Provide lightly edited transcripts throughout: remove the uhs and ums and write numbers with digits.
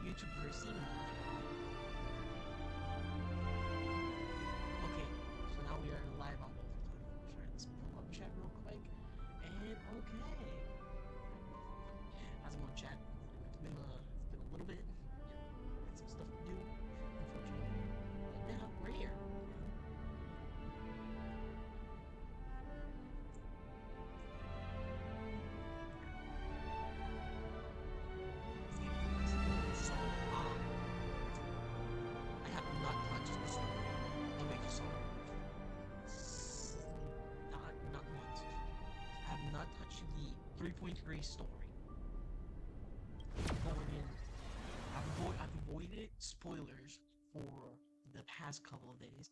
YouTube Chrissy. Okay, so now we are live on both platforms. Right, let's pull up chat real quick. And okay. How's it going, chat? It's been a little bit. Got some stuff to do, unfortunately. But now we're here. So, I have not touched the story of HSR. Not once. I have not touched the 3.3 story. Going in, I've avoided spoilers for the past couple of days,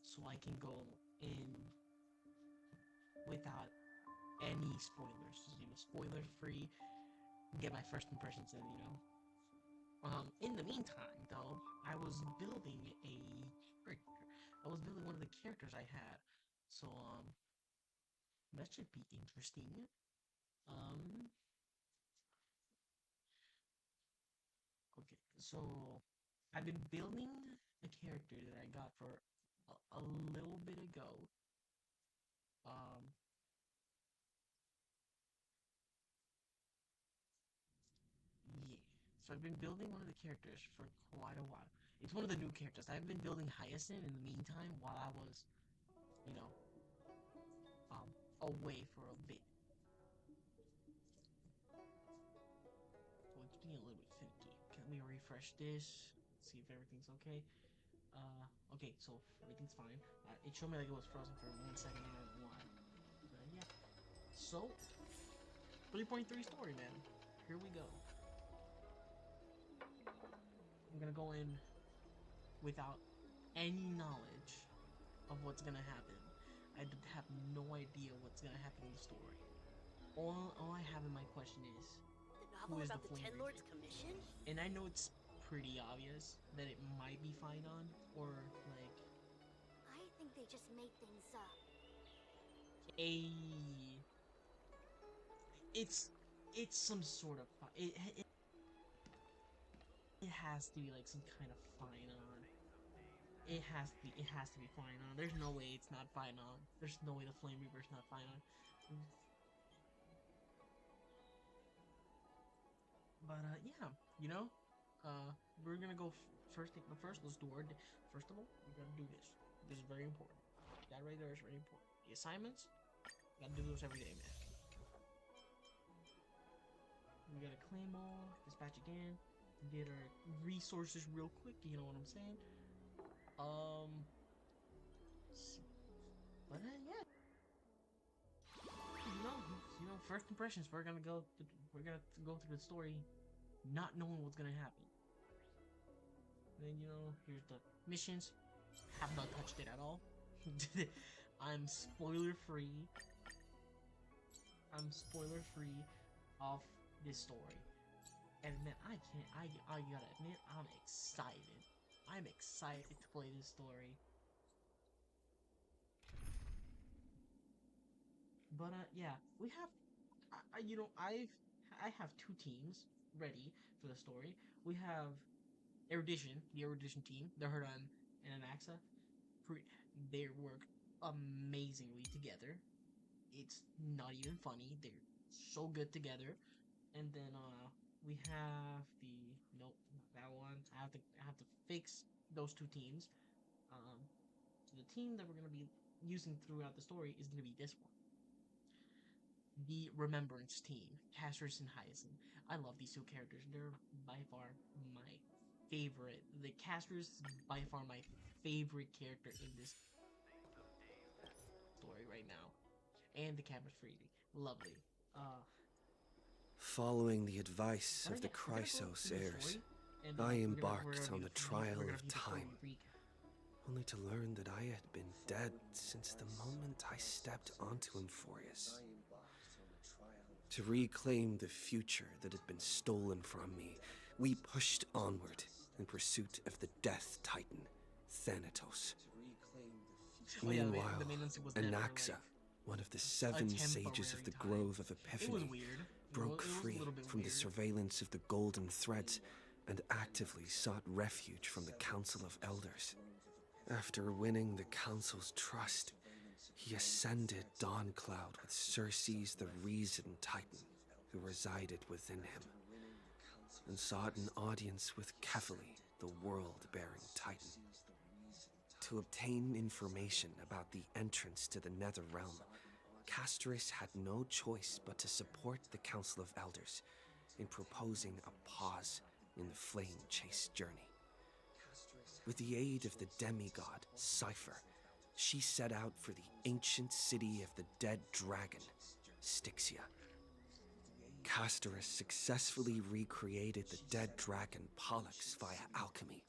so I can go in without any spoilers. Spoiler free. Get my first impressions in. In the meantime, though, I was building a character. I was building one of the characters I had. So, that should be interesting. Um, okay, so I've been building a character that I got for a little bit ago. Um, yeah. So I've been building one of the characters for quite a while. It's one of the new characters. I've been building Hyacinth in the meantime while I was, you know, um, away for a bit. So it's being a little bit finicky. Let me refresh this. See if everything's okay. Okay, so everything's fine. It showed me like it was frozen for 1 second. I don't know why. Yeah. So, 3.3 story, man. Here we go. I'm gonna go in without any knowledge of what's gonna happen. I have no idea what's gonna happen in the story. All I have in my question is, The who novel is the about the Flame Ten Reaper? Lords Commission? And I know it's pretty obvious that it might be Finon, or like I think they just made things up. a it's some sort of it has to be like some kind of Finon. It has to be Finon. There's no way it's not Finon. There's no way the Flame Reaper's not Finon. But yeah, you know, we're gonna go first. First, let's do our. First of all, we gotta do this. This is very important. That right there is very important. The assignments, gotta do those every day, man. We gotta claim all, dispatch again, get our resources real quick. You know what I'm saying? Um, but yeah, first impressions. We're gonna go through the story, not knowing what's gonna happen. Then here's the missions. Have not touched it at all. I'm spoiler free. I'm spoiler free off this story. And man, I can't. I gotta admit, I'm excited. I'm excited to play this story. But yeah, we have. I have two teams ready for the story. We have Erudition, the Erudition team. They're Herdan and Anaxa. They work amazingly together. It's not even funny. They're so good together. And then we have the nope, not that one. I have to fix those two teams. So the team that we're gonna be using throughout the story is gonna be this one. The Remembrance team, Cassius and Hyacinth. I love these two characters. They're by far my favorite. The Cassius is by far my favorite character in this story right now. And the camera's freezing. Lovely. Following the advice of the Yeah, we're gonna go Chrysos through the heirs, story, and I we're embarked gonna on do the the trial we're gonna of do the story time, recap. only to learn that I had been dead since the moment I stepped onto Emphorius. To reclaim the future that had been stolen from me, we pushed onward in pursuit of the Death Titan, Thanatos. Oh yeah, Meanwhile, the maintenance was never Anaxa, like one of the seven sages of temporary the time. Grove of It was Epiphany, weird. broke It was free a little bit from the weird. surveillance of the Golden Threads and actively sought refuge from the Council of Elders. After winning the Council's trust, he ascended Dawncloud with Circe's the Reason Titan, who resided within him, and sought an audience with Kefali, the world-bearing Titan. To obtain information about the entrance to the Nether Realm, Castorus had no choice but to support the Council of Elders in proposing a pause in the flame chase journey. With the aid of the demigod, Cypher, she set out for the ancient city of the dead dragon, Styxia. Castorus successfully recreated the dead dragon Pollux via alchemy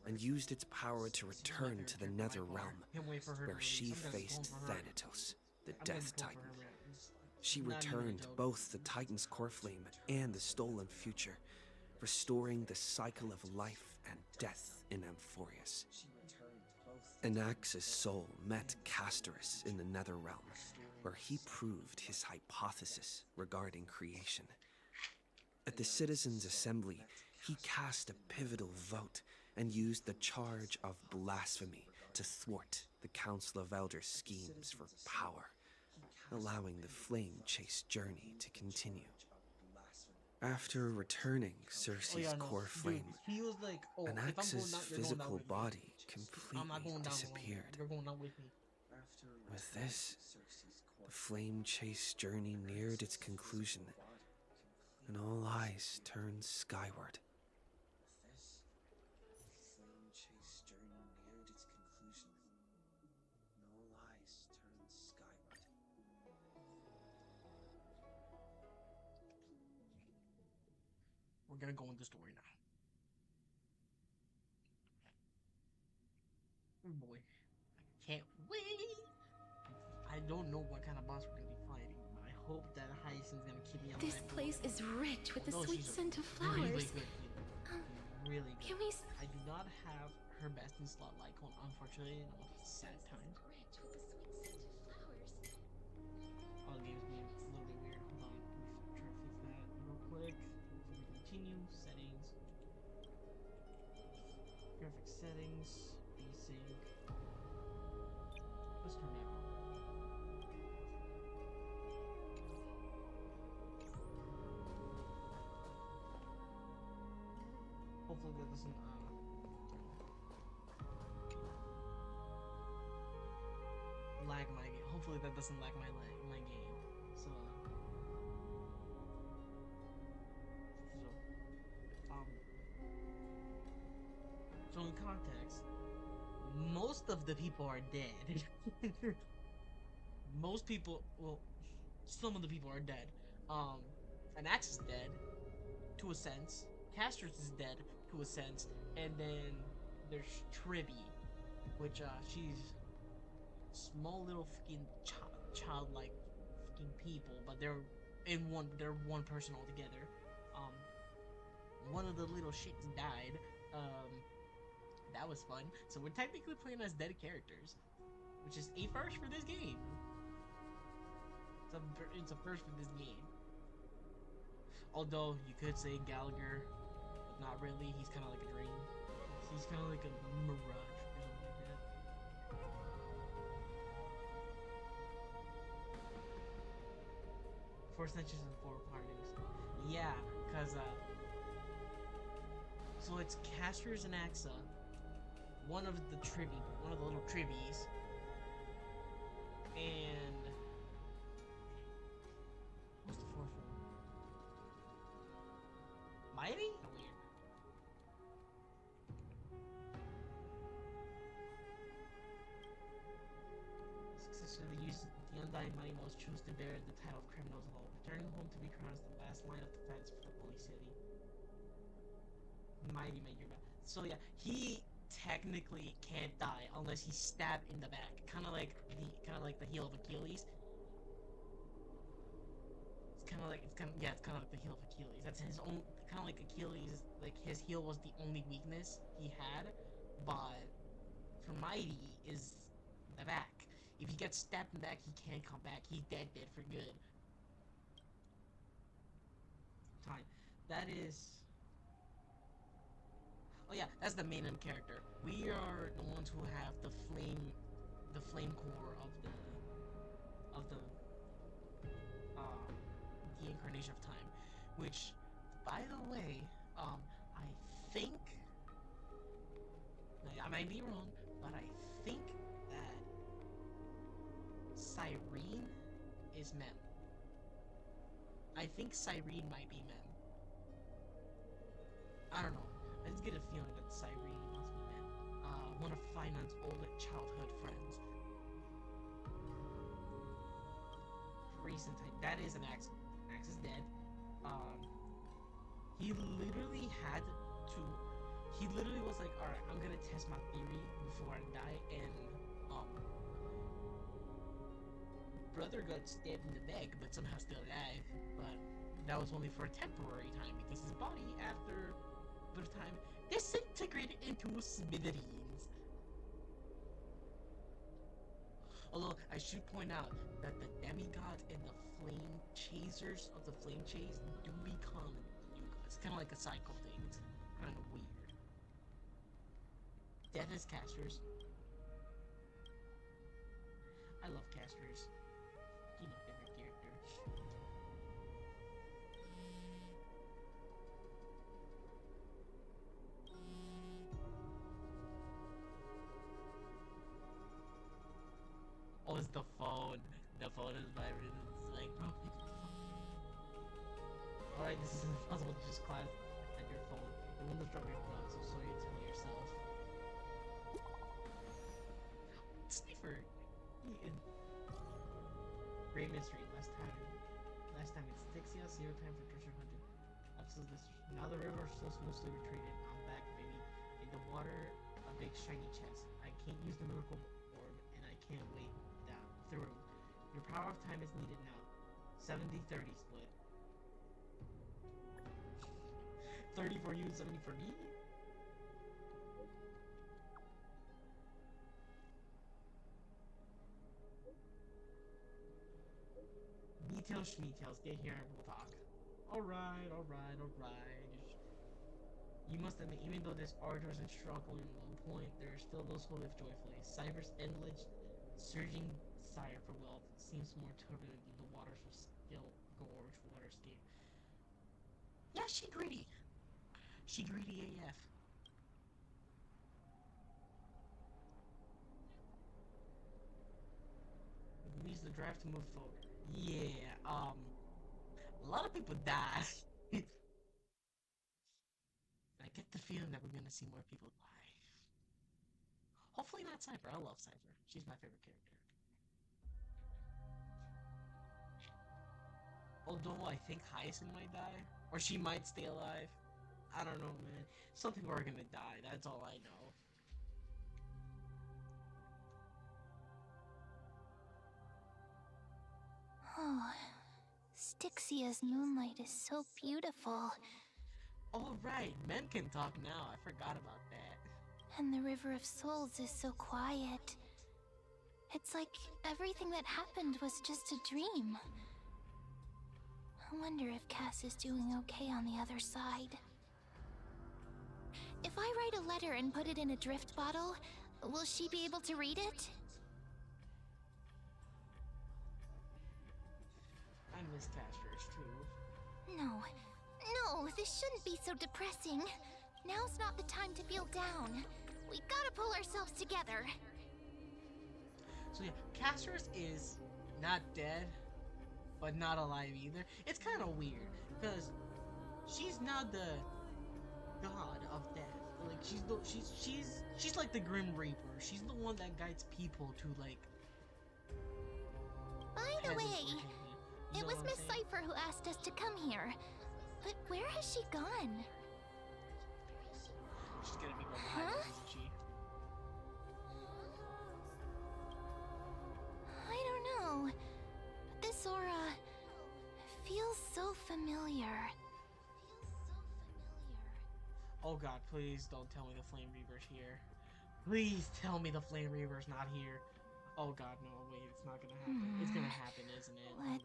and used its power to return to the Nether Realm, where she faced Thanatos, the Death Titan. She returned both the Titan's core flame and the stolen future, restoring the cycle of life and death in Amphorius. Anax's soul met Castorus in the Nether Realm, where he proved his hypothesis regarding creation. At the Citizens' Assembly, he cast a pivotal vote and used the charge of blasphemy to thwart the Council of Elders' schemes for power, allowing the flame chase journey to continue. After returning Circe's core flame, he was like, oh, Anax's physical body completely disappeared. With this, the flame chase journey neared its conclusion, and all eyes turned skyward. We're gonna go into the story now. Oh boy, I can't wait. I don't know what kind of boss we're gonna be fighting, but I hope that Hyacinth's gonna keep me alive. This place is rich with the Although sweet she's scent of Really flowers. good. Really good. Can we? I do not have her best in slot icon, unfortunately. No, sad times. Oh, the game's being a little bit weird. Hold on, let me try to fix that real quick. So we continue settings, graphic settings, desync. Let's turn that on. Hopefully that doesn't lag my game. Hopefully that doesn't lag my game. So so in context, most of the people are dead. Most people, well, some of the people are dead. Anax is dead, to a sense. Castorus is dead, to a sense. And then there's Tribby, which she's small little fucking childlike fucking people, but they're one person altogether. One of the little shits died. That was fun. So we're technically playing as dead characters, which is a first for this game. It's a first for this game. Although you could say Gallagher, but not really. He's kind of like a dream. He's kind of like a mirage or something like that. Four snitches and 4 parties. Yeah, cause so it's Castorus and Axa, one of the little tribbies, and what's the 4th one? Mighty? Weird. Successfully used the undying mighty most choose to bear the title of criminals of all, returning home to be crowned as the last line of defense for the holy city. Mighty made your back. So yeah, he technically can't die unless he's stabbed in the back. Kind of like the heel of Achilles. It's kind of like the heel of Achilles. That's his own, kind of like Achilles. Like his heel was the only weakness he had, but for Mighty is the back. If he gets stabbed in the back, he can't come back. He's dead for good. Time. That is Oh yeah, that's the main character. We are the ones who have the flame core of the incarnation of time, which, by the way, I think, like, I might be wrong, but I think that Cyrene is Mem. I think Cyrene might be Mem. I don't know. I just get a feeling that Cyrene must be Mem. One of Finance old childhood friends. Recent time. That is an Axe. Axe is dead. He literally had to. He literally was like, "All right, I'm gonna test my theory before I die," and brother got stabbed in the back, but somehow still alive. But that was only for a temporary time because his body, after the time, disintegrated into smithereens. Although I should point out that the demigods and the flame chasers of the flame chase do become new gods. It's kind of like a cycle thing. It's kind of weird. Death is casters. I love casters. He's my favorite character. Oh, it's the phone. The phone is vibrating. It's like, bro. Alright, this is impossible to just clap at your phone. The windows drop your phone, so you tell yourself. Sniper! Great mystery. Last time it's Tixia, 0 time for treasure hunting. Absolute this. Now the river is mostly retreated. I'm back, baby. In the water, a big shiny chest. I can't use the miracle orb, and I can't wait down through. Your power of time is needed now. 70-30 split. 30 for you, 70 for me? Details, schmetails, get here and we'll talk. Alright. You must admit, even though this arduous and struggling at one point, there are still those who live joyfully. Cyber's endless, surging desire for wealth seems more turbulent than the waters of still gorge waterscape. Yeah, she greedy. She greedy AF. It needs the drive to move forward. Yeah, a lot of people die. I get the feeling that we're gonna see more people die. Hopefully not Cypher. I love Cypher. She's my favorite character. Although I think Hyacinth might die. Or she might stay alive. I don't know, man. Some people are gonna die. That's all I know. Oh, Styxia's moonlight is so beautiful. Oh, right. Men can talk now. I forgot about that. And the River of Souls is so quiet. It's like everything that happened was just a dream. I wonder if Cass is doing okay on the other side. If I write a letter and put it in a drift bottle, will she be able to read it? I miss casters too. No, this shouldn't be so depressing. Now's not the time to feel down. We gotta pull ourselves together. So yeah, Casters is not dead, but not alive either. It's kind of weird because she's not the god of death. Like she's like the Grim Reaper. She's the one that guides people to like. By the way, You it know was what I'm Miss saying? Cypher who asked us to come here. But where has she gone? She's gonna be right behind us, isn't she? I don't know. This aura feels so familiar. Oh god, please don't tell me the Flame Reaver's here. Please tell me the Flame Reaver's not here. Oh god, no, wait, it's not gonna happen. It's gonna happen, isn't it? But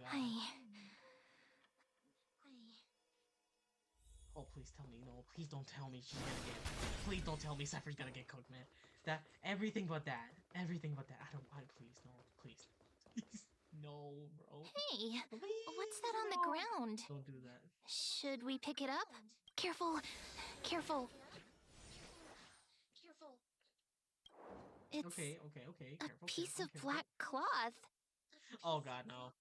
Oh god. Oh please tell me. No, please don't tell me she's gonna get. Please don't tell me Cypher's gonna get cooked, man. That everything but that. Everything but that. I don't. Please no. Please. Please. No, bro. Hey, Please, what's that on the no. ground? Don't do that. Should we pick it up? Careful, careful. It's Okay. a Careful. piece careful, of careful. black cloth. Oh God, no.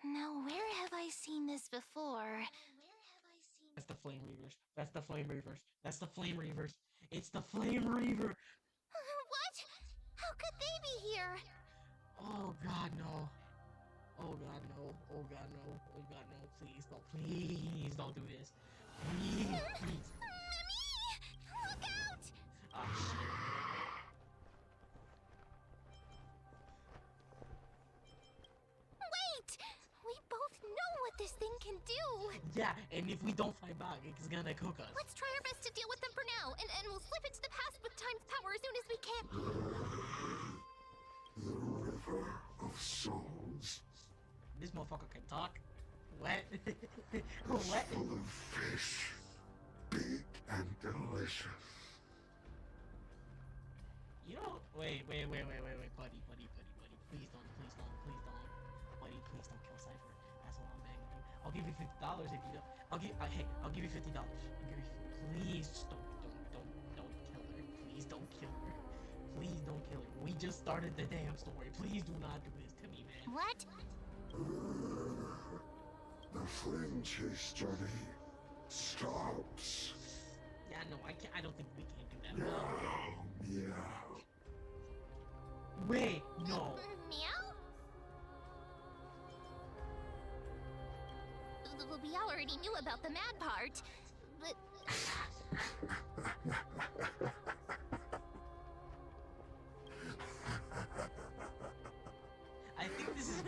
Now, where have I seen this before? That's the Flame Reavers. That's the Flame Reavers. That's the Flame Reavers. It's the Flame Reaver. What? How could they be here? Oh God, no. Oh God, no. Oh God, no. Oh God, no. Please don't. Please don't do this. Please. Please. Mommy! Look out! Oh shit. Wait! We both know what this thing can do. Yeah, and if we don't fight back, it's gonna cook us. Let's try our best to deal with them for now, and we'll slip into the past with time's power as soon as we can. The river of souls, This motherfucker can talk. What? What? full of fish, big and delicious. You know, wait, buddy. Please don't. Buddy, please don't kill Cypher. That's what I'm begging you. I'll give you $50 if you don't. I'll give you $50. Please just don't kill her. Please don't kill her. Please don't kill her. We just started the damn story. Please do not do this to me, man. What? The flame chase journey stops. Yeah, no, I can't. I don't think we can do that. Yeah. Wait, no. Meow? We already knew about the mad part, but... I think this is.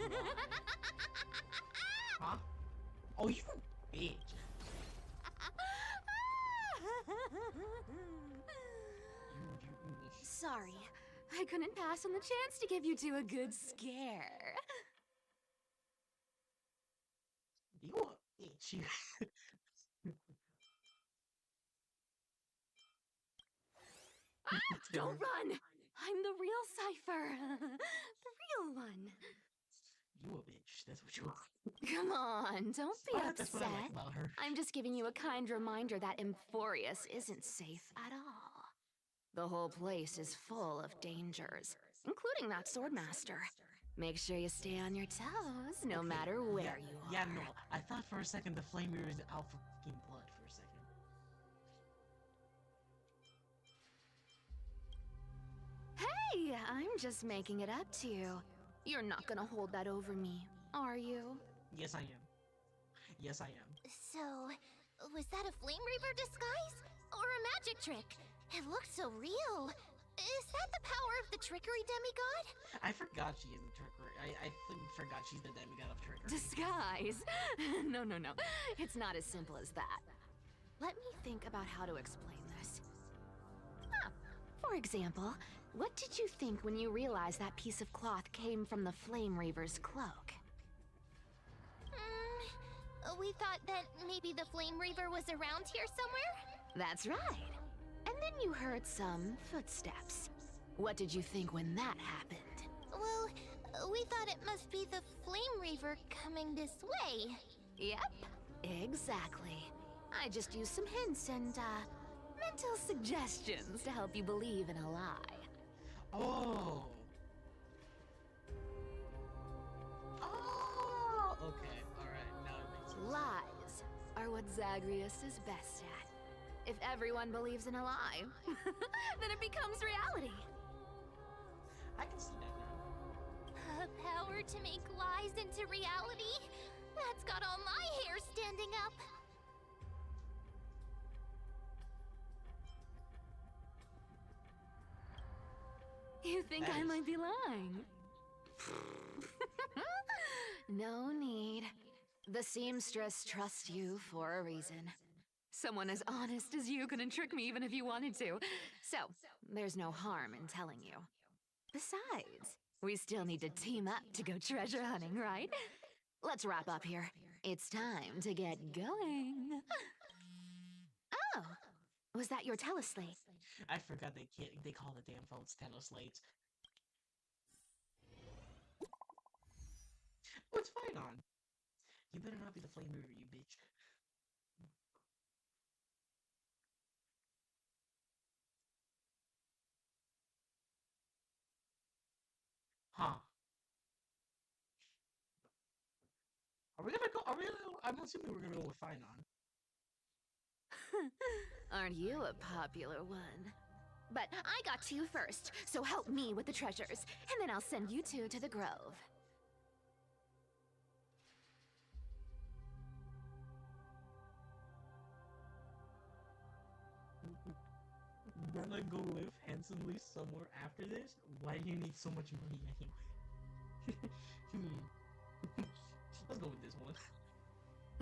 Huh? Oh, you bitch. Sorry, I couldn't pass on the chance to give you two a good scare. You a bitch. Don't run! I'm the real Cypher. The real one. You a bitch. That's what you are. Come on, don't be That's what I like upset. about her. I'm just giving you a kind reminder that Emphorius isn't safe at all. The whole place is full of dangers, including that swordmaster. Make sure you stay on your toes, no matter where you are. Yeah, no. I thought for a second the Flame Reaver is out for fucking blood for a second. Hey, I'm just making it up to you. You're not gonna hold that over me, are you? Yes, I am. Yes, I am. So, was that a Flame Reaver disguise? Or a magic trick? It looked so real. Is that the power of the trickery demigod? I forgot she is the trickery. I forgot she's the demigod of trickery. Disguise? No. It's not as simple as that. Let me think about how to explain this. For example, what did you think when you realized that piece of cloth came from the Flame Reaver's cloak? We thought that maybe the Flame Reaver was around here somewhere? That's right. And then you heard some footsteps. What did you think when that happened? Well, we thought it must be the Flame Reaver coming this way. Yep, exactly. I just used some hints and, mental suggestions to help you believe in a lie. Oh. Oh. Okay. All right. Now it makes sense. Lies are what Zagreus is best at. If everyone believes in a lie, then it becomes reality. I can see that now. A power to make lies into reality? That's got all my hair standing up. You think That I is- might be lying? No need. The seamstress trusts you for a reason. Someone as honest as you couldn't trick me even if you wanted to. So, there's no harm in telling you. Besides, we still need to team up to go treasure hunting, right? Let's wrap up here. It's time to get going. Oh, was that your teleslate? I forgot they call the damn phones teleslates. What's fine on? You better not be the flame reaver, you bitch. Huh? Are we gonna go? Are we gonna go? I'm assuming we're gonna go with fine on. Aren't you a popular one? But I got to you first, so help me with the treasures, and then I'll send you two to the grove. Wanna go live handsomely somewhere after this? Why do you need so much money anyway? Let's go with this one.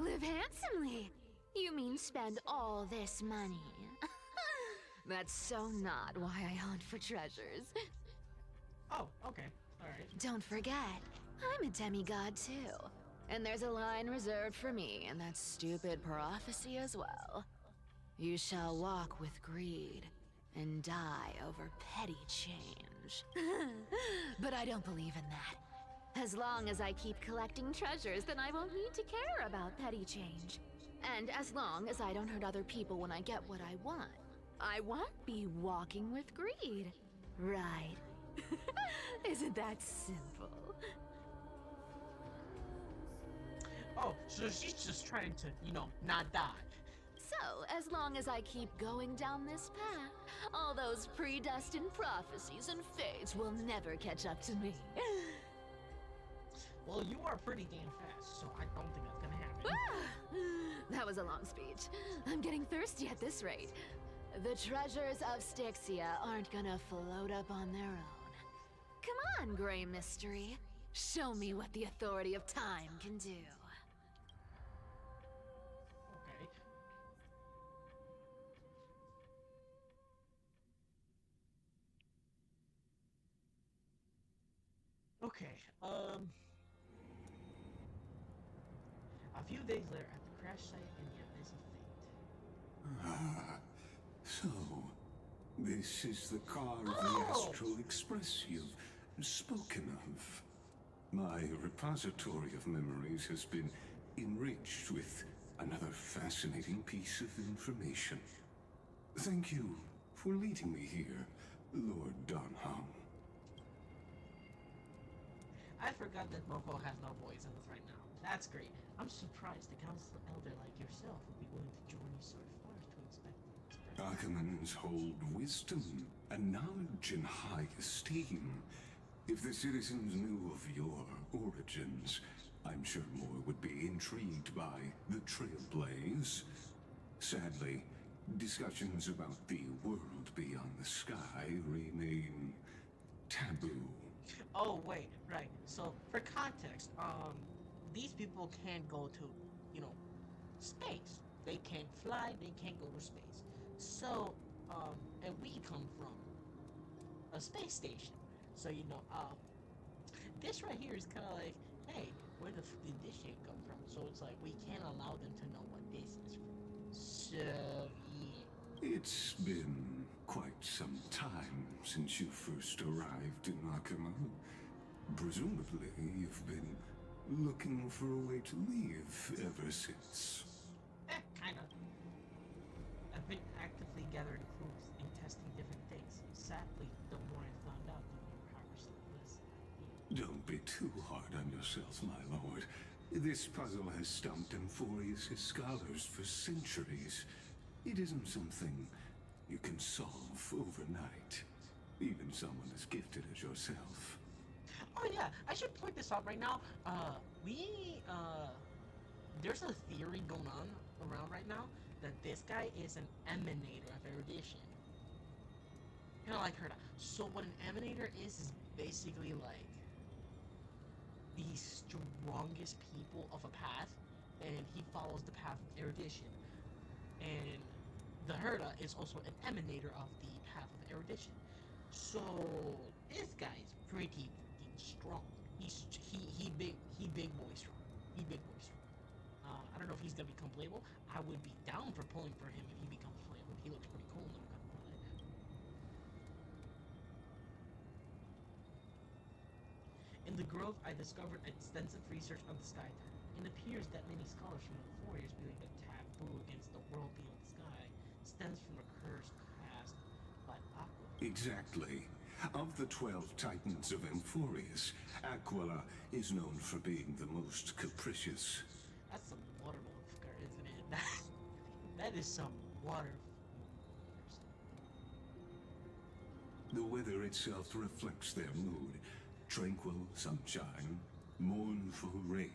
Live handsomely? You mean spend all this money? That's so not why I hunt for treasures. Oh, okay. Alright. Don't forget, I'm a demigod too. And there's a line reserved for me in that stupid prophecy as well. You shall walk with greed and die over petty change. But I don't believe in that. As long as I keep collecting treasures, then I won't need to care about petty change. And as long as I don't hurt other people when I get what I want, I won't be walking with greed. Right? Isn't that simple? Oh, so she's just trying to, you know, not die. So, as long as I keep going down this path, all those predestined prophecies and fates will never catch up to me. Well, you are pretty damn fast, so I don't think that's gonna happen. That was a long speech. I'm getting thirsty at this rate. The treasures of Styxia aren't gonna float up on their own. Come on, Gray Mystery. Show me what the authority of time can do. Okay. A few days later, at the crash site in the Abyss of Fate. Ah, so this is the car of the Astral Express you've spoken of. My repository of memories has been enriched with another fascinating piece of information. Thank you for leading me here, Lord Donham. I forgot that Moko has no voice as of right now. That's great. I'm surprised the council elder like yourself would be willing to join you so far as to inspect them. Archimans hold wisdom and knowledge in high esteem. If the citizens knew of your origins, I'm sure more would be intrigued by the Trailblaze. Sadly, discussions about the world beyond the sky remain taboo. Oh wait, right. So for context, these people can't go to, you know, space. They can't fly. They can't go to space. So, and we come from a space station. So you know, this right here is kind of like, hey, where the f did this shit come from? So it's like we can't allow them to know what this is from. So yeah. It's been quite some time since you first arrived in Akama. Presumably, you've been looking for a way to leave ever since. Kind of. I've been actively gathering clues and testing different things. Sadly, the more I found out, the more powerless. Don't be too hard on yourself, my lord. This puzzle has stumped Amphorius' scholars for centuries. It isn't something you can solve overnight. Even someone as gifted as yourself. Oh yeah, I should point this out right now. There's a theory going on around right now that this guy is an emanator of erudition. Kind of like her. So what an emanator is basically like the strongest people of a path, and he follows the path of erudition. And the Herda is also an emanator of the path of erudition. So this guy's pretty fucking strong. He big boy strong. He big boy strong. I don't know if he's gonna become playable. I would be down for pulling for him if he becomes playable. He looks pretty cool, not gonna lie. In the Grove, I discovered extensive research on the sky type. It appears that many scholars from the Warriors believe that taboo against the world beyond the sky stems from a curse cast by Aqua. Exactly. Of the 12 titans of Amphorius, Aquila is known for being the most capricious. That's some water motherfucker, isn't it? That is some water. The weather itself reflects their mood. Tranquil sunshine, mournful rain.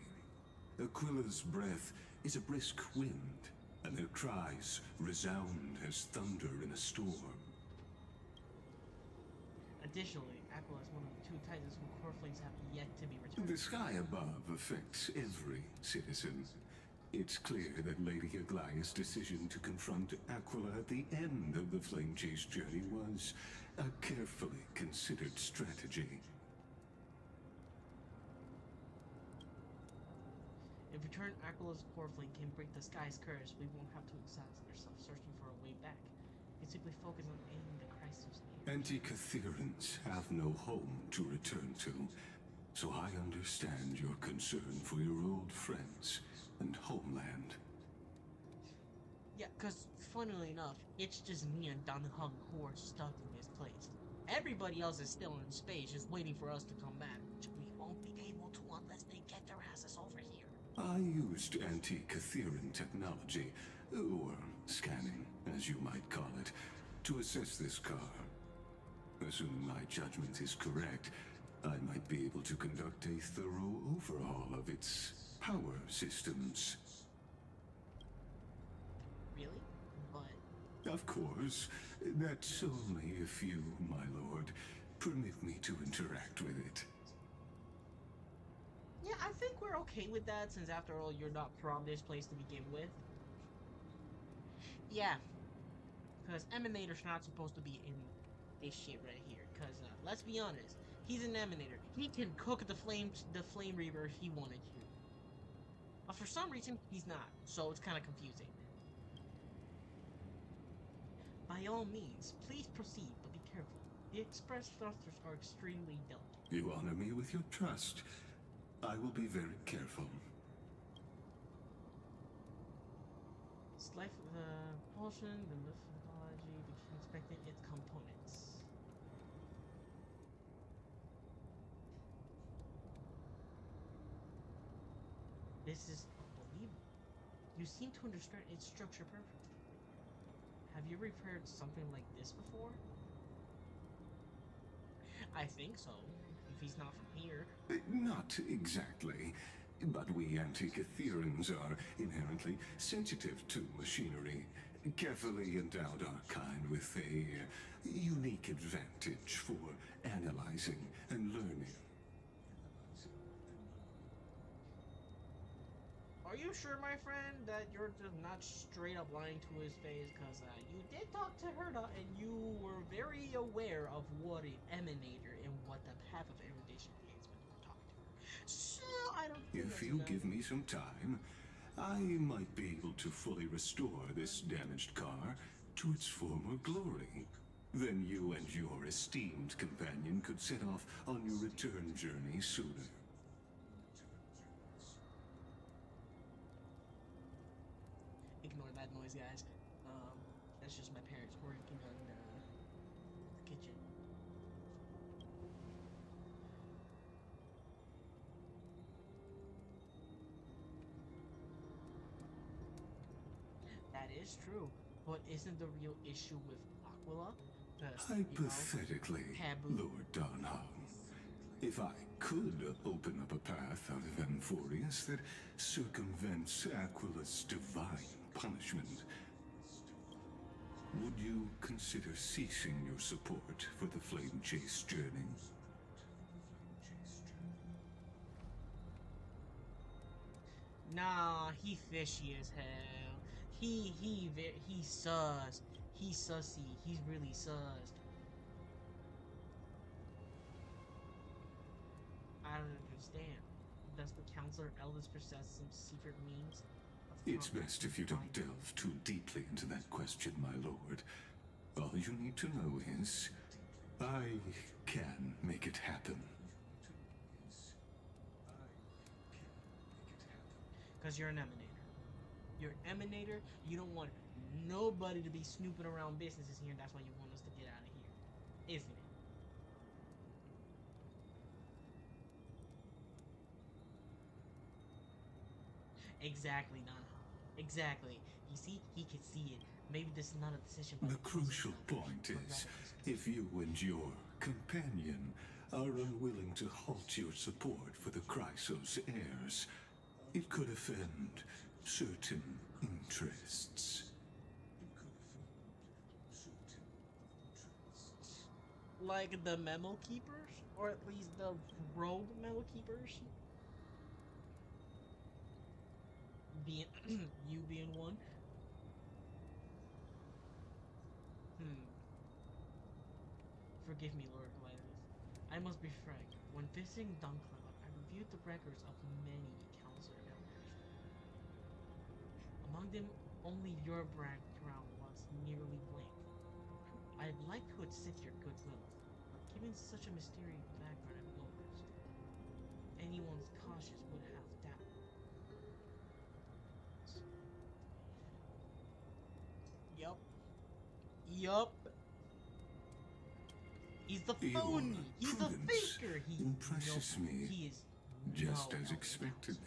Aquila's breath is a brisk wind, and their cries resound as thunder in a storm. Additionally, Aquila is one of the 2 titans whose coreflames have yet to be returned. The sky above affects every citizen. It's clear that Lady Aglaya's decision to confront Aquila at the end of the Flame Chase journey was a carefully considered strategy. If return Aquila's coreflame can break the sky's curse, we won't have to exhaust ourselves searching for a way back. We can simply focus on ending the crisis near. Anti-Catherians have no home to return to, so I understand your concern for your old friends and homeland. Yeah, because funnily enough, it's just me and Dan Heng who are stuck in this place. Everybody else is still in space, just waiting for us to come back, which we won't be able to unless they get their asses over here. I used anti-Catherian technology, or scanning, as you might call it, to assess this car. Assuming my judgment is correct, I might be able to conduct a thorough overhaul of its power systems. Really? But Of course, that's only if you, my lord, permit me to interact with it. yeah, I think we're okay with that, since after all, you're not from this place to begin with. Yeah, because Emanator's not supposed to be in this shit right here. Because let's be honest, he's an Emanator. He can cook the Flame Reaver if he wanted to. But for some reason, he's not. So it's kind of confusing. By all means, please proceed, but be careful. The express thrusters are extremely delicate. You honor me with your trust. I will be very careful. Slight propulsion, the methodology, inspecting its components. This is unbelievable. You seem to understand its structure perfectly. Have you repaired something like this before? I think so, if he's not from here. Not exactly. But we Anti-Catherians are inherently sensitive to machinery. Carefully endowed our kind with a unique advantage for analyzing and learning. Are you sure, my friend, that you're just not straight up lying to his face? Because you did talk to Herda, and you were very aware of what an emanator and what the path of erudition is when you were talking to her. So, I don't think If you give me some time, I might be able to fully restore this damaged car to its former glory. Then you and your esteemed companion could set off on your return journey sooner. Ignore that noise, guys. That's just my parents working on the kitchen. That is true, but isn't the real issue with Aquila? Hypothetically, taboo. Lord Donham, if I could open up a path out of Amphorius that circumvents Aquila's divine punishment, would you consider ceasing your support for the Flame Chase journey? Nah, he fishy as hell. He sus. He's sussy. He's really sussed. I don't understand. Does the Counselor Eldest possess some secret means of It's best if you don't delve too deeply into that question, my lord. All you need to know is, I can make it happen. Because you're an emanator. You're an emanator. You don't want nobody to be snooping around businesses here, and that's why you want us to get out of here, isn't it? Exactly, Nanha. Exactly. You see, he could see it. Maybe this is not a decision. The crucial point is, if you and your companion are unwilling to halt your support for the Chrysos heirs, it could offend certain interests. Like the memo keepers, or at least the rogue memo keepers. Being you being one. Forgive me, Lord Goliath. I must be frank. When visiting Dunkland, I reviewed the records of many council elders. Among them, only your background was nearly blank. I'd like to accept your goodwill, but given such a mysterious background and motives, anyone's cautious would have doubt. Yup. Yup. He's the phony. He's the faker. He impresses me. He is just as expected.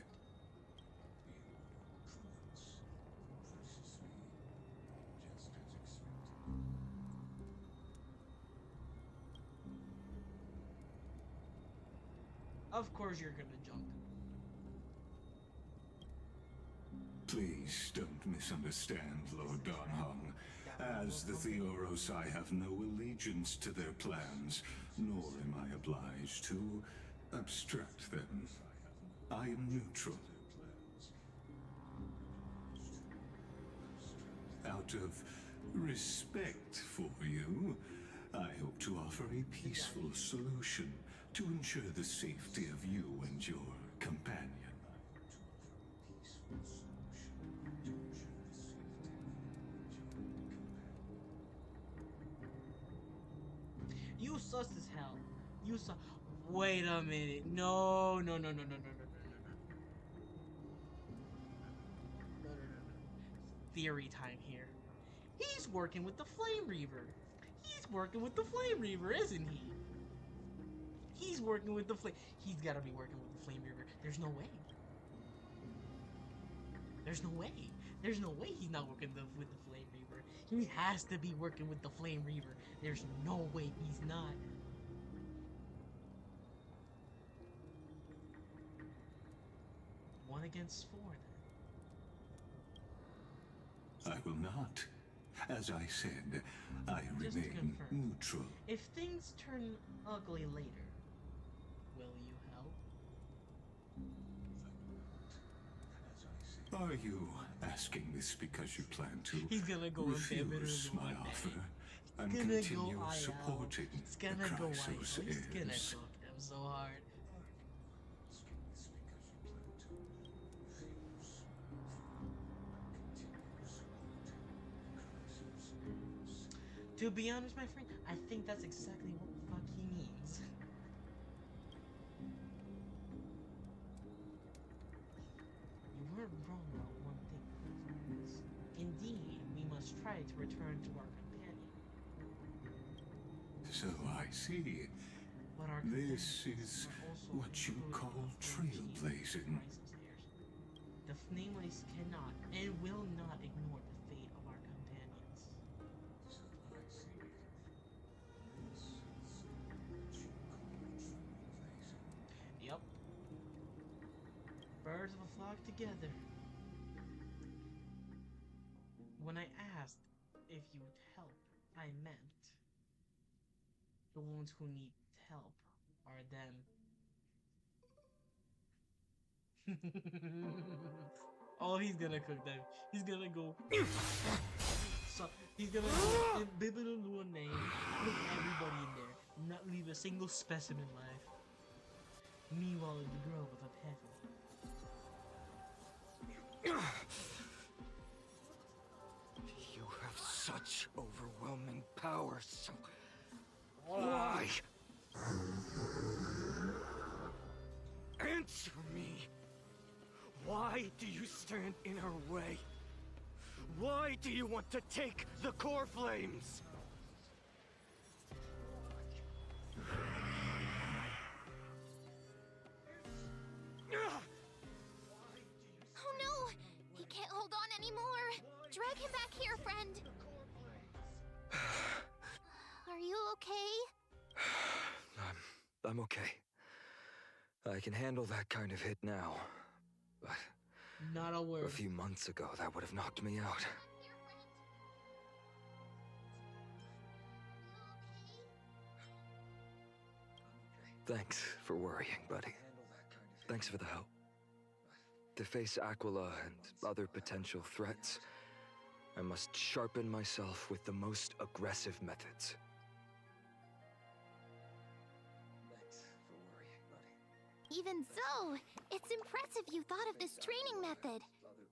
Of course you're gonna jump. Please don't misunderstand, Lord Donhong. As the Theoros, I have no allegiance to their plans, nor am I obliged to abstract them. I am neutral. Out of respect for you, I hope to offer a peaceful solution to ensure the safety of you and your companion. You sus as hell. You sus. Wait a minute. No, no, no, no, no, no, no, no, no, no. Theory time here. He's working with the Flame Reaver. He's working with the Flame Reaver, isn't he? He's working with the Flame. He's gotta be working with the Flame Reaver. There's no way. There's no way. There's no way he's not working with the Flame Reaver. He has to be working with the Flame Reaver. There's no way he's not. One against four, then. I will not. As I said, I Just to remain confirm, neutral. if things turn ugly later, will you help? Are you asking this because you plan to He's gonna go refuse my offer and continue supporting He's the gonna go Chrysos IL. He's gonna heirs? cook them so hard. To be honest, my friend, I think that's exactly what the fuck he means. You weren't wrong about one thing. Indeed, we must try to return to our companion. So I see. But our This companions is are also what you included call in the trailblazing. Chrysos heirs. The Flame Race cannot and will not ignore the fate of our companions. Yep. Birds of a flock together. When I asked if you would help, I meant the ones who need help are them. Oh, he's gonna cook them. He's gonna go. So he's gonna go and Biblical name, put everybody in there, not leave a single specimen alive. Meanwhile, in the grove of Epiphany. power, so why? Answer me. Why do you stand in her way? Why do you want to take the core flames? Oh no! He can't hold on anymore! Drag him back here, friend! Are you okay? I'm okay. I can handle that kind of hit now. But Not a a word. few months ago, that would have knocked me out. Thanks for worrying, buddy. Thanks for the help. To face Aquila and other potential threats, I must sharpen myself with the most aggressive methods. Thanks for worrying, buddy. Even so, it's impressive you thought of this training method.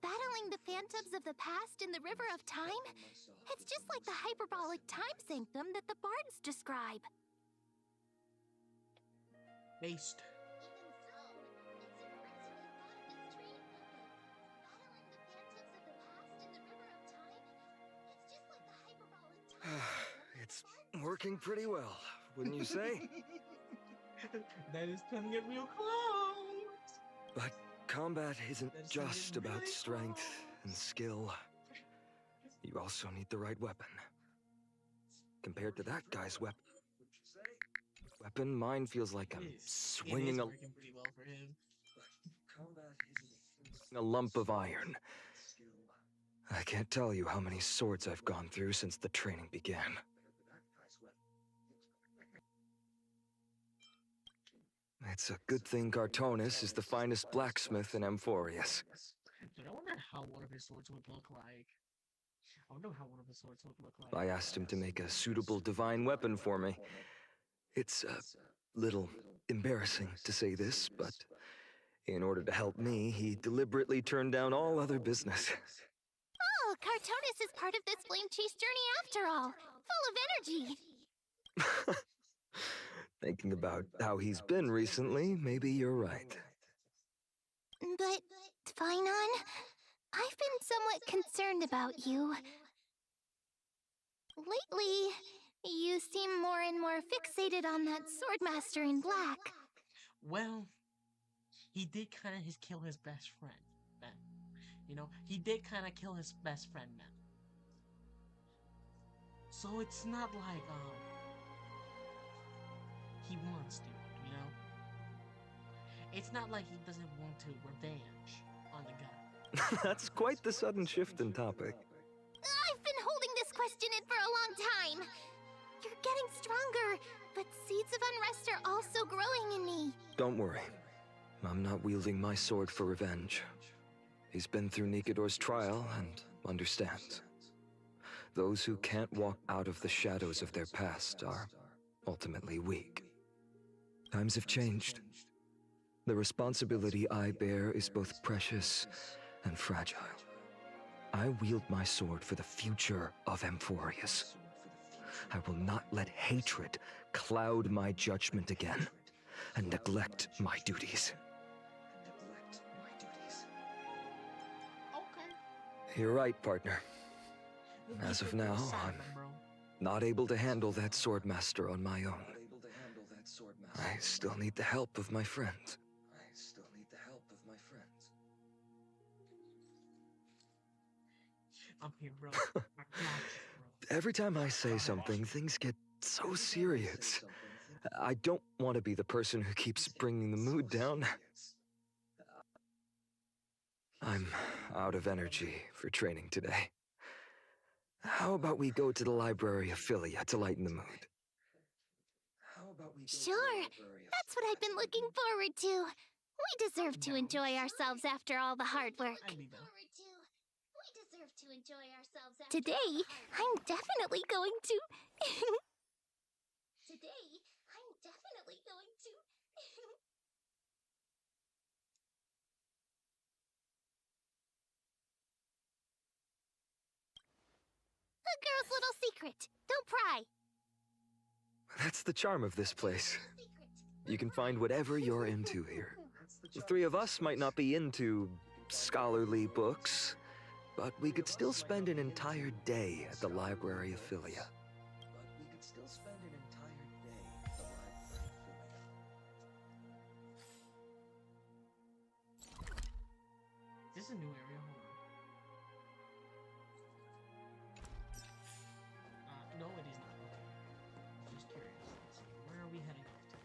Battling the phantoms of the past in the River of Time? It's just like the hyperbolic time sanctum that the bards describe. Based. It's working pretty well, wouldn't you say? That is coming at real close. But combat isn't That is just coming about really strength close. and skill. You also need the right weapon. Compared to that guy's weapon, mine feels like I'm It is swinging working pretty well for him. a lump of iron. I can't tell you how many swords I've gone through since the training began. It's a good thing Cartonis is the finest blacksmith in Amphorius. Dude, I wonder how one of his swords would look like. I wonder how one of his swords would look like. I asked him to make a suitable divine weapon for me. It's a little embarrassing to say this, but in order to help me, he deliberately turned down all other business. Oh, Cartonis is part of this flame chase journey after all. Full of energy. Thinking about how he's been recently, maybe you're right. But, Finon, I've been somewhat concerned about you. Lately, you seem more and more fixated on that swordmaster in black. Well, he did kind of kill his best friend, man. You know, he did kind of kill his best friend, man. So it's not like he wants to, you know. It's not like he doesn't want to revenge on the guy. That's quite the sudden shift in topic. I've been holding this question in for a long time. You're getting stronger, but seeds of unrest are also growing in me. Don't worry. I'm not wielding my sword for revenge. He's been through Nikador's trial and understands. Those who can't walk out of the shadows of their past are ultimately weak. Times have changed. The responsibility I bear is both precious and fragile. I wield my sword for the future of Amphorius. I will not let hatred cloud my judgment again and neglect my duties. Okay. You're right, partner. As of now, I'm not able to handle that swordmaster on my own. I still need the help of my friends. I'm here, bro. I got you, bro. Every time I say something, things get so serious. I don't want to be the person who keeps bringing the mood down. I'm out of energy for training today. How about we go to the library of Philia to lighten the mood? Sure, that's what I've been looking forward to. We deserve to enjoy ourselves after all the hard work. I'd be down. Today, I'm definitely going to... girl's little secret. Don't pry. That's the charm of this place. You can find whatever you're into here. The three of us might not be into scholarly books, but we could still spend an entire day at the library of Philia. Is this a new area? Hold on. No, it is not. Okay. I'm just curious. Let's see. Where are we heading off to?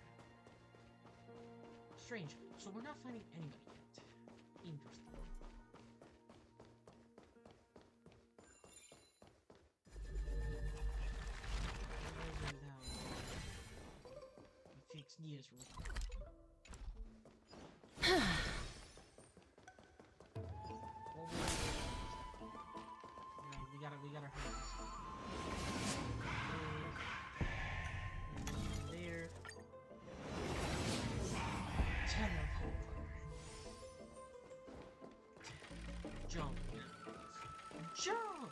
Strange. So we're not finding anybody yet. Interesting. Fix gears real quick. We gotta hurry this. There. Teleport. Jump. Jump!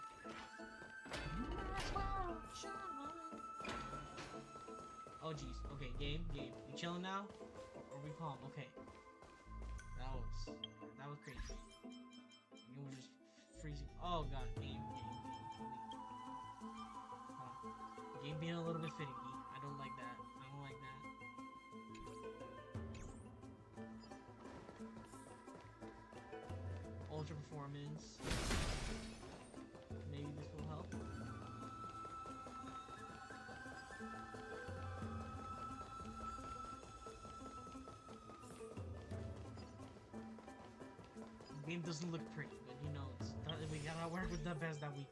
Oh jeez. Okay, game. You chilling now? Or are we calm? Okay. That was crazy. You were just freezing. Oh god, game. Game being a little bit finicky. I don't like that. Ultra performance. Maybe this will help. The game doesn't look pretty, but you know, we gotta work with the best that we can.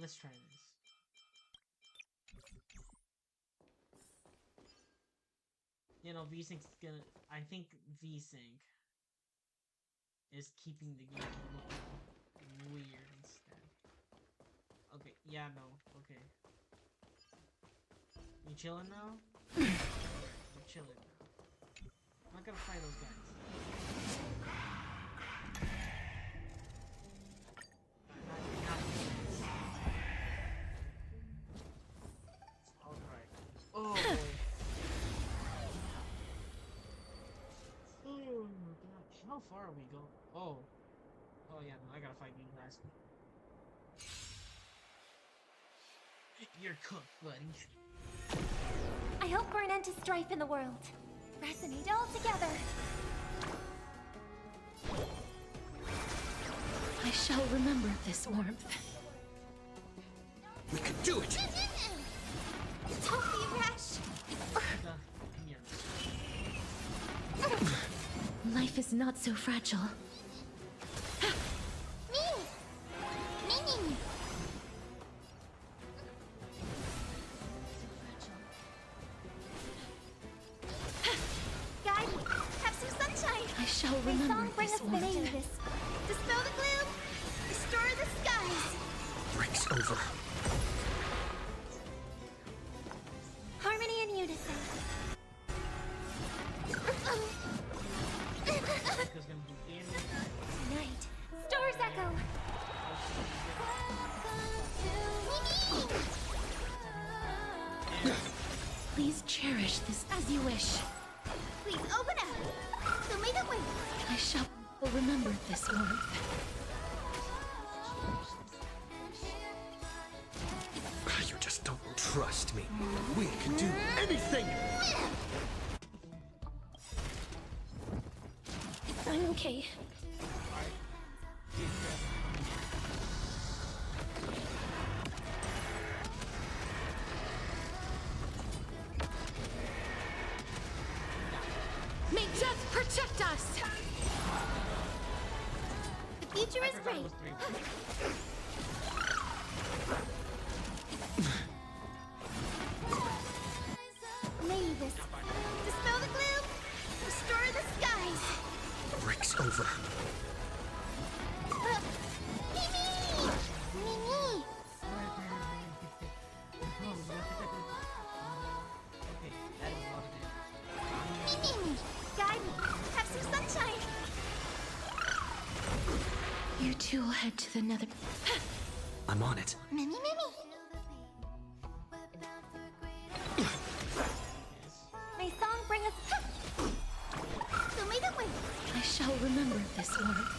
Let's try this. You know, VSync's gonna. I think VSync is keeping the game looking weird instead. Okay, yeah, no, okay. You chilling now? You're chilling now. I'm not gonna fight those guys. Oh boy. Oh my gosh. How far are we going? Oh. Oh yeah, no, I gotta fight these guys. You're cooked, buddy. I hope for an end to strife in the world. Resonate all together. I shall remember this warmth. We can do it! Don't be rash. Life is not so fragile. Guide, have some sunshine. I shall May remember song bring this us warmth. beneath. Dispel the gloom. Restore the skies. Breaks over. Harmony and unison. Night. Stars echo. Please cherish this as you wish. Please open up. So make it wait. I shall remember this warmth. You just don't trust me. We can do anything! I'm okay. May death protect us! future I is forgot it great. was 3. Mavis, dispel the gloom, restore the skies. Breaks over. Mimi! Mimi! Okay, that is a lot of damage. Mimi! Guide me. Have some sunshine. You two will head to the nether. I'm on it. Mimi, Mimi! May song bring us. Show me the way. I shall remember this warmth.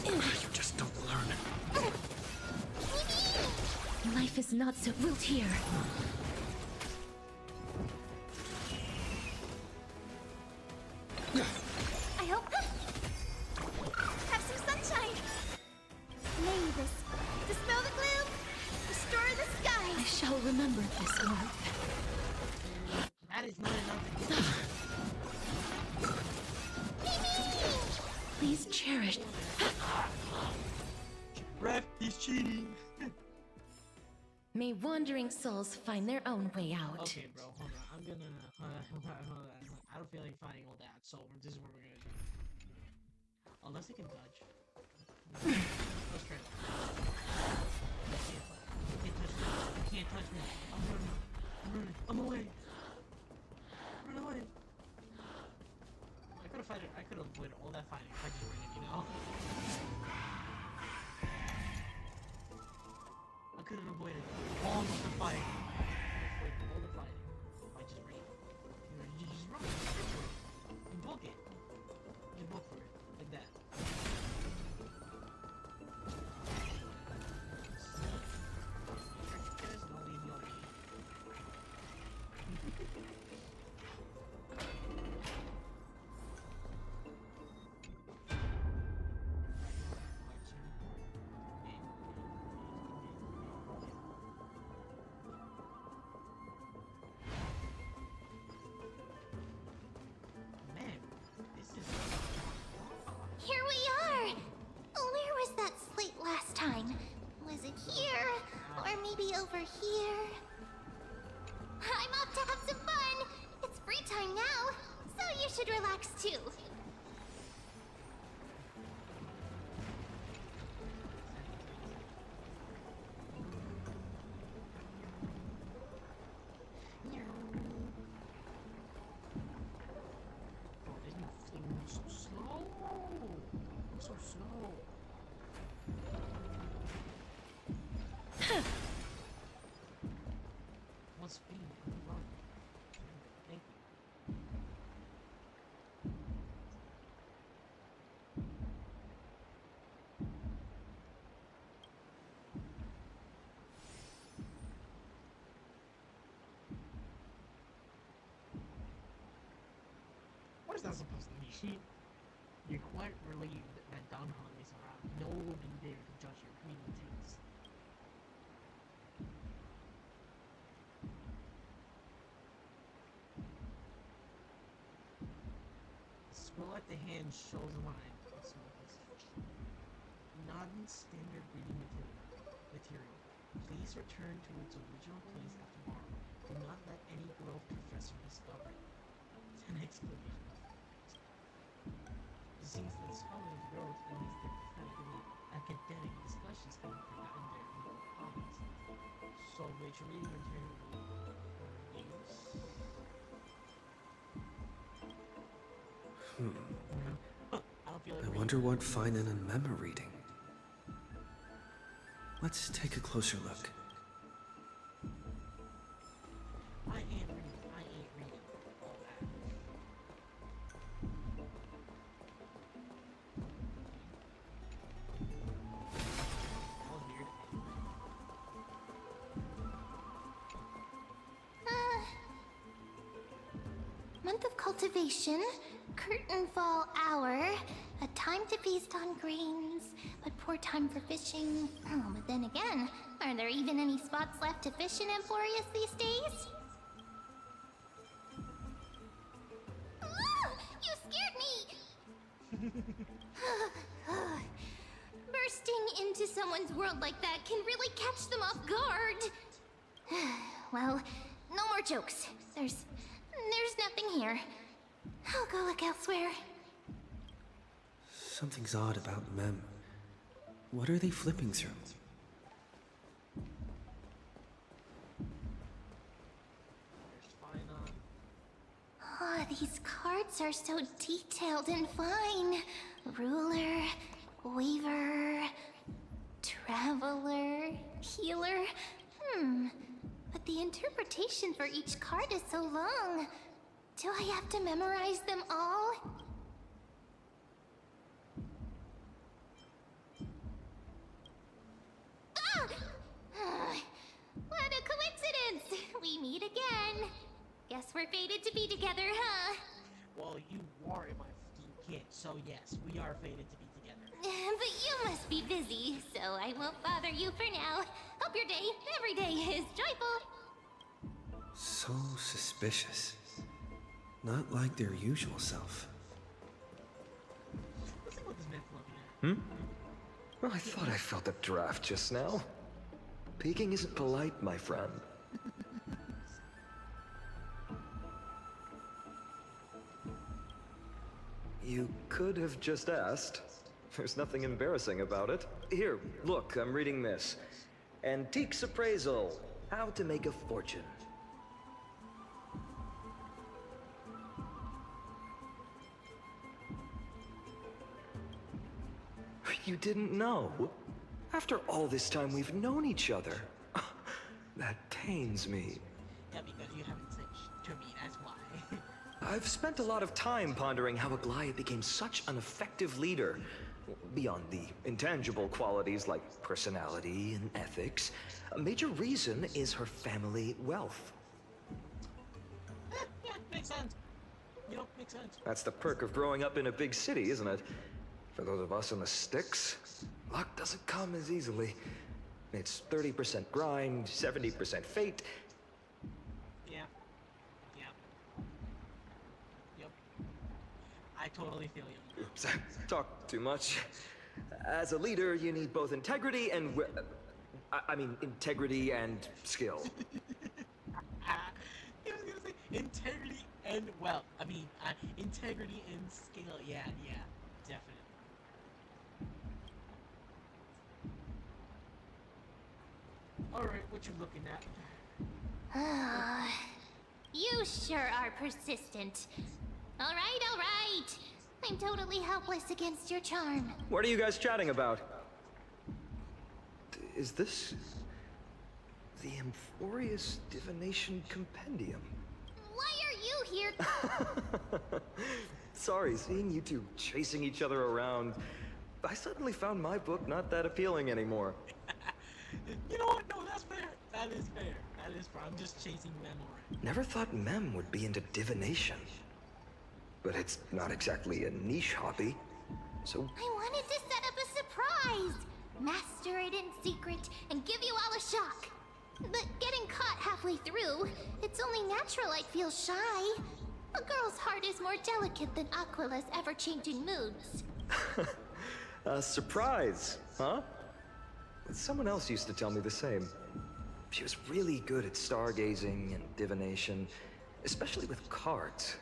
You just don't learn. Life is not so built here. I hope. Have some sunshine. Mavis, dispel the gloom, restore the I skies. shall remember this warmth. That is not enough. Please cherish. Ref, he's cheating. May wandering souls find their own way out. Okay, bro, hold on. I'm gonna. Hold on. I don't feel like fighting all that, so this is what we're gonna do. Unless he can dodge. Let's try that. You can't touch me. You can't touch me. I'm running. I'm running. I'm away. Run away. I could have avoided all that fighting if I just ran, you know? I could have avoided all of the fighting. All the fighting. If I just ran. You just run. You book it. You book for it. Like that. Don't leave me alone. Man, this is Here we are. Where was that slate last time? Was it here? Or maybe over here? I'm off to have some fun. It's free time now, so you should relax too. bro, this thing moves so slow. So slow. What speed? Run. Thank you. What is that supposed to mean? You're quite relieved that Donhan is around. No one will be there to judge your cleaning taste. Scroll at the hand shows a line of small passage. Non-standard reading material. Please return to its original place after tomorrow. Do not let any growth professor discover it. 10 exclamation points. It seems that scholars growth and these technically academic discussions can be forgotten their real hobbies. So which reading material will you use? I don't feel like I reading. wonder what fine in a memo reading. Let's take a closer look. I ain't reading. I ain't reading all that. That was weird. Month of cultivation, curtain fall hour, a time to feast on grains, but poor time for fishing. Oh, but then again, are there even any spots left to fish in Emporius these days? Ah, you scared me! into someone's world like that can really catch them off guard. Well, no more jokes. There's nothing here. I'll go look elsewhere. Something's odd about Mem. What are they flipping through? Oh, these cards are so detailed and fine. Ruler, weaver, traveler, healer. But the interpretation for each card is so long. Do I have to memorize them all? Ah! What a coincidence! We meet again. Guess we're fated to be together, huh? Well, you are in my kid, so yes, we are fated to be together. But you must be busy, so I won't bother you for now. Hope your day, every day, is joyful. So suspicious. Not like their usual self. Let's see what this man's looking at. Well, I thought I felt a draft just now. Peeking isn't polite, my friend. You could have just asked. There's nothing embarrassing about it. Here, look, I'm reading this. Antiques Appraisal. How to make a fortune. You didn't know? After all this time we've known each other. That pains me. Yeah, because you haven't said to me, that's why. I've spent a lot of time pondering how Aglaia became such an effective leader. Beyond the intangible qualities like personality and ethics, a major reason is her family wealth. Yeah, makes sense. You know, makes sense. That's the perk of growing up in a big city, isn't it? For those of us in the sticks, luck doesn't come as easily. It's 30% grind, 70% fate. Yeah. Yeah. Yep. I totally feel you. Oops, I talk too much. As a leader, you need both integrity and integrity and skill. He was gonna say integrity and integrity and skill. Yeah, definitely. All right, what you looking at? You sure are persistent. All right. I'm totally helpless against your charm. What are you guys chatting about? Is this the Amphorius Divination Compendium? Why are you here? Sorry, seeing you two chasing each other around, I suddenly found my book not that appealing anymore. You know what? No, that's fair. That is fair. I'm just chasing Mem around. Never thought Mem would be into divination. But it's not exactly a niche hobby, so... I wanted to set up a surprise! Master it in secret and give you all a shock. But getting caught halfway through, it's only natural I'd feel shy. A girl's heart is more delicate than Aquila's ever-changing moods. A surprise, huh? Someone else used to tell me the same. She was really good at stargazing and divination, especially with cards.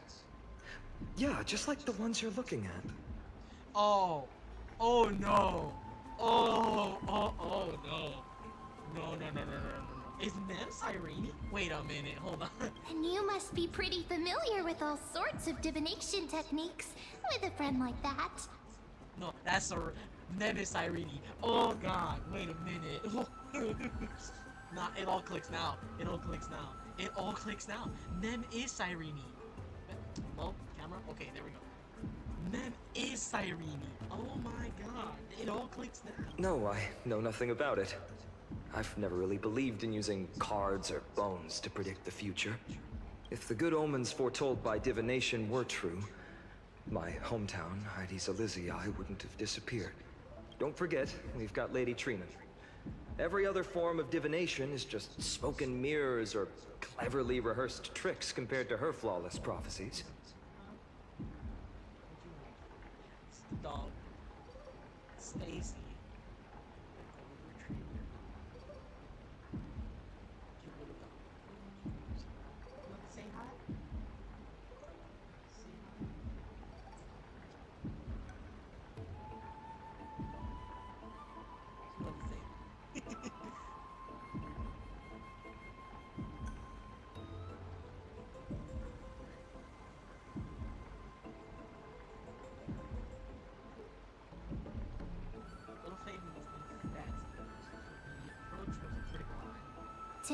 Yeah, just like the ones you're looking at. Oh no. Oh no. No. Is Mem Cyrene? Wait a minute, hold on. And you must be pretty familiar with all sorts of divination techniques with a friend like that. No, that's Mem is Cyrene. Oh god, wait a minute. Nah, it all clicks now. Mem is Cyrene. Well, camera? Okay, there we go. Mem is Cyrene. Oh my god, it all clicks now. No, I know nothing about it. I've never really believed in using cards or bones to predict the future. If the good omens foretold by divination were true, my hometown, Heidi's Elysiae, wouldn't have disappeared. Don't forget, we've got Lady Trina. Every other form of divination is just smoke and mirrors or cleverly rehearsed tricks compared to her flawless prophecies. Dog. Stacy.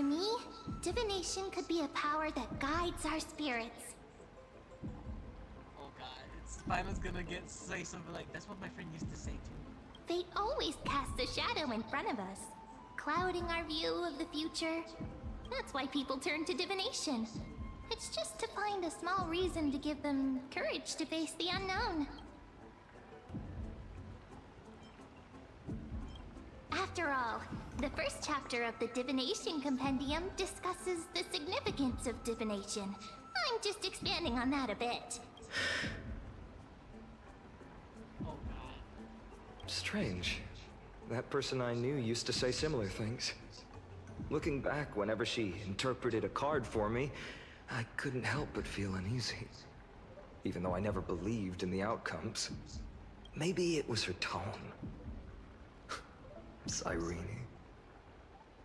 To me, divination could be a power that guides our spirits. Oh god, Spina's gonna say something like, that's what my friend used to say too. Fate always casts a shadow in front of us, clouding our view of the future. That's why people turn to divination. It's just to find a small reason to give them courage to face the unknown. After all, the first chapter of the Divination Compendium discusses the significance of divination. I'm just expanding on that a bit. Oh god. Strange. That person I knew used to say similar things. Looking back, whenever she interpreted a card for me, I couldn't help but feel uneasy. Even though I never believed in the outcomes. Maybe it was her tone. Cyrene.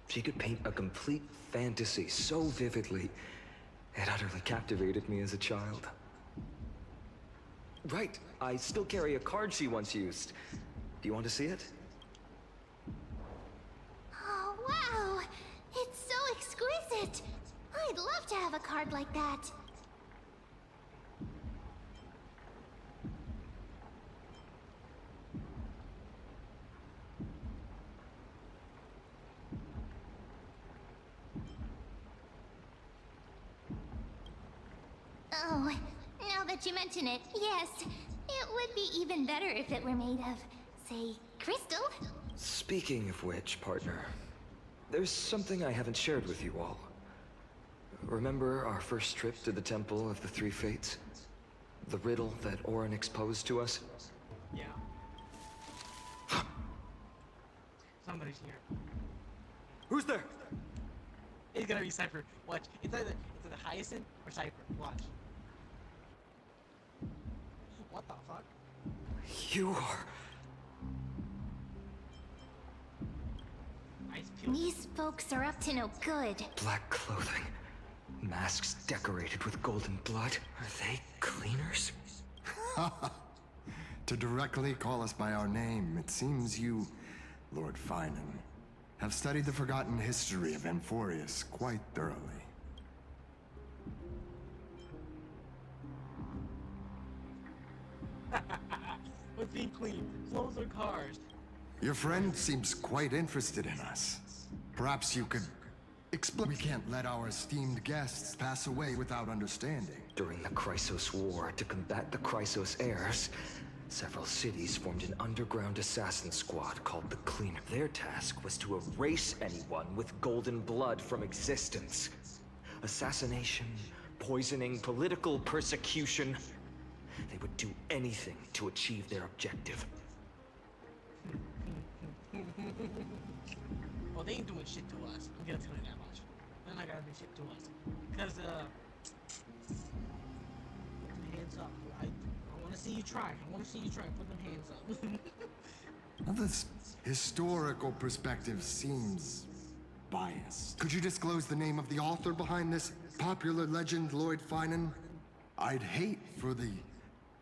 She could paint a complete fantasy so vividly, it utterly captivated me as a child. Right, I still carry a card she once used. Do you want to see it? Oh, wow! It's so exquisite! I'd love to have a card like that. Oh, now that you mention it, yes. It would be even better if it were made of, say, crystal? Speaking of which, partner, there's something I haven't shared with you all. Remember our first trip to the Temple of the Three Fates? The riddle that Orin exposed to us? Yeah. Somebody's here. Who's there? It's gonna be Cypher. Watch. It's either Hyacinth or Cypher. Watch. What the fuck? You are... Ice peeled. These folks are up to no good. Black clothing. Masks decorated with golden blood. Are they cleaners? To directly call us by our name, it seems you, Lord Finan, have studied the forgotten history of Amphorius quite thoroughly. What's being clean? Clothes or cars? Your friend seems quite interested in us. Perhaps you could explain. We can't let our esteemed guests pass away without understanding. During the Chrysos War, to combat the Chrysos heirs, several cities formed an underground assassin squad called the Cleaner. Their task was to erase anyone with golden blood from existence. Assassination, poisoning, political persecution. They would do anything to achieve their objective. Well, they ain't doing shit to us. I'm gonna tell you that much. They're not gonna do shit to us. Because, put them hands up. I wanna see you try. I wanna see you try. Put them hands up. Now, this historical perspective seems biased. Could you disclose the name of the author behind this popular legend, Lord Finan? I'd hate for the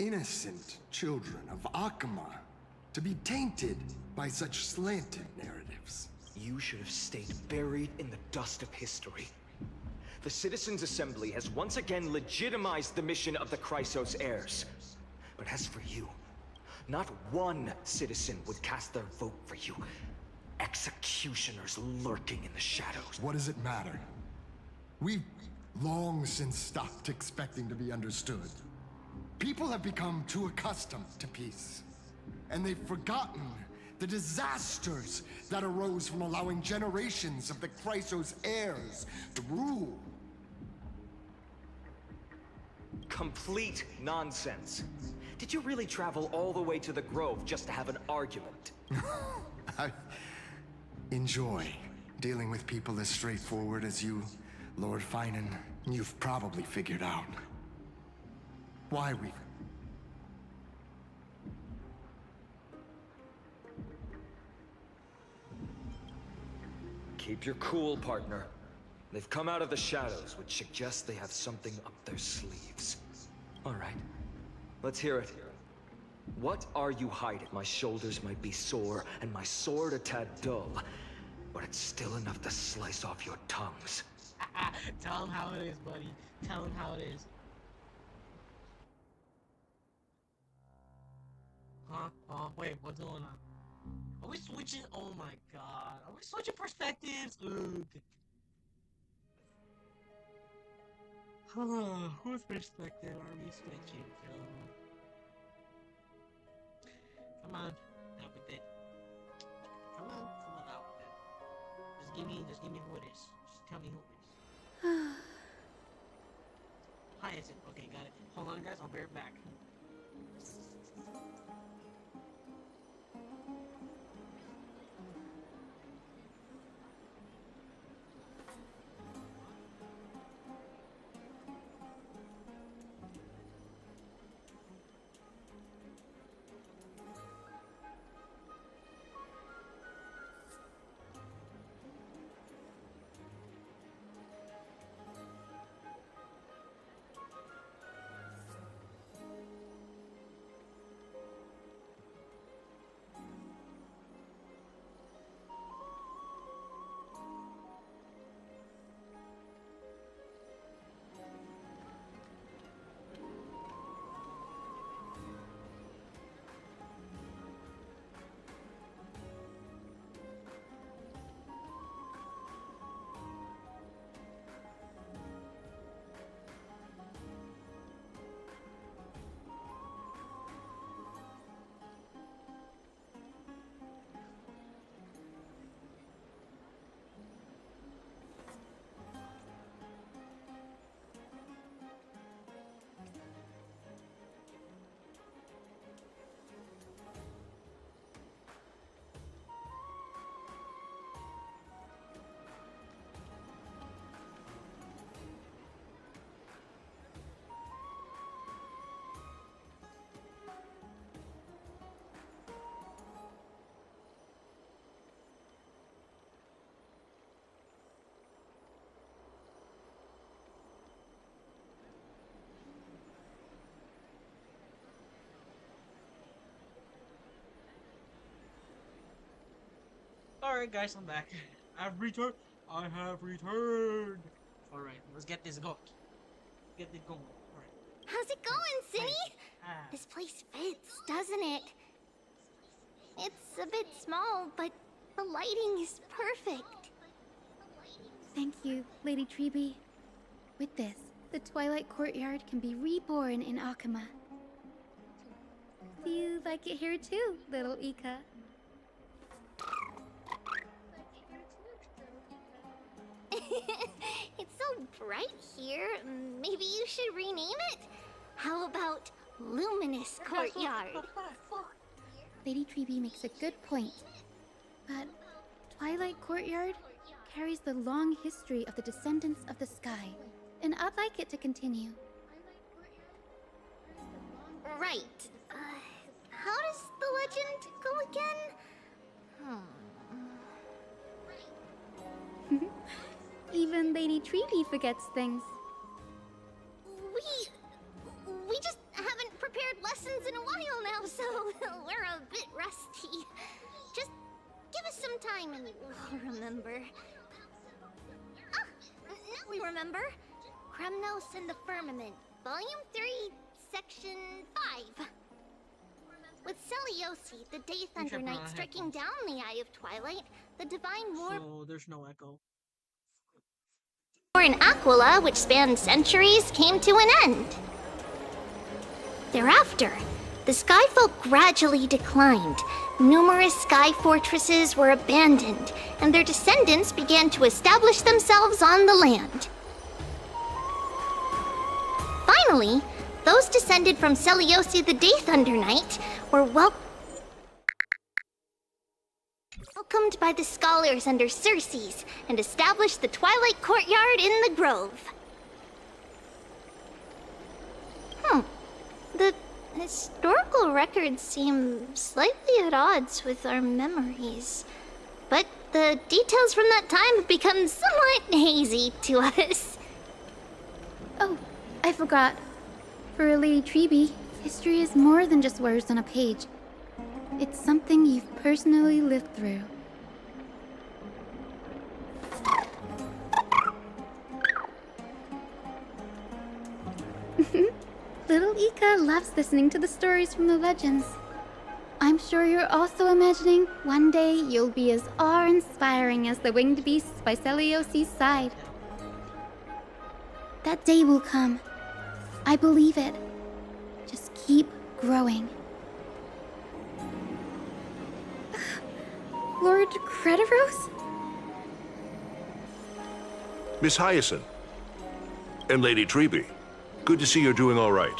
innocent children of Akama to be tainted by such slanted narratives. You should have stayed buried in the dust of history. The Citizens' Assembly has once again legitimized the mission of the Chrysos heirs. But as for you, not one citizen would cast their vote for you. Executioners lurking in the shadows. What does it matter? We've long since stopped expecting to be understood. People have become too accustomed to peace, and they've forgotten the disasters that arose from allowing generations of the Chrysos heirs to rule. Complete nonsense. Did you really travel all the way to the Grove just to have an argument? I enjoy dealing with people as straightforward as you, Lord Finan. You've probably figured out why we... Keep your cool, partner. They've come out of the shadows, which suggests they have something up their sleeves. All right, let's hear it. What are you hiding? My shoulders might be sore, and my sword a tad dull, but it's still enough to slice off your tongues. Tell him how it is, buddy. Tell him how it is. Huh? Oh, wait, what's going on? Are we switching? Oh my god. Are we switching perspectives? Ugh. Whose perspective are we switching from? Come on, out with it. Come on, out with it. Just give me who it is. Just tell me who it is. Hi, is it? Okay, got it. Hold on, guys. I'll be right back. Alright, guys, I'm back. I've returned. I have returned. Alright, let's get this going. Get it going. Alright. How's it going, Cinny? Ah. This place fits, doesn't it? It's a bit small, but the lighting is perfect. Thank you, Lady Treby. With this, the Twilight Courtyard can be reborn in Akama. Do you like it here too, little Ika? It's so bright here. Maybe you should rename it? How about Luminous Courtyard? Lady Treby makes a good point. But Twilight Courtyard carries the long history of the descendants of the sky, and I'd like it to continue. Right. How does the legend go again? Even Lady Treby forgets things. We just haven't prepared lessons in a while now, so we're a bit rusty. Just give us some time and we'll remember. Ah, now we remember. Kremnos and the Firmament, Volume 3, Section 5. With Seliosi, the Day Thunder Knight, striking down the Eye of Twilight, the Divine War... So, there's no echo. In Aquila, which spanned centuries, came to an end. Thereafter, the Skyfolk gradually declined. Numerous sky fortresses were abandoned, and their descendants began to establish themselves on the land. Finally, those descended from Seliosi the Day Thunder Knight were welcomed by the scholars under Circes and established the Twilight Courtyard in the Grove. The historical records seem slightly at odds with our memories, but the details from that time have become somewhat hazy to us. Oh, I forgot. For Lady Treby, history is more than just words on a page. It's something you've personally lived through. Little Ika loves listening to the stories from the legends. I'm sure you're also imagining one day you'll be as awe-inspiring as the winged beasts by Celiosi's side. That day will come. I believe it. Just keep growing. Lord Crediros? Miss Hyacinth. And Lady Treby. Good to see you're doing all right.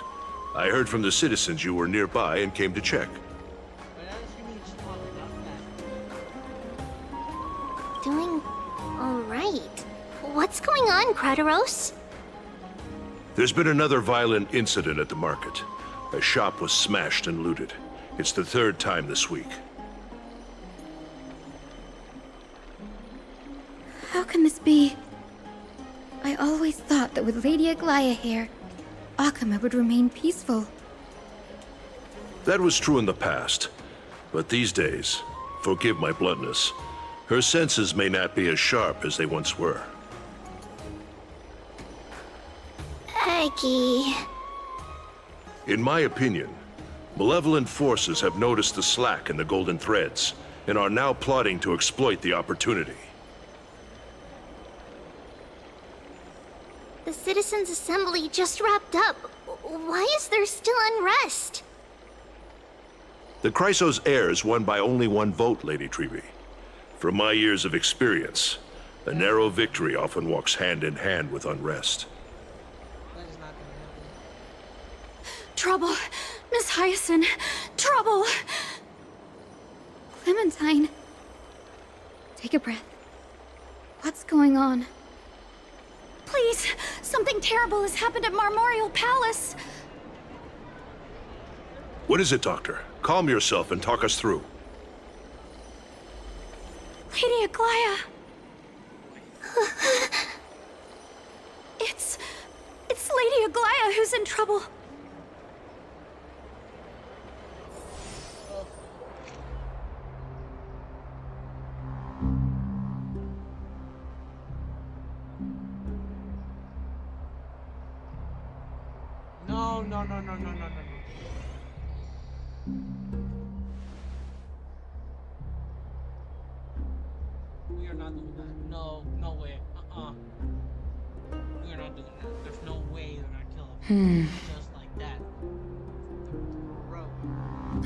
I heard from the citizens you were nearby and came to check. Doing all right. What's going on, Crediros? There's been another violent incident at the market. A shop was smashed and looted. It's the third time this week. How can this be? I always thought that with Lady Aglaya here, Akama would remain peaceful. That was true in the past. But these days, forgive my bluntness, her senses may not be as sharp as they once were. Aggie. In my opinion, malevolent forces have noticed the slack in the golden threads and are now plotting to exploit the opportunity. The Citizens' Assembly just wrapped up. Why is there still unrest? The Chrysos heirs won by only one vote, Lady Treby. From my years of experience, a narrow victory often walks hand in hand with unrest. Trouble! Miss Hyacinth! Trouble! Clementine. Take a breath. What's going on? Please! Something terrible has happened at Marmorial Palace! What is it, Doctor? Calm yourself and talk us through. Lady Aglaya! It's Lady Aglaya who's in trouble. No. We are not doing that. No way. We are not doing that. There's no way they're gonna kill him. Just like that. Bro.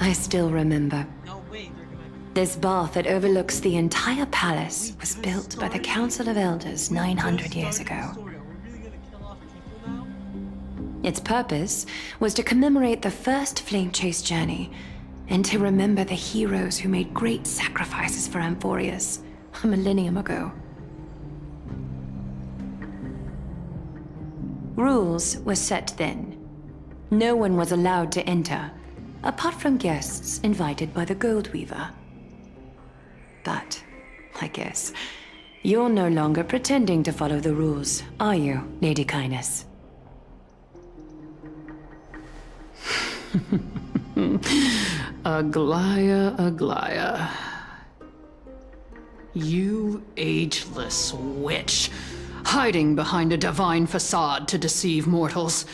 I still remember. No way they're gonna. This bath that overlooks the entire palace was built by the Council of Elders 900 years ago. Its purpose was to commemorate the first flame chase journey, and to remember the heroes who made great sacrifices for Amphorius a millennium ago. Rules were set then. No one was allowed to enter, apart from guests invited by the Gold Weaver. But, I guess, you're no longer pretending to follow the rules, are you, Lady Kindness? Aglaya. You ageless witch, hiding behind a divine facade to deceive mortals.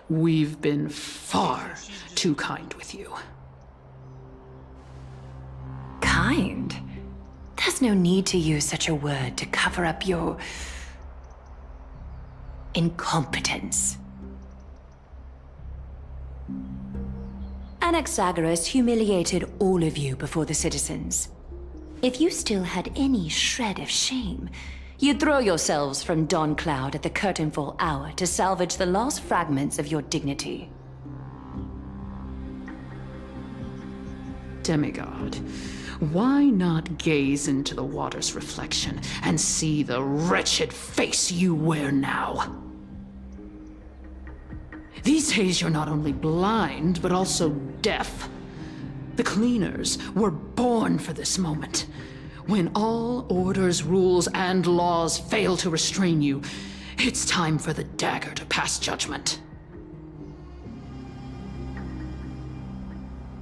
We've been far too kind with you. Kind? There's no need to use such a word to cover up your incompetence. Anaxagoras humiliated all of you before the citizens. If you still had any shred of shame, you'd throw yourselves from Dawn Cloud at the curtainfall hour to salvage the last fragments of your dignity. Demigod, why not gaze into the water's reflection and see the wretched face you wear now? These days you're not only blind, but also deaf. The cleaners were born for this moment. When all orders, rules, and laws fail to restrain you, it's time for the dagger to pass judgment.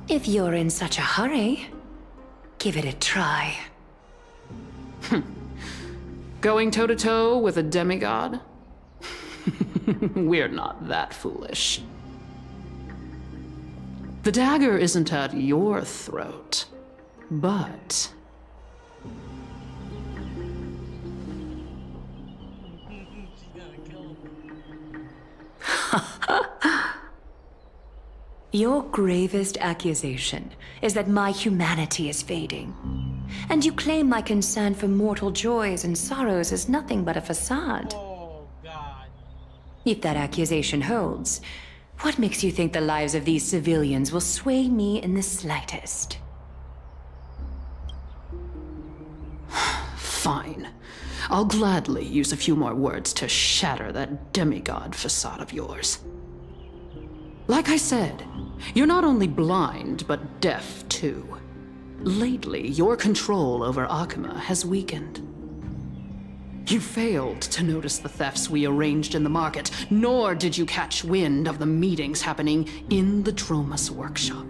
If you're in such a hurry, give it a try. Going toe-to-toe with a demigod? We're not that foolish. The dagger isn't at your throat, but... Your gravest accusation is that my humanity is fading. And you claim my concern for mortal joys and sorrows is nothing but a facade. Oh, God. If that accusation holds, what makes you think the lives of these civilians will sway me in the slightest? Fine. I'll gladly use a few more words to shatter that demigod facade of yours. Like I said, you're not only blind, but deaf too. Lately, your control over Akuma has weakened. You failed to notice the thefts we arranged in the market, nor did you catch wind of the meetings happening in the Dromus workshop.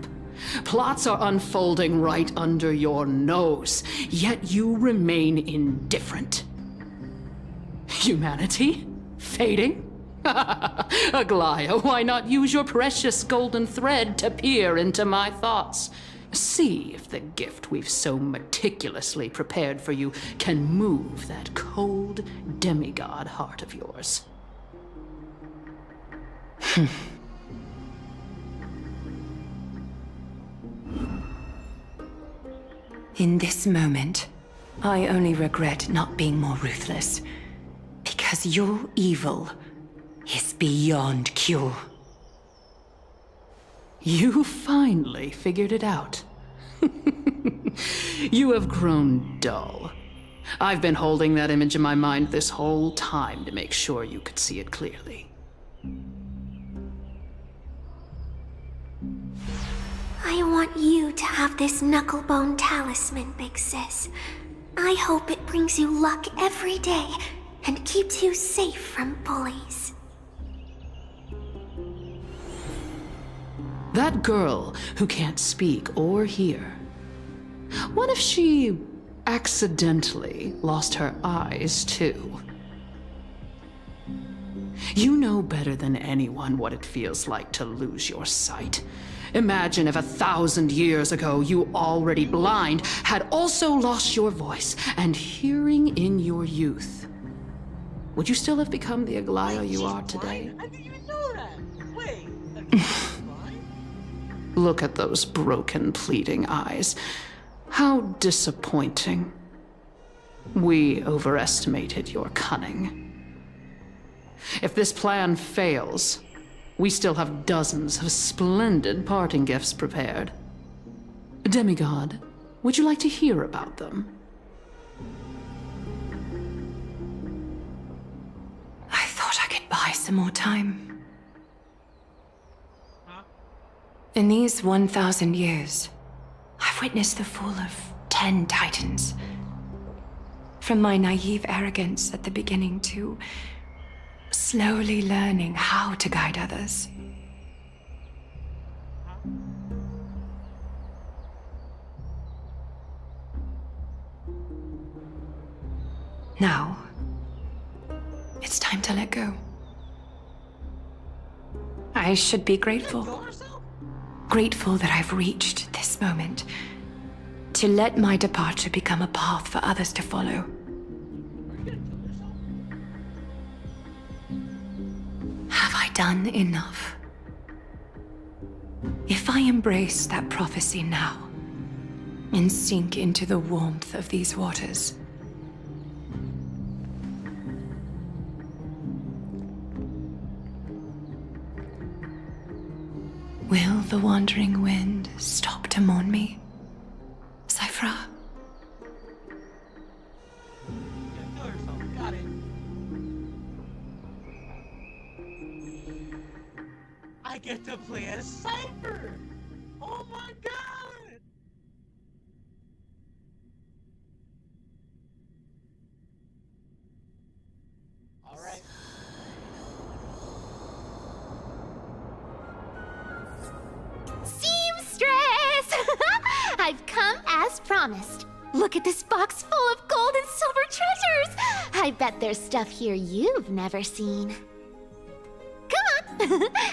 Plots are unfolding right under your nose, yet you remain indifferent. Humanity? Fading? Aglaya, why not use your precious golden thread to peer into my thoughts? See if the gift we've so meticulously prepared for you can move that cold demigod heart of yours. In this moment, I only regret not being more ruthless. Because your evil is beyond cure. You finally figured it out. You have grown dull. I've been holding that image in my mind this whole time to make sure you could see it clearly. I want you to have this knucklebone talisman, Big Sis. I hope it brings you luck every day and keeps you safe from bullies. That girl who can't speak or hear. What if she accidentally lost her eyes too? You know better than anyone what it feels like to lose your sight. Imagine if 1,000 years ago you, already blind, had also lost your voice and hearing in your youth. Would you still have become the Aglaya you are today? I didn't even know that. Wait. Look at those broken, pleading eyes. How disappointing. We overestimated your cunning. If this plan fails, we still have dozens of splendid parting gifts prepared. Demigod, would you like to hear about them? I thought I could buy some more time. In these 1,000 years, I've witnessed the fall of 10 titans. From my naive arrogance at the beginning to slowly learning how to guide others. Now, it's time to let go. I should be grateful. Grateful that I've reached this moment. To let my departure become a path for others to follow. Have I done enough? If I embrace that prophecy now, and sink into the warmth of these waters, will the wandering wind stop to mourn me, Cyphra? Got it. I get to play as Cypher! Oh my god! Alright. Seamstress! I've come as promised. Look at this box full of gold and silver treasures! I bet there's stuff here you've never seen.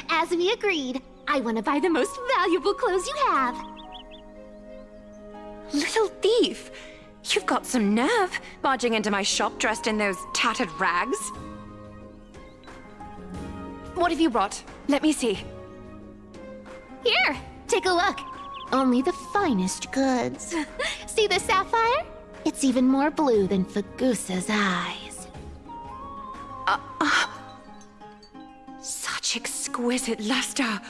As we agreed, I want to buy the most valuable clothes you have. Little thief! You've got some nerve, barging into my shop dressed in those tattered rags. What have you brought? Let me see. Here, take a look. Only the finest goods. See the sapphire? It's even more blue than Fagusa's eyes. Such exquisite luster.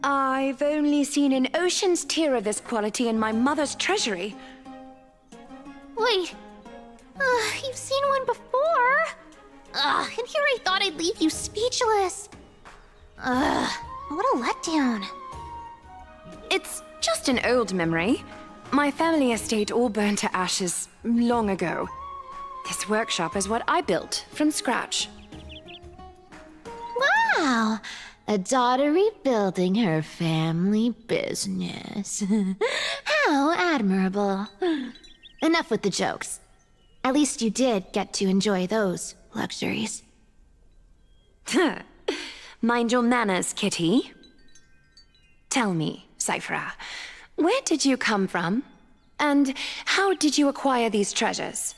I've only seen an ocean's tier of this quality in my mother's treasury. Wait. You've seen one before. And here I thought I'd leave you speechless. What a letdown. It's just an old memory. My family estate all burned to ashes long ago. This workshop is what I built from scratch. Wow. A daughter rebuilding her family business. How admirable. Enough with the jokes. At least you did get to enjoy those luxuries. Mind your manners, Kitty. Tell me, Cyphera, where did you come from? And how did you acquire these treasures?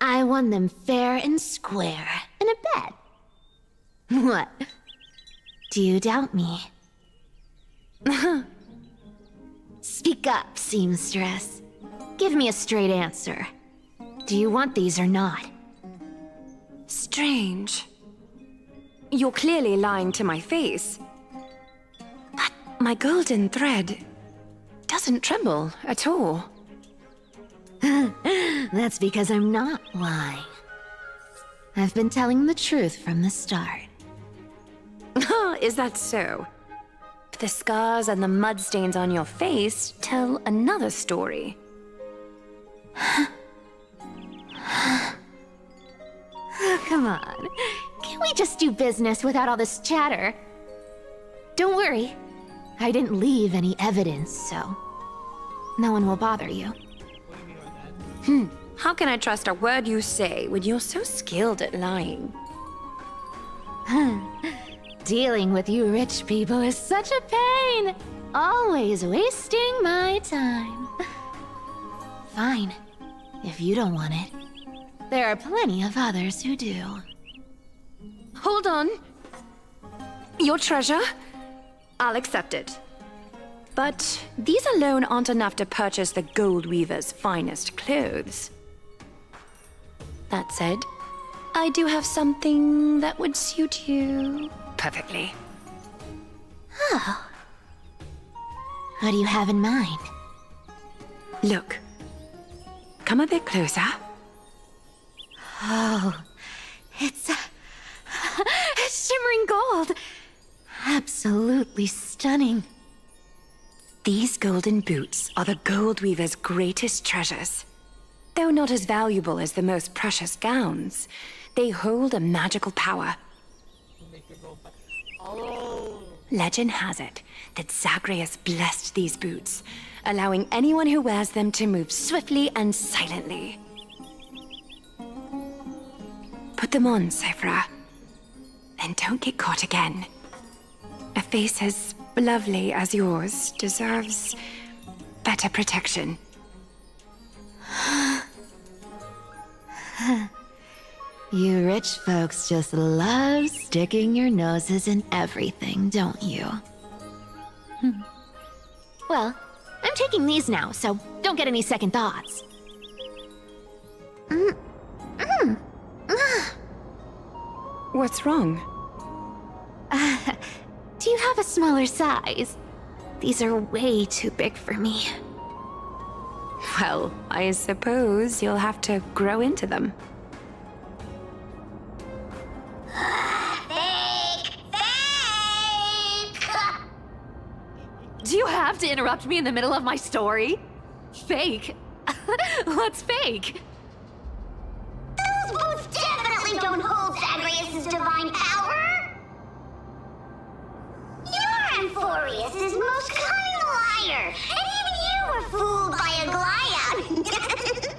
I won them fair and square in a bet. What? Do you doubt me? Speak up, seamstress. Give me a straight answer. Do you want these or not? Strange. You're clearly lying to my face. But my golden thread doesn't tremble at all. That's because I'm not lying. I've been telling the truth from the start. Is that so? The scars and the mud stains on your face tell another story. Come on. Can't we just do business without all this chatter? Don't worry. I didn't leave any evidence, so no one will bother you. How can I trust a word you say when you're so skilled at lying? Dealing with you rich people is such a pain. Always wasting my time. Fine, if you don't want it. There are plenty of others who do. Hold on. Your treasure? I'll accept it. But these alone aren't enough to purchase the gold weaver's finest clothes. That said, I do have something that would suit you perfectly. Oh. What do you have in mind? Look. Come a bit closer. Oh, it's shimmering gold. Absolutely stunning. These golden boots are the gold weaver's greatest treasures. Though not as valuable as the most precious gowns, they hold a magical power. Legend has it that Zagreus blessed these boots, allowing anyone who wears them to move swiftly and silently. Put them on, Cyphera. And don't get caught again. A face as lovely as yours deserves better protection. You rich folks just love sticking your noses in everything, don't you? Well, I'm taking these now, so don't get any second thoughts. What's wrong? Do you have a smaller size? These are way too big for me. Well, I suppose you'll have to grow into them. Do you have to interrupt me in the middle of my story? Fake? What's fake? Those boots definitely don't hold Zagreus' divine power! You're Amphorius' most cunning liar, and even you were fooled by a Glyad!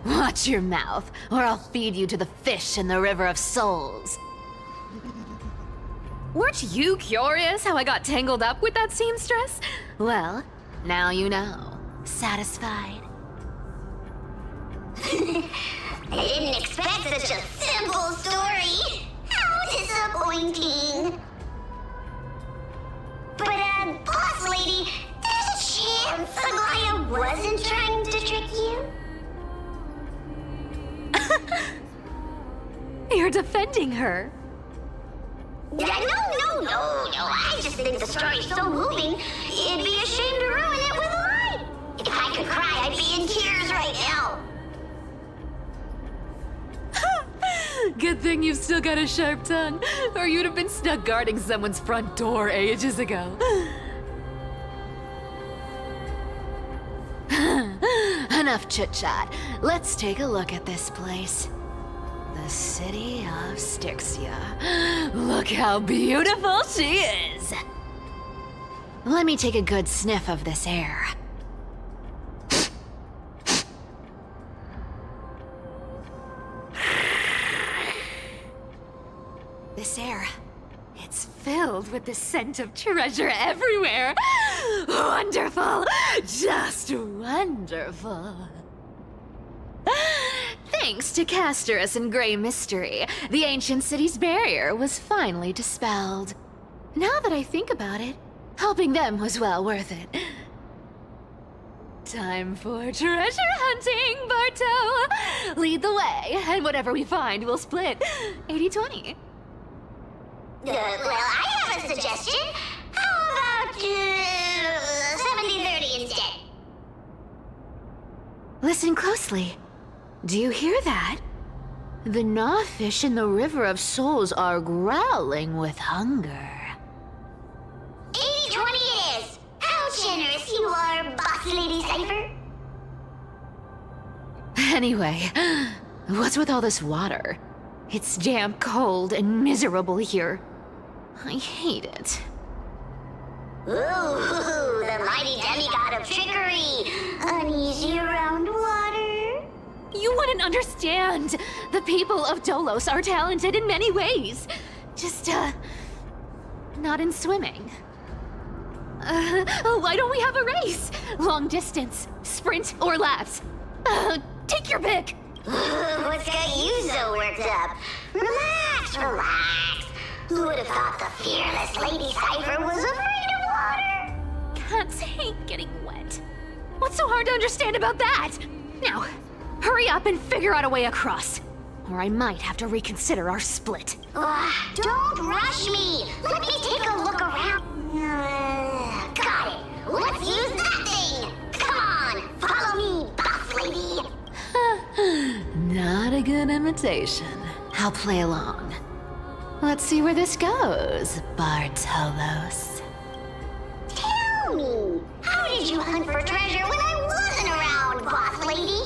Watch Shut your mouth, or I'll feed you to the fish in the River of Souls. Weren't you curious how I got tangled up with that seamstress? Well, now you know. Satisfied? I didn't expect such a simple story. How disappointing. But, boss lady, there's a chance Aglaia wasn't trying to trick you? You're defending her. No. I just think the story's so moving, it'd be a shame to ruin it with a lie. If I could cry, I'd be in tears right now. Good thing you've still got a sharp tongue, or you'd have been stuck guarding someone's front door ages ago. Enough chit-chat. Let's take a look at this place. The city of Styxia. Look how beautiful she is! Let me take a good sniff of this air. This air, it's filled with the scent of treasure everywhere. Wonderful! Just wonderful. Thanks to Castorus and Grey Mystery, the ancient city's barrier was finally dispelled. Now that I think about it, helping them was well worth it. Time for treasure hunting, Barto! Lead the way, and whatever we find, we'll split 80-20. Well, I have a suggestion. How about 70-30 instead? Listen closely. Do you hear that? The gnawfish in the River of Souls are growling with hunger. 80-20 it is! How generous you are, Boss Lady Cypher! Anyway, what's with all this water? It's damp, cold, and miserable here. I hate it. Ooh, the mighty demigod of trickery! Uneasy around water? You wouldn't understand! The people of Dolos are talented in many ways. Just, not in swimming. Why don't we have a race? Long distance, sprint, or laps? Take your pick! What's got you so worked up? Relax. Who would have thought the fearless Lady Cypher was afraid of water? Cats hate getting wet. What's so hard to understand about that? Now, hurry up and figure out a way across. Or I might have to reconsider our split. Don't rush me! Let me take a look around. Got it! Let's use that thing! Come on! Follow me, boss lady! Not a good imitation. I'll play along. Let's see where this goes, Bartolos. Tell me, how did you hunt for treasure when I wasn't around, boss lady?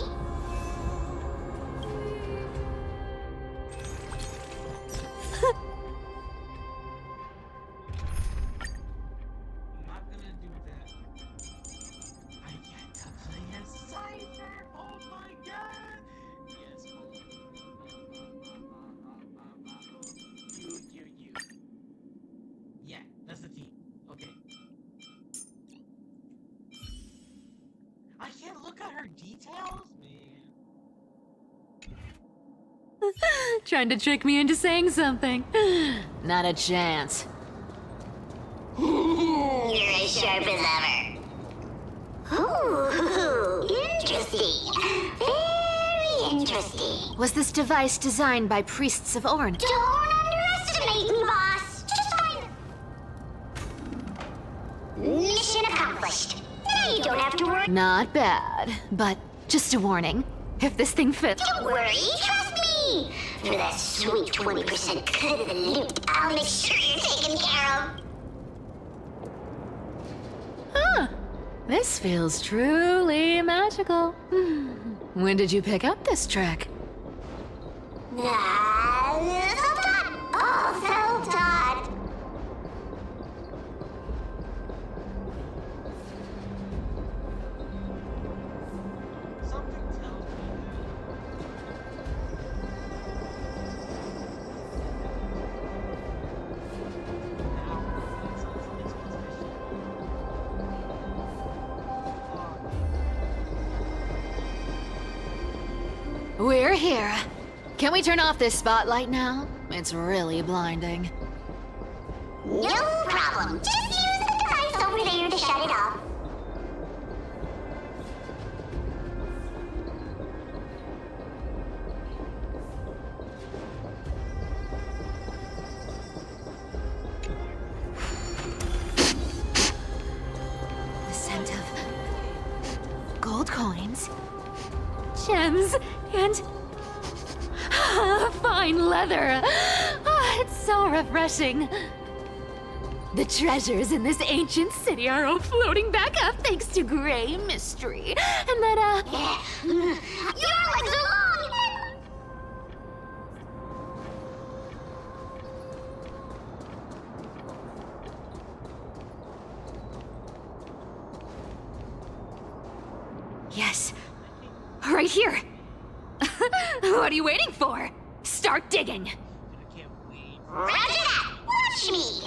Trying to trick me into saying something. Not a chance. You're as sharp as ever. Ooh, interesting. Very interesting. Was this device designed by priests of Orn? Don't underestimate me, boss. Just fine. Mission accomplished. Now you don't have to worry. Not bad, but just a warning. If this thing fits... Don't worry, trust me. For that sweet 20% cut of the loot, I'll make sure you're taken care of. Huh. This feels truly magical. When did you pick up this trick? Self-taught. All self-taught. We're here. Can we turn off this spotlight now? It's really blinding. No problem. Just use the device over there to shut it off. The scent of gold coins, gems, and fine leather. It's so refreshing. The treasures in this ancient city are all floating back up thanks to gray mystery. And that, Your legs are long! Yes, right here. What are you waiting for? Start digging. I can't wait. Roger that! Watch me!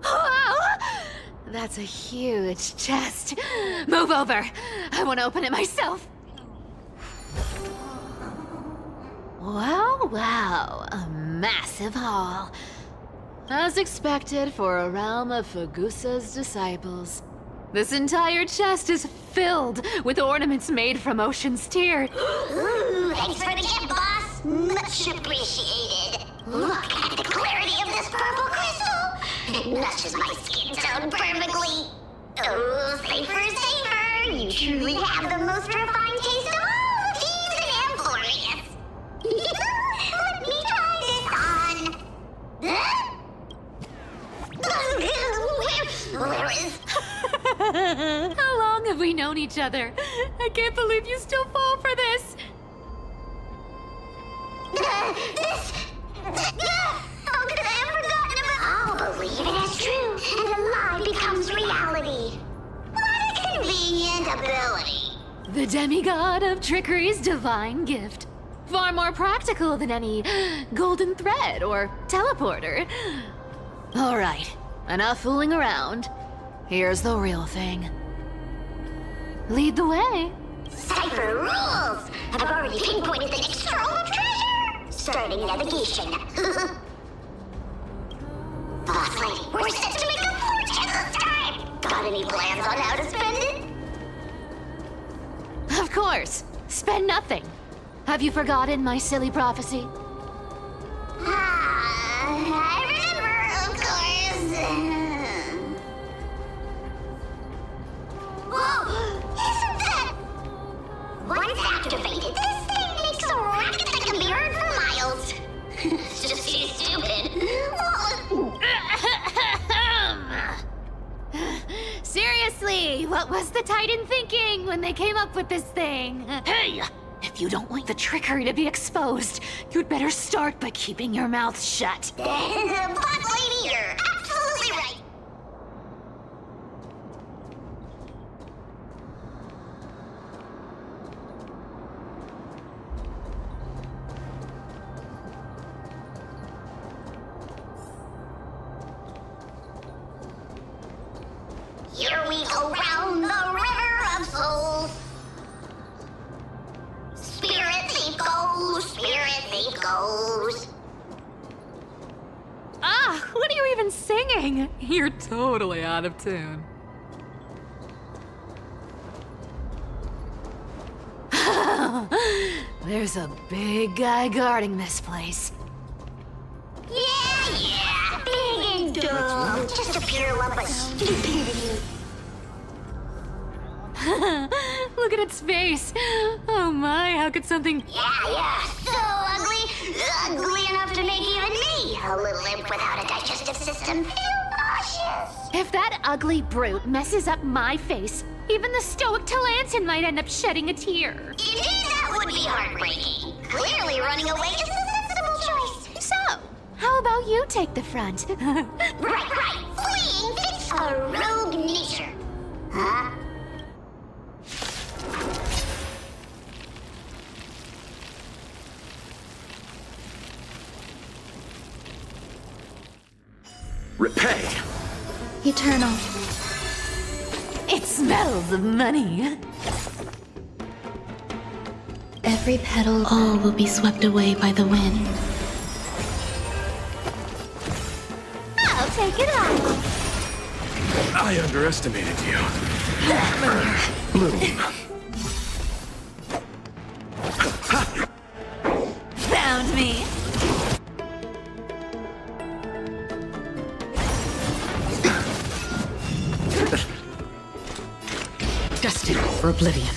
Wow! That's a huge chest. Move over. I want to open it myself. Wow, a massive haul. As expected for a realm of Fagusa's disciples. This entire chest is filled with ornaments made from Ocean's Tear. Ooh, thanks for the gift, boss. Much appreciated. Look at the clarity of this purple crystal. It matches my skin tone perfectly. Oh, safer, safer. You truly have the most refined taste of all thieves and Amphorius. Let me try this on. Huh? Where is... How long have we known each other? I can't believe you still fall for this. How could I have forgotten about... I'll believe it as true, and a lie becomes reality. What a convenient ability. The demigod of trickery's divine gift. Far more practical than any golden thread or teleporter. All right, enough fooling around. Here's the real thing. Lead the way. Cipher rules! I've already pinpointed the next trove of treasure! Starting navigation. Boss lady, we're set to make a fortune this time! Got any plans on how to spend it? Of course. Spend nothing. Have you forgotten my silly prophecy? I remember, of course. Whoa! Isn't that... Once activated, this thing makes a racket that can be heard for miles. It's just too stupid. Seriously, what was the Titan thinking when they came up with this thing? Hey! If you don't want the trickery to be exposed, you'd better start by keeping your mouth shut. Boss lady, you're absolutely right. Here we go round the river of souls. Spirit thief goes. Ah, what are you even singing? You're totally out of tune. There's a big guy guarding this place. Yeah, big and dumb. Just a pure lump of stupidity. Look at its face. Oh my, how could something... Yeah, so ugly. Ugly enough to make even me, a little imp without a digestive system, feel nauseous. If that ugly brute messes up my face, even the stoic Talantin might end up shedding a tear. Indeed, that would be heartbreaking. Clearly running away is the sensible choice. So, how about you take the front? Right. Fleeing fits a rogue nature. Huh? Repay! Eternal. It smells of money. Every petal, all will be swept away by the wind. I'll take it off. I underestimated you. Bloom. Found me. Destined for oblivion.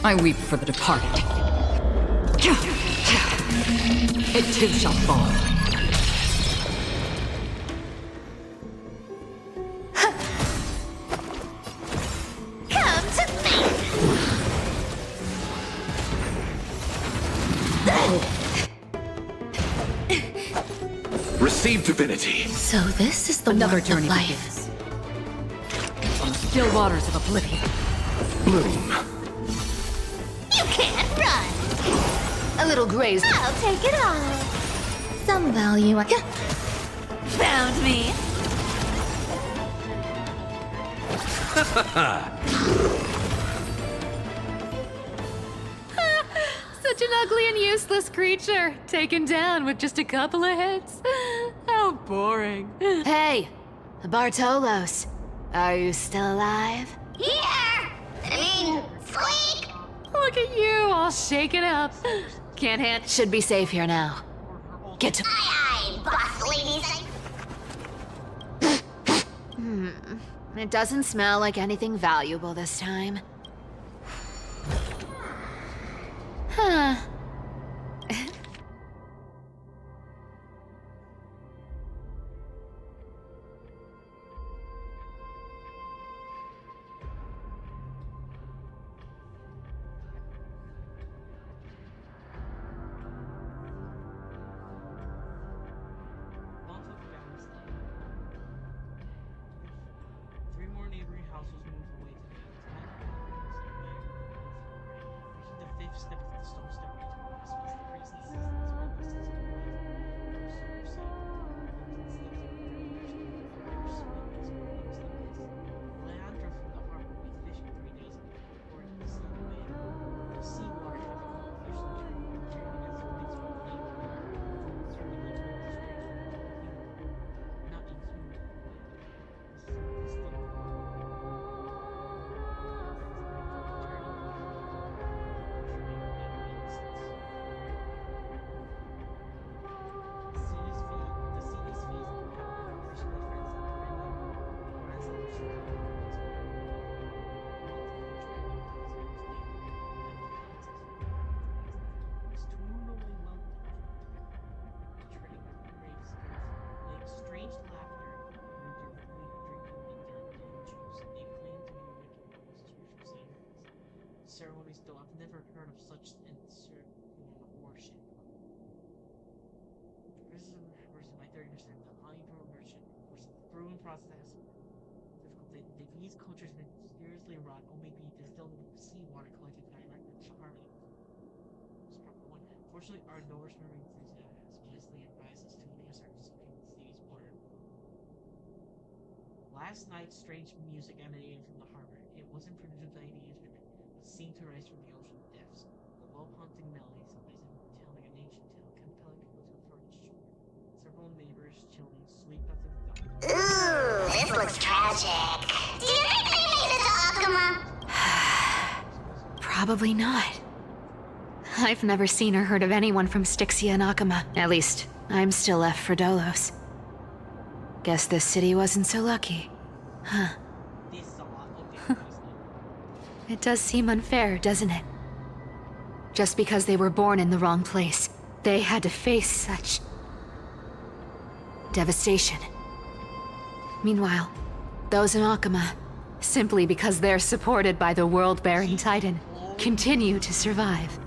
I weep for the departed. It too shall fall. Come to me. Receive divinity. So this is the Another warmth journey of life. begins. On the still waters of oblivion. Bloom. You can't run. A little graze. I'll take it all. Some value. Found me. Such an ugly and useless creature, taken down with just a couple of hits. How boring. Hey, Bartolos, are you still alive? Here. Squeak. Look at you, all shaken up. Can't hand. Should be safe here now. Get to. Aye, boss ladies. It doesn't smell like anything valuable this time. Huh. Three more neighboring households moved away to the the fifth step of the stone stairway to the west was the priest's Leandra from the harbor went fishing 3 days ago, according to the sea wind. The sea water had become officially turned against the winds from the lake. Turning into a strange not inhuman. This strange laughter ceremonies, though I've never heard of such in worship. This is my third understanding. The Oliver worship was a brewing process. The these cultures mysteriously rot, or maybe distilled seawater collected directly from the harbor. Fortunately, our Norseman enthusiast has wisely advised us to enhance our soaking the city's water. Last night, strange music emanated from the harbor. It wasn't produced by any instrument, but seemed to rise from the ocean depths. The low-haunting melody, telling an ancient tale, compelling people to approach shore. Several neighbors chilling sweep out to the dock. Ooh, this looks tragic. Do you think they made it to Akuma? Probably not. I've never seen or heard of anyone from Styxia and Akama. At least, I'm still left for Dolos. Guess this city wasn't so lucky. Huh. It does seem unfair, doesn't it? Just because they were born in the wrong place, they had to face such devastation. Meanwhile, those in Akama, simply because they're supported by the world-bearing Titan, continue to survive.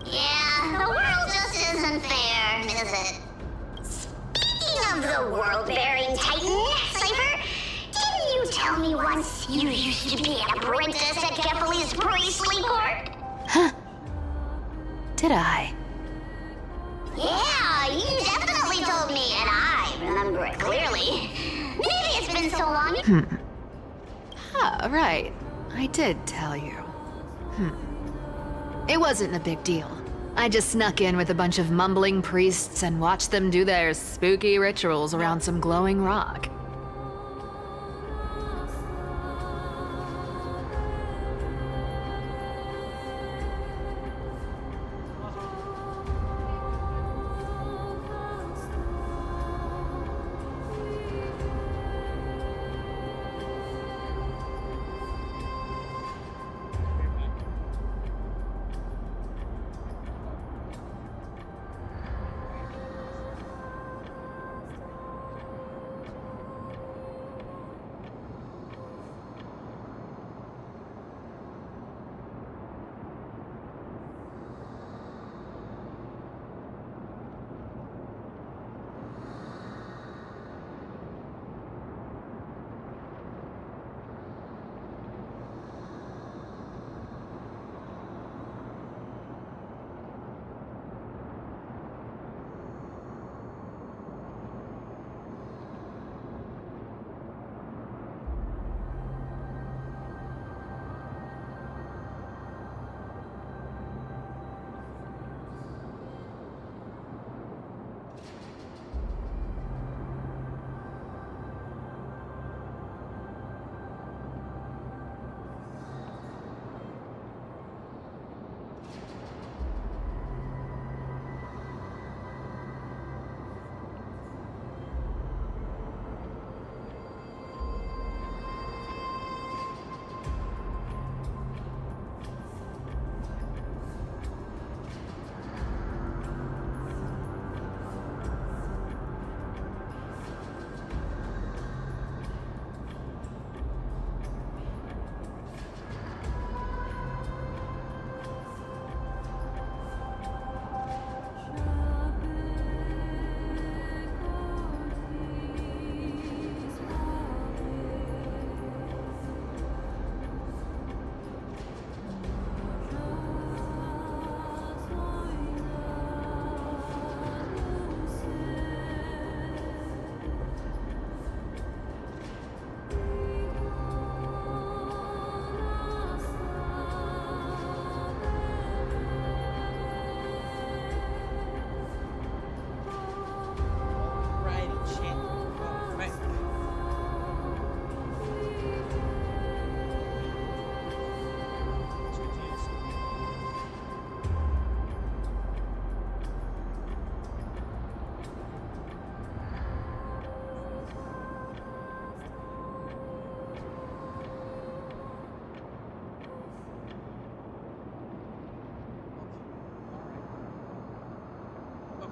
Yeah, the world just isn't fair, is it? Speaking of the world-bearing Titan, Cypher, didn't you tell me once you used to be an apprentice at Kephal's priestly court? Huh? Did I? Yeah, you definitely told me, and I remember remember it clearly. Maybe it's been so long. Ah, right. I did tell you. It wasn't a big deal. I just snuck in with a bunch of mumbling priests and watched them do their spooky rituals around some glowing rock.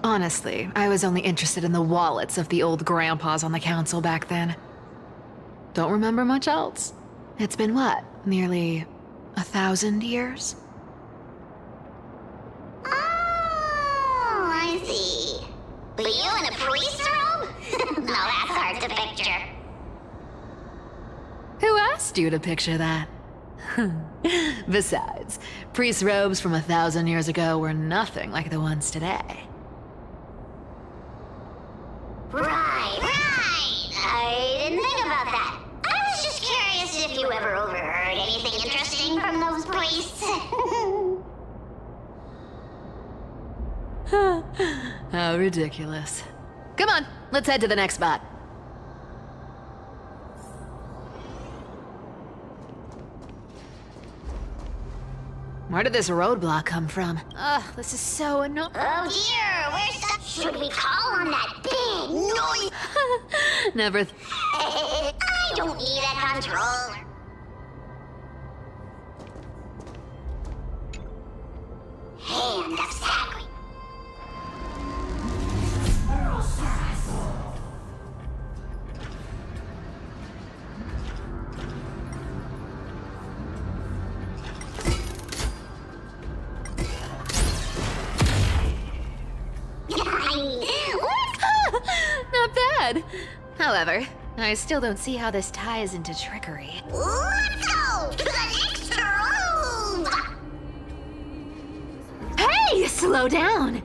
Honestly, I was only interested in the wallets of the old grandpas on the council back then. Don't remember much else. It's been what, nearly 1,000 years? Oh, I see. But you in a priest robe? No, that's hard to picture. Who asked you to picture that? Besides, priest robes from 1,000 years ago were nothing like the ones today. Right. I didn't think about that. I was just curious if you ever overheard anything interesting from those priests. How ridiculous. Come on, let's head to the next spot. Where did this roadblock come from? Ugh, this is so annoying. Oh dear, where's that? Should we call on that big noise? Never. I don't need a controller. Hand of sacri. Not bad. However, I still don't see how this ties into trickery. Let's go to the next room! Hey, slow down!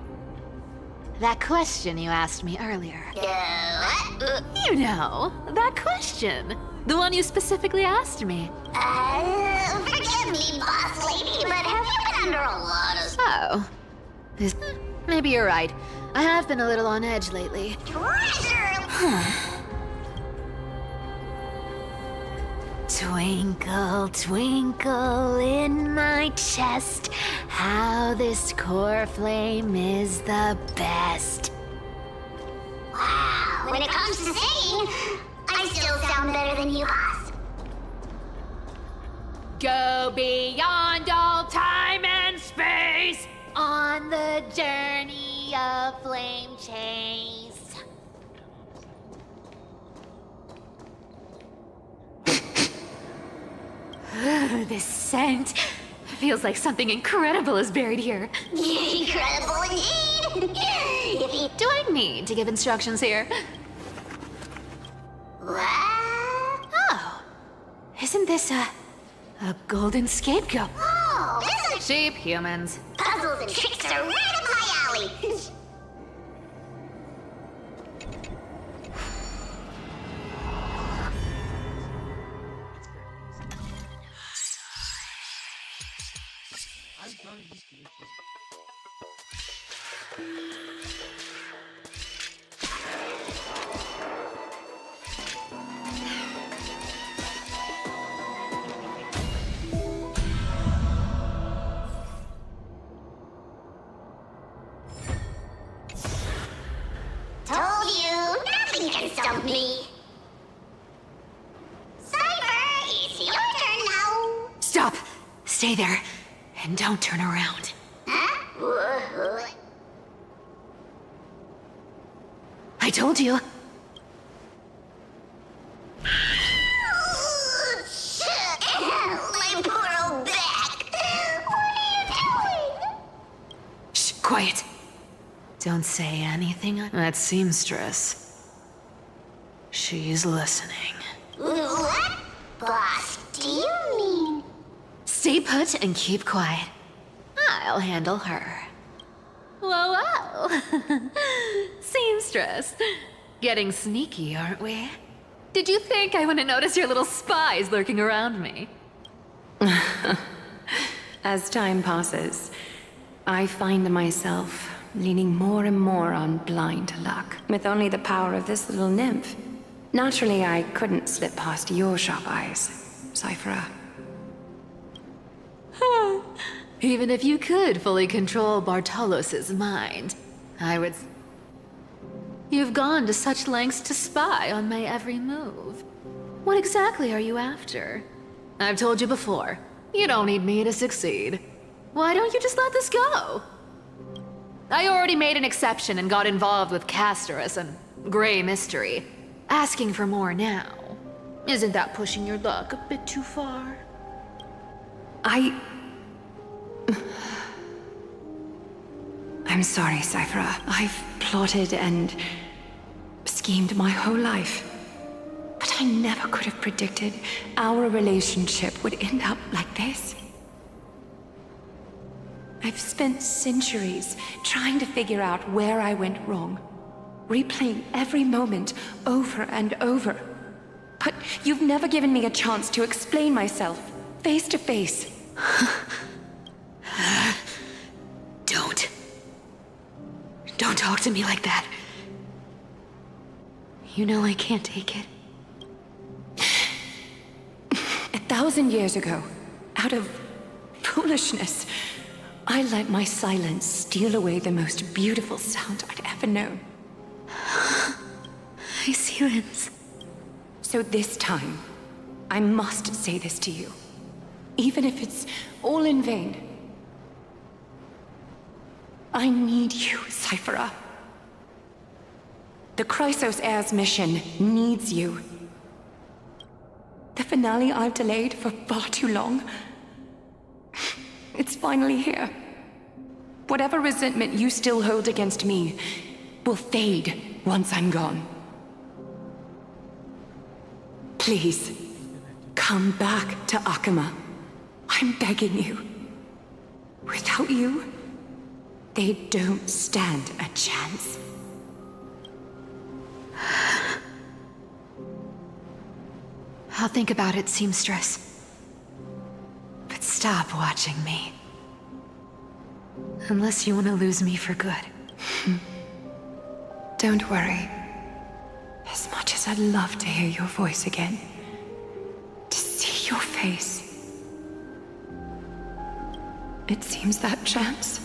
That question you asked me earlier. What? You know, that question. The one you specifically asked me. Forgive me, boss lady, but have you been under a lot of... Oh. Maybe you're right. I have been a little on edge lately. Treasure! Twinkle, twinkle in my chest, how this core flame is the best. Wow, when it comes to singing, I still sound better than you, boss. Go beyond all time and space On the journey of flame chase. This scent feels like something incredible is buried here. Incredible indeed! Do I need to give instructions here? What? Oh, isn't this a golden scapegoat? Oh, this is... Cheap humans. Puzzles and tricks are right up my alley. I've done these games. Told you, nothing can stop me. Cypher, it's your turn now. Stop. Stay there. And don't turn around. Huh? I told you. My poor old back. What are you doing? Shh, quiet. Don't say anything. That seamstress. She's listening. What? Boss, do you mean... Stay put and keep quiet. I'll handle her. Whoa, whoa. Seamstress. Getting sneaky, aren't we? Did you think I wouldn't notice your little spies lurking around me? As time passes, I find myself leaning more and more on blind luck. With only the power of this little nymph. Naturally, I couldn't slip past your sharp eyes, Cypher. Even if you could fully control Bartolos's mind, I would... You've gone to such lengths to spy on my every move. What exactly are you after? I've told you before, you don't need me to succeed. Why don't you just let this go? I already made an exception and got involved with Castorus and Grey Mystery. Asking for more now. Isn't that pushing your luck a bit too far? I'm sorry, Cypher. I've plotted and schemed my whole life. But I never could have predicted our relationship would end up like this. I've spent centuries trying to figure out where I went wrong, replaying every moment over and over. But you've never given me a chance to explain myself, face to face. Don't talk to me like that. You know I can't take it. 1,000 years ago, out of foolishness, I let my silence steal away the most beautiful sound I'd ever known. I see this. So this time, I must say this to you. Even if it's all in vain. I need you, Cypher. The Chrysos Heir's mission needs you. The finale I've delayed for far too long. It's finally here. Whatever resentment you still hold against me will fade once I'm gone. Please, come back to Akama. I'm begging you. Without you, they don't stand a chance. I'll think about it, seamstress. But stop watching me. Unless you want to lose me for good. Don't worry. As much as I'd love to hear your voice again, to see your face, it seems that chance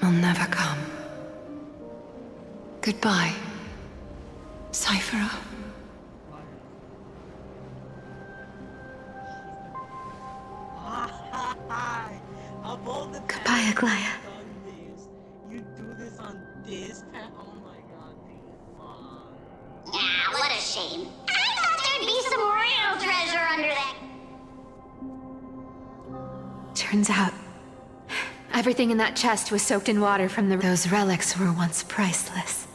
will never come. Goodbye, Cyphera. Goodbye, Aglaya. You do this on this path? Oh my god, dude. Ah, what a shame. I thought there'd be some real treasure under that. Turns out, everything in that chest was soaked in water from those relics were once priceless.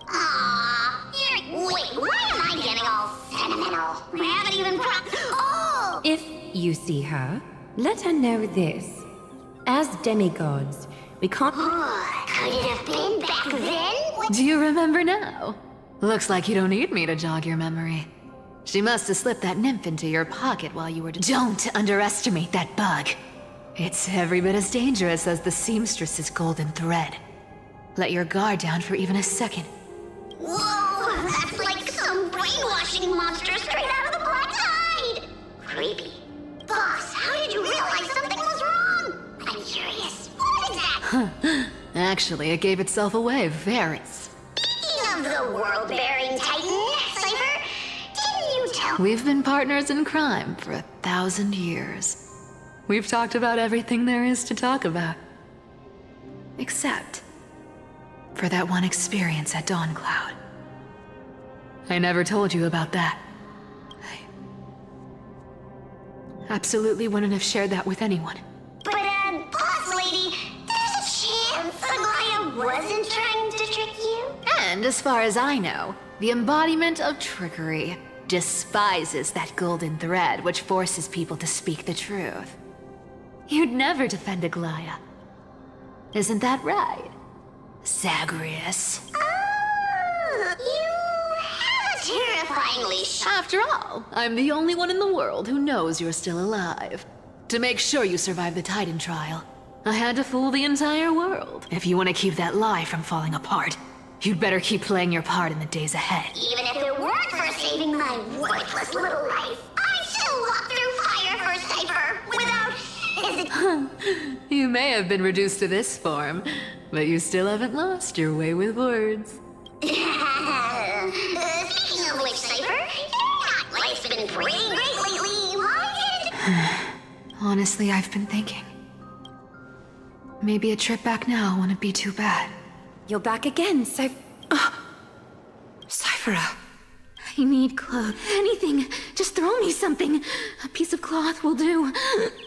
Aww, wait, why am I getting all sentimental? I haven't even Oh! If you see her, let her know this. As demigods, we can't... Could it have been back then? Do you remember now? Looks like you don't need me to jog your memory. She must have slipped that nymph into your pocket while you were... Don't underestimate that bug. It's every bit as dangerous as the seamstress's golden thread. Let your guard down for even a second. Whoa, that's like some brainwashing monster straight out of the Black Tide! Creepy. Boss, how did you realize something was wrong? I'm curious. What exactly? Actually, it gave itself away very... Speaking of the world-bearing titan, Cypher, didn't you tell... We've been partners in crime for 1,000 years. We've talked about everything there is to talk about. Except for that one experience at Dawncloud. I never told you about that. I absolutely wouldn't have shared that with anyone. But, boss lady, there's a chance Aglaya wasn't trying to trick you? And as far as I know, the embodiment of trickery despises that golden thread which forces people to speak the truth. You'd never defend Aglaya. Isn't that right, Zagreus? You have a terrifyingly After all, I'm the only one in the world who knows you're still alive. To make sure you survive the Titan trial, I had to fool the entire world. If you want to keep that lie from falling apart, you'd better keep playing your part in the days ahead. Even if it weren't for saving my worthless little life, I'd still walk through fire for Cypher without hesitation. You may have been reduced to this form, but you still haven't lost your way with words. Speaking of which, Cypher, life's been pretty great lately. Why did... Honestly, I've been thinking. Maybe a trip back now wouldn't be too bad. You're back again, Cyphera. I need clothes. Anything. Just throw me something. A piece of cloth will do.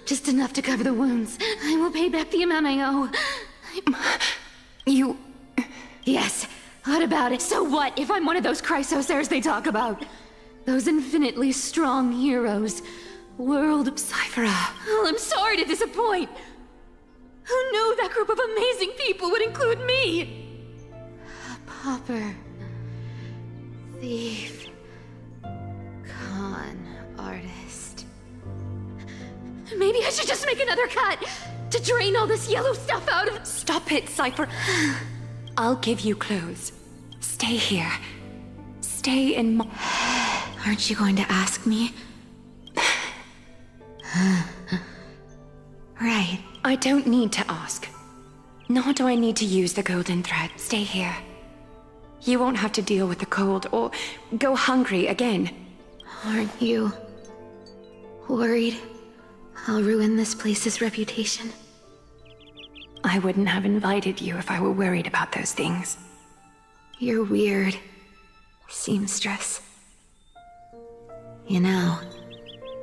Just enough to cover the wounds. I will pay back the amount I owe. You... Yes. What about it? So what if I'm one of those Chrysos heirs they talk about? Those infinitely strong heroes. World... Cyphera. Oh, I'm sorry to disappoint. Who knew that group of amazing people would include me? A pauper. Thief. Con artist. Maybe I should just make another cut to drain all this yellow stuff out of... Stop it, Cypher. I'll give you clothes. Stay here. Stay in my... Aren't you going to ask me? Right. I don't need to ask. Nor do I need to use the golden thread. Stay here. You won't have to deal with the cold or go hungry again. Aren't you worried I'll ruin this place's reputation? I wouldn't have invited you if I were worried about those things. You're weird, seamstress. You know,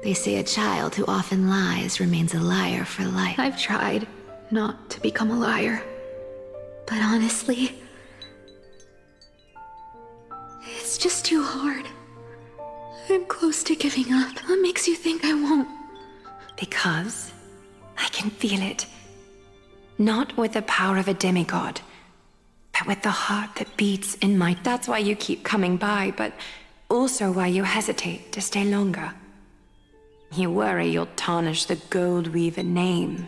they say a child who often lies remains a liar for life. I've tried not to become a liar. But honestly, it's just too hard. I'm close to giving up. What makes you think I won't? Because I can feel it. Not with the power of a demigod, but with the heart that beats in my... That's why you keep coming by, but Also why you hesitate to stay longer. You worry you'll tarnish the Gold Weaver name.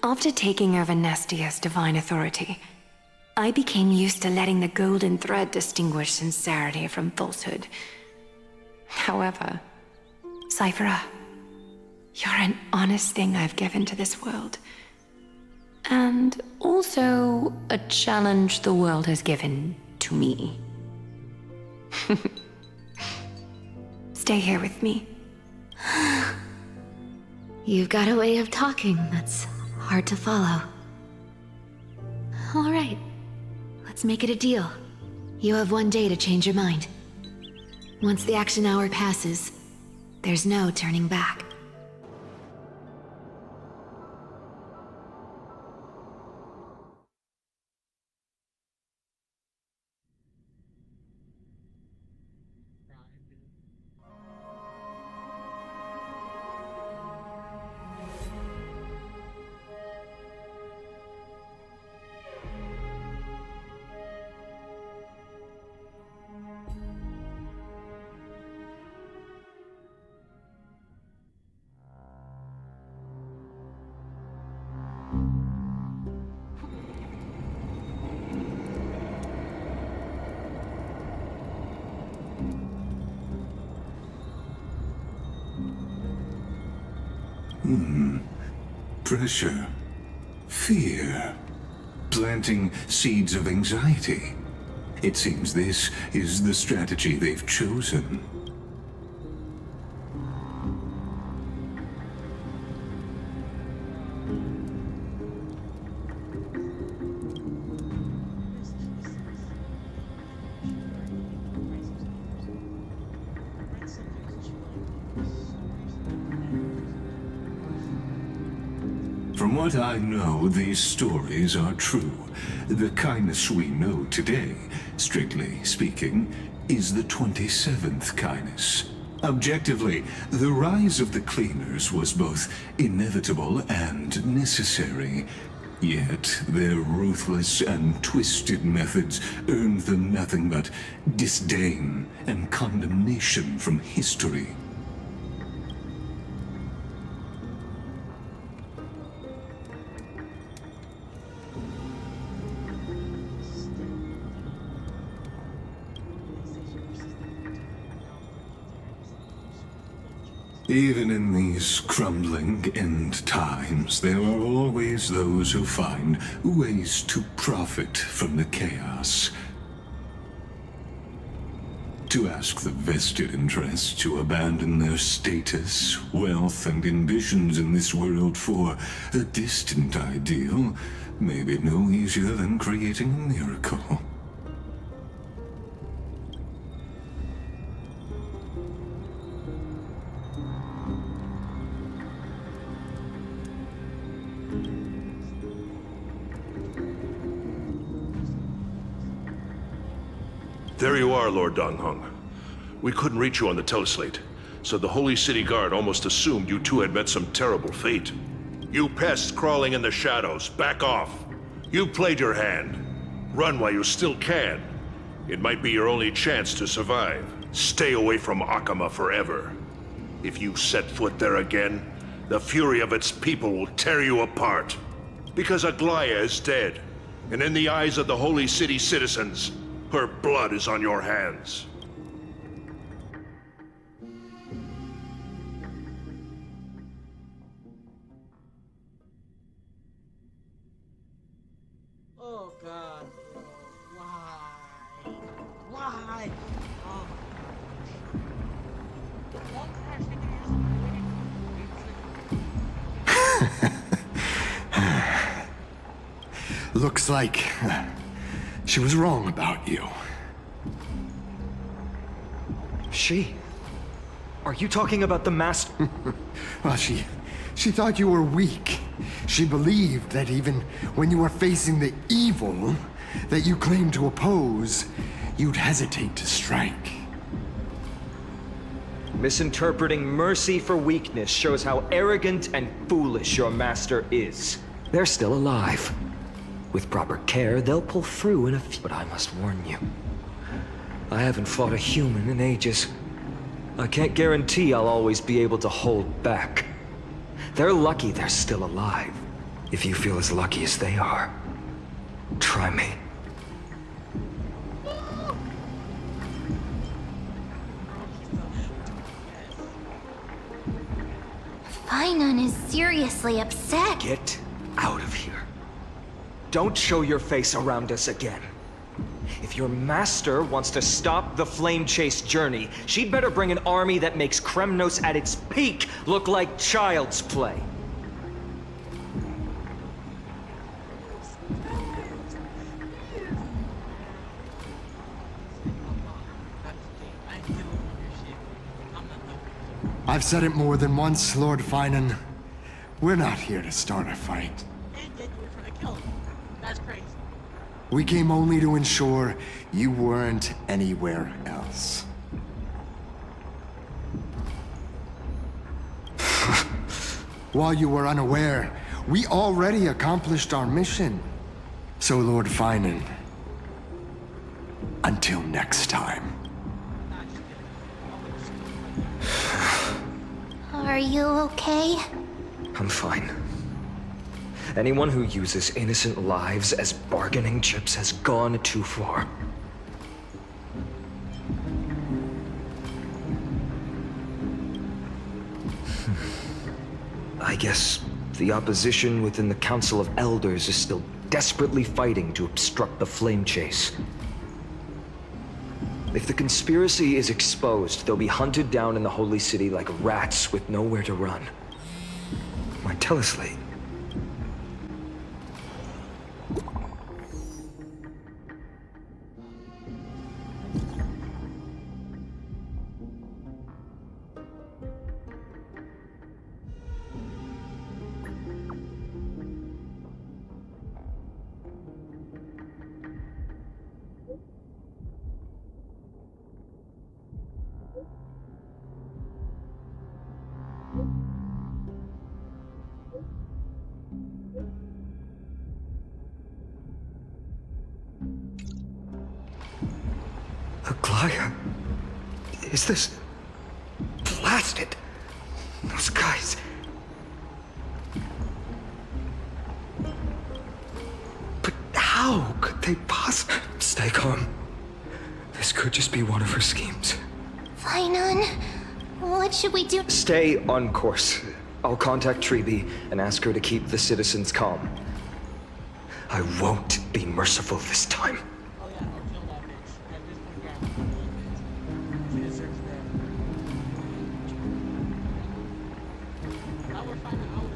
After taking over Nestia's divine authority, I became used to letting the golden thread distinguish sincerity from falsehood. However, Cyphera, you're an honest thing I've given to this world. And also a challenge the world has given to me. Stay here with me. You've got a way of talking that's hard to follow. All right, let's make it a deal. You have 1 day to change your mind. Once the action hour passes, there's no turning back. Pressure. Fear. Planting seeds of anxiety. It seems this is the strategy they've chosen. From what I know, these stories are true. The kindness we know today, strictly speaking, is the 27th kindness. Objectively, the rise of the cleaners was both inevitable and necessary. Yet, their ruthless and twisted methods earned them nothing but disdain and condemnation from history. Even in these crumbling end times, there are always those who find ways to profit from the chaos. To ask the vested interests to abandon their status, wealth, and ambitions in this world for a distant ideal may be no easier than creating a miracle. There you are, Lord Donghung. We couldn't reach you on the teleslate, so the Holy City Guard almost assumed you two had met some terrible fate. You pests crawling in the shadows, back off. You played your hand. Run while you still can. It might be your only chance to survive. Stay away from Akama forever. If you set foot there again, the fury of its people will tear you apart. Because Aglaya is dead, and in the eyes of the Holy City citizens, her blood is on your hands. Oh God, bro. Why? Why? Oh Looks like she was wrong about you. She? Are you talking about the master? Well, she thought you were weak. She believed that even when you were facing the evil that you claimed to oppose, you'd hesitate to strike. Misinterpreting mercy for weakness shows how arrogant and foolish your master is. They're still alive. With proper care, they'll pull through in a few. But I must warn you, I haven't fought a human in ages. I can't guarantee I'll always be able to hold back. They're lucky they're still alive. If you feel as lucky as they are, try me. Finon is seriously upset. Get out of here. Don't show your face around us again. If your master wants to stop the flame chase journey, she'd better bring an army that makes Kremnos at its peak look like child's play. I've said it more than once, Lord Finan. We're not here to start a fight. That's crazy. We came only to ensure you weren't anywhere else. While you were unaware, we already accomplished our mission. So, Lord Finan, until next time. Are you okay? I'm fine. Anyone who uses innocent lives as bargaining chips has gone too far. I guess the opposition within the Council of Elders is still desperately fighting to obstruct the flame chase. If the conspiracy is exposed, they'll be hunted down in the Holy City like rats with nowhere to run. My teleslate. Aglaya? Is this... blasted? Those guys... But how could they possibly... Stay calm. This could just be one of her schemes. Finon, what should we do? Stay on course. I'll contact Treeby and ask her to keep the citizens calm. I won't be merciful this time. Oh yeah, I'll kill that bitch. At this point, yeah, I'll kill that bitch. She deserves that. Now we're finding out.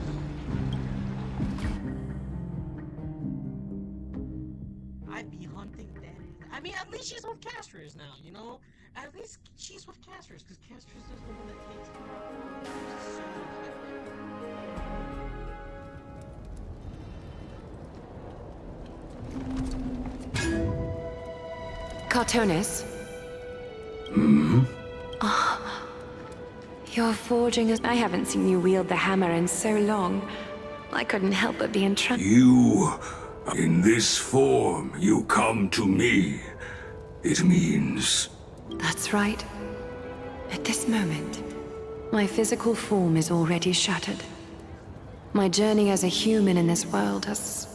I'd be hunting that. I mean, at least she's with Castrus now, you know? At least she's with Castrus, because Castrus is the one that takes care of her. So Cartonis? Ah, you're forging I haven't seen you wield the hammer in so long. I couldn't help but be entranced. You, in this form, you come to me. It means... That's right. At this moment, my physical form is already shattered. My journey as a human in this world has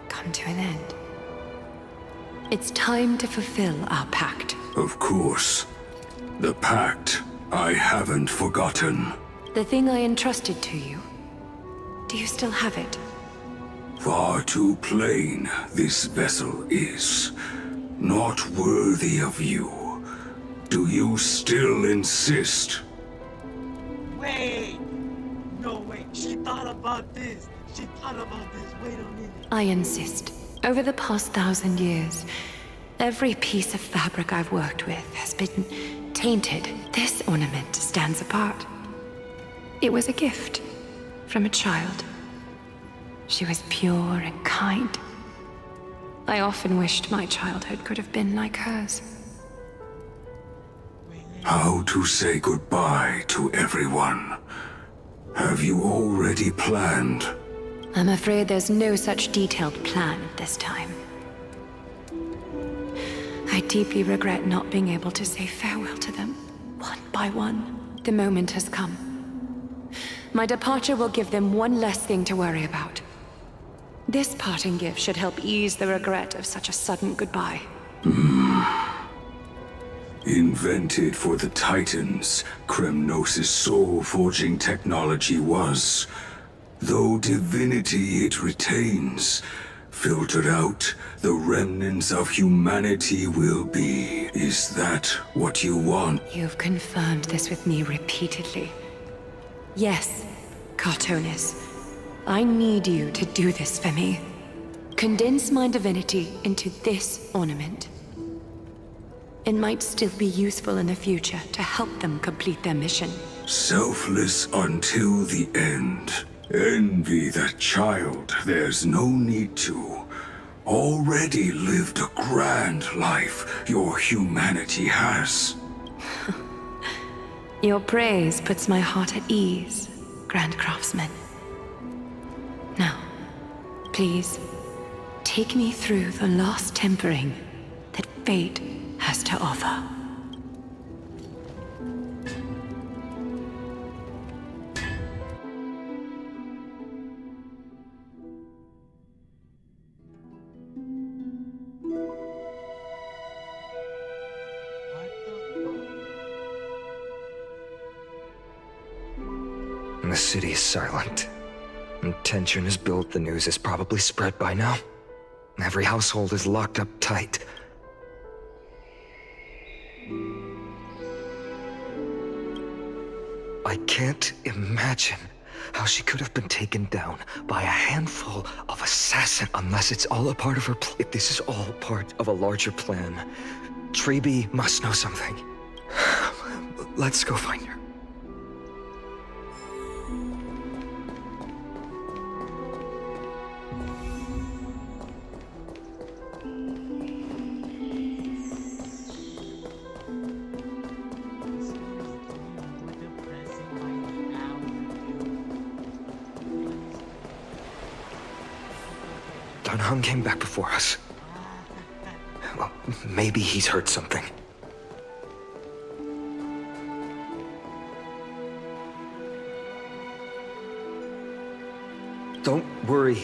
come to an end. It's time to fulfill our pact. Of course. The pact. I haven't forgotten. The thing I entrusted to you. Do you still have it? Far too plain this vessel is. Not worthy of you. Do you still insist? wait! No, wait. She thought about this. She thought about this. Wait a minute. I insist. Over the past 1,000 years, every piece of fabric I've worked with has been tainted. This ornament stands apart. It was a gift from a child. She was pure and kind. I often wished my childhood could have been like hers. How to say goodbye to everyone? Have you already planned? I'm afraid there's no such detailed plan at this time. I deeply regret not being able to say farewell to them, one by one. The moment has come. My departure will give them one less thing to worry about. This parting gift should help ease the regret of such a sudden goodbye. Invented for the Titans, Kremnos' soul-forging technology was. Though divinity it retains, filtered out, the remnants of humanity will be. Is that what you want? You've confirmed this with me repeatedly. Yes, Cartonis. I need you to do this for me. Condense my divinity into this ornament. It might still be useful in the future to help them complete their mission. Selfless until the end. Envy that child, there's no need to. Already lived a grand life your humanity has. Your praise puts my heart at ease, Grand Craftsman. Now, please, take me through the last tempering that fate has to offer. The city is silent. And tension is built, the news is probably spread by now. Every household is locked up tight. I can't imagine how she could have been taken down by a handful of assassins, unless it's all a part of her if this is all part of a larger plan. Treeby must know something. Let's go find her. Hung came back before us. Well, maybe he's heard something. Don't worry.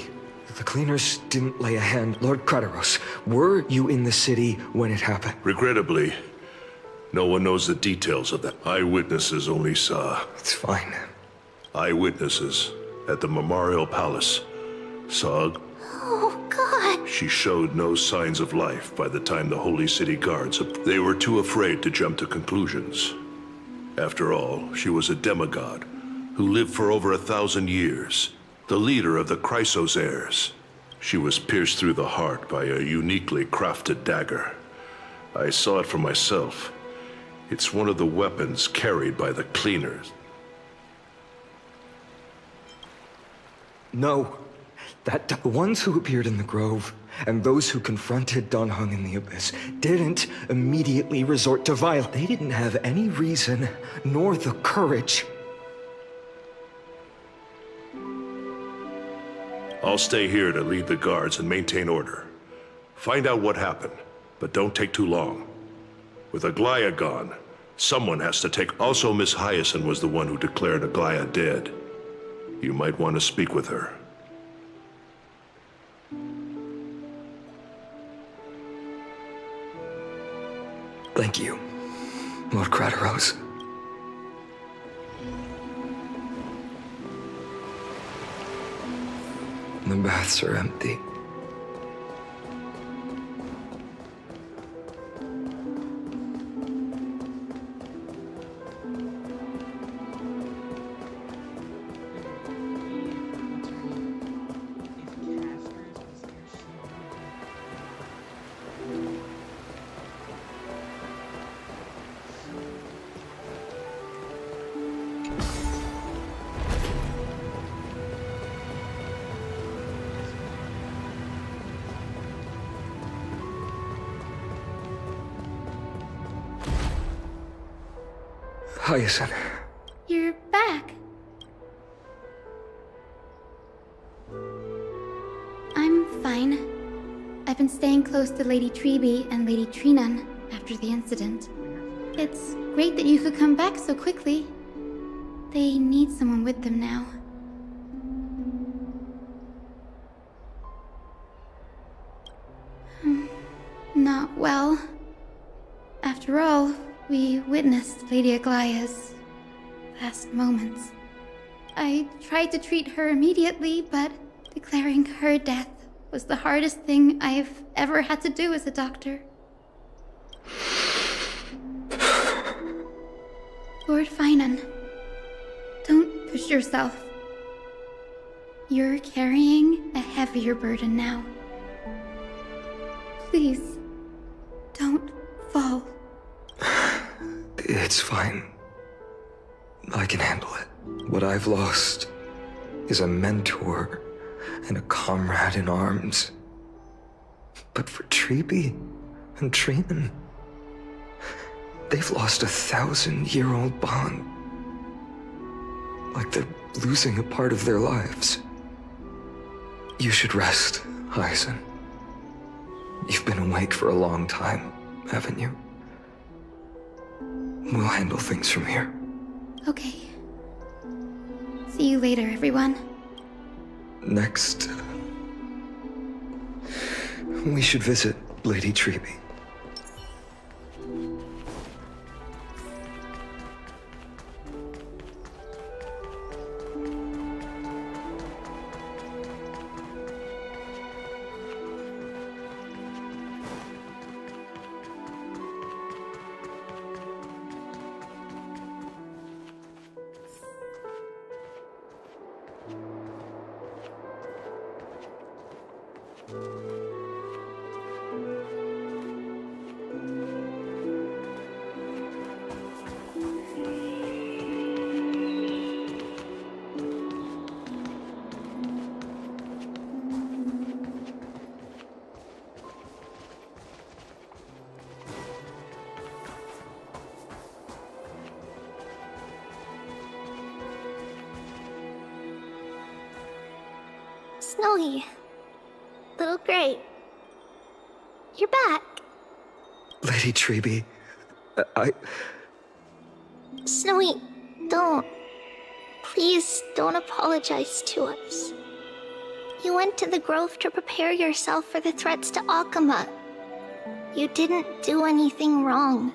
The cleaners didn't lay a hand. Lord Krateros, were you in the city when it happened? Regrettably, no one knows the details of that. Eyewitnesses only saw. It's fine. Eyewitnesses at the Memorial Palace saw. Oh, God. She showed no signs of life by the time the Holy City Guards. They were too afraid to jump to conclusions. After all, she was a demigod who lived for over 1,000 years, the leader of the Chrysos heirs. She was pierced through the heart by a uniquely crafted dagger. I saw it for myself. It's one of the weapons carried by the cleaners. No. The ones who appeared in the grove and those who confronted Dan Heng in the abyss didn't immediately resort to violence. They didn't have any reason nor the courage. I'll stay here to lead the guards and maintain order. Find out what happened, but don't take too long. With Aglaya gone, someone has to take... Also, Miss Hyacinth was the one who declared Aglaya dead. You might want to speak with her. Thank you, Lord Krateros. The baths are empty. Hyacinth. You're back. I'm fine. I've been staying close to Lady Treby and Lady Trinan after the incident. It's great that you could come back so quickly. They need someone with them now. Not well. After all, we witnessed Lady Aglaya's last moments. I tried to treat her immediately, but declaring her death was the hardest thing I've ever had to do as a doctor. Lord Finan, don't push yourself. You're carrying a heavier burden now. Please, don't fall. It's fine. I can handle it. What I've lost is a mentor and a comrade in arms. But for Treby and Trinan, they've lost a 1,000-year-old bond. Like they're losing a part of their lives. You should rest, Hyacin. You've been awake for a long time, haven't you? We'll handle things from here. Okay. See you later, everyone. Next, we should visit Lady Treby. Snowy. Little Gray. You're back. Lady Treby, Snowy, don't. Please don't apologize to us. You went to the Grove to prepare yourself for the threats to Akama. You didn't do anything wrong,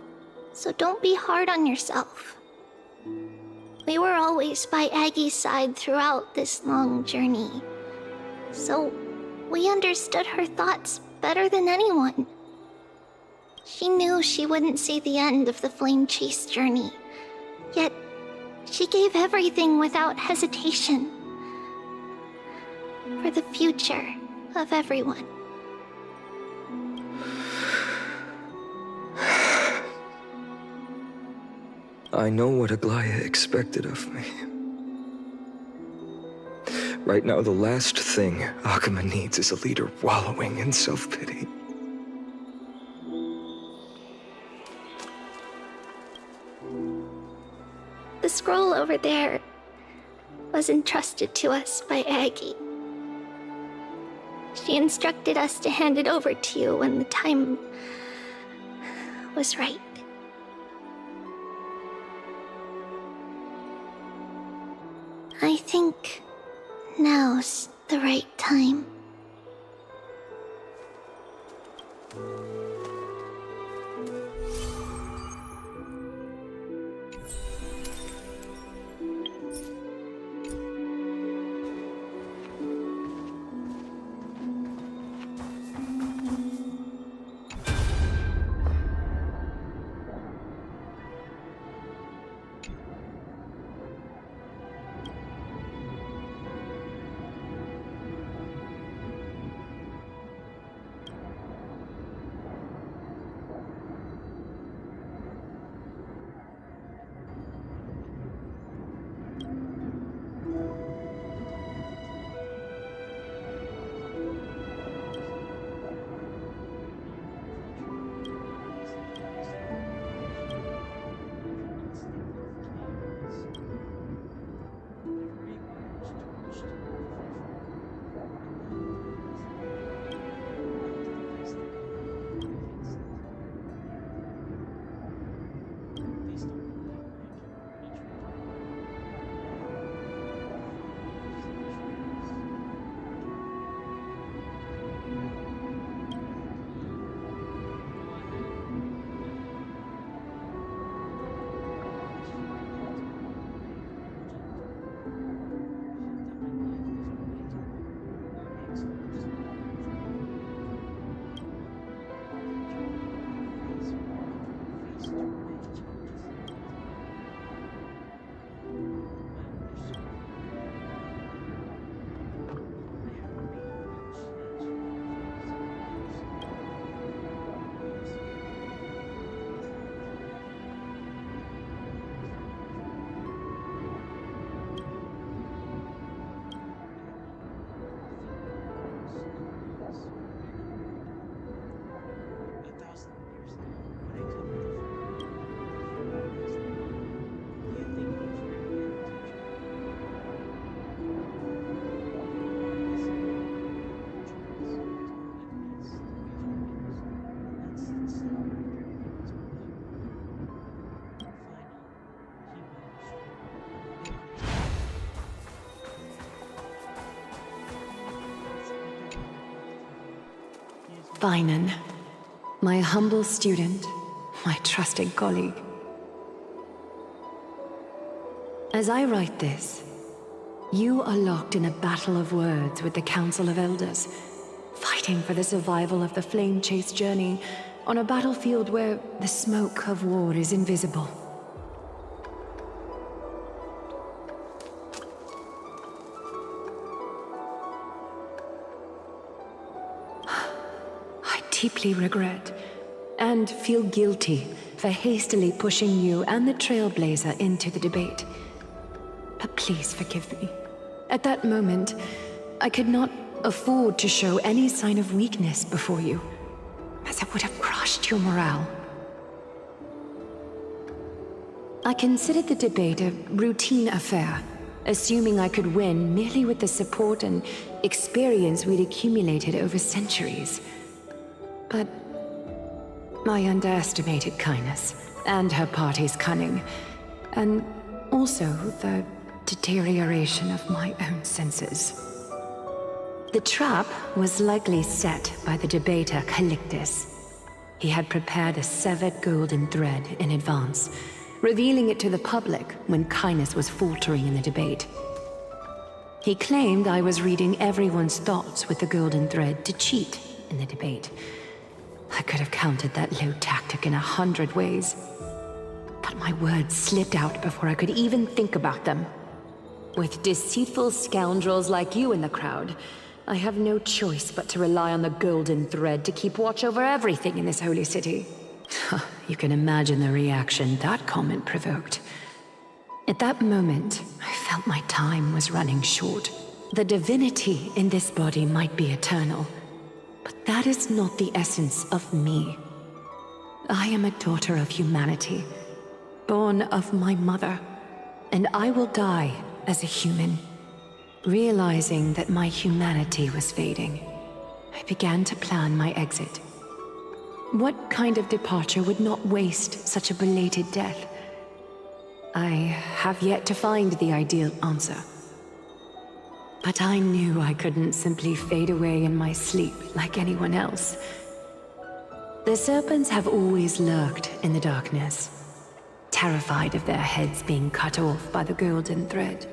so don't be hard on yourself. We were always by Aggie's side throughout this long journey, so we understood her thoughts better than anyone. She knew she wouldn't see the end of the Flame Chase journey, yet she gave everything without hesitation. For the future of everyone. I know what Aglaya expected of me. Right now, the last thing Akama needs is a leader wallowing in self-pity. The scroll over there was entrusted to us by Aggie. She instructed us to hand it over to you when the time was right. I think now's the right time. Finan, my humble student, my trusted colleague. As I write this, you are locked in a battle of words with the Council of Elders, fighting for the survival of the Flame Chase journey on a battlefield where the smoke of war is invisible. I deeply regret and feel guilty for hastily pushing you and the Trailblazer into the debate. But please forgive me. At that moment, I could not afford to show any sign of weakness before you, as it would have crushed your morale. I considered the debate a routine affair, assuming I could win merely with the support and experience we'd accumulated over centuries. But I underestimated Kindness and her party's cunning, and also the deterioration of my own senses. The trap was likely set by the debater Calictus. He had prepared a severed golden thread in advance, revealing it to the public when Kindness was faltering in the debate. He claimed I was reading everyone's thoughts with the golden thread to cheat in the debate. I could have countered that low tactic in 100 ways, but my words slipped out before I could even think about them. With deceitful scoundrels like you in the crowd, I have no choice but to rely on the golden thread to keep watch over everything in this holy city. You can imagine the reaction that comment provoked. At that moment, I felt my time was running short. The divinity in this body might be eternal, but that is not the essence of me. I am a daughter of humanity, born of my mother, and I will die as a human. Realizing that my humanity was fading, I began to plan my exit. What kind of departure would not waste such a belated death? I have yet to find the ideal answer. But I knew I couldn't simply fade away in my sleep like anyone else. The serpents have always lurked in the darkness, terrified of their heads being cut off by the golden thread.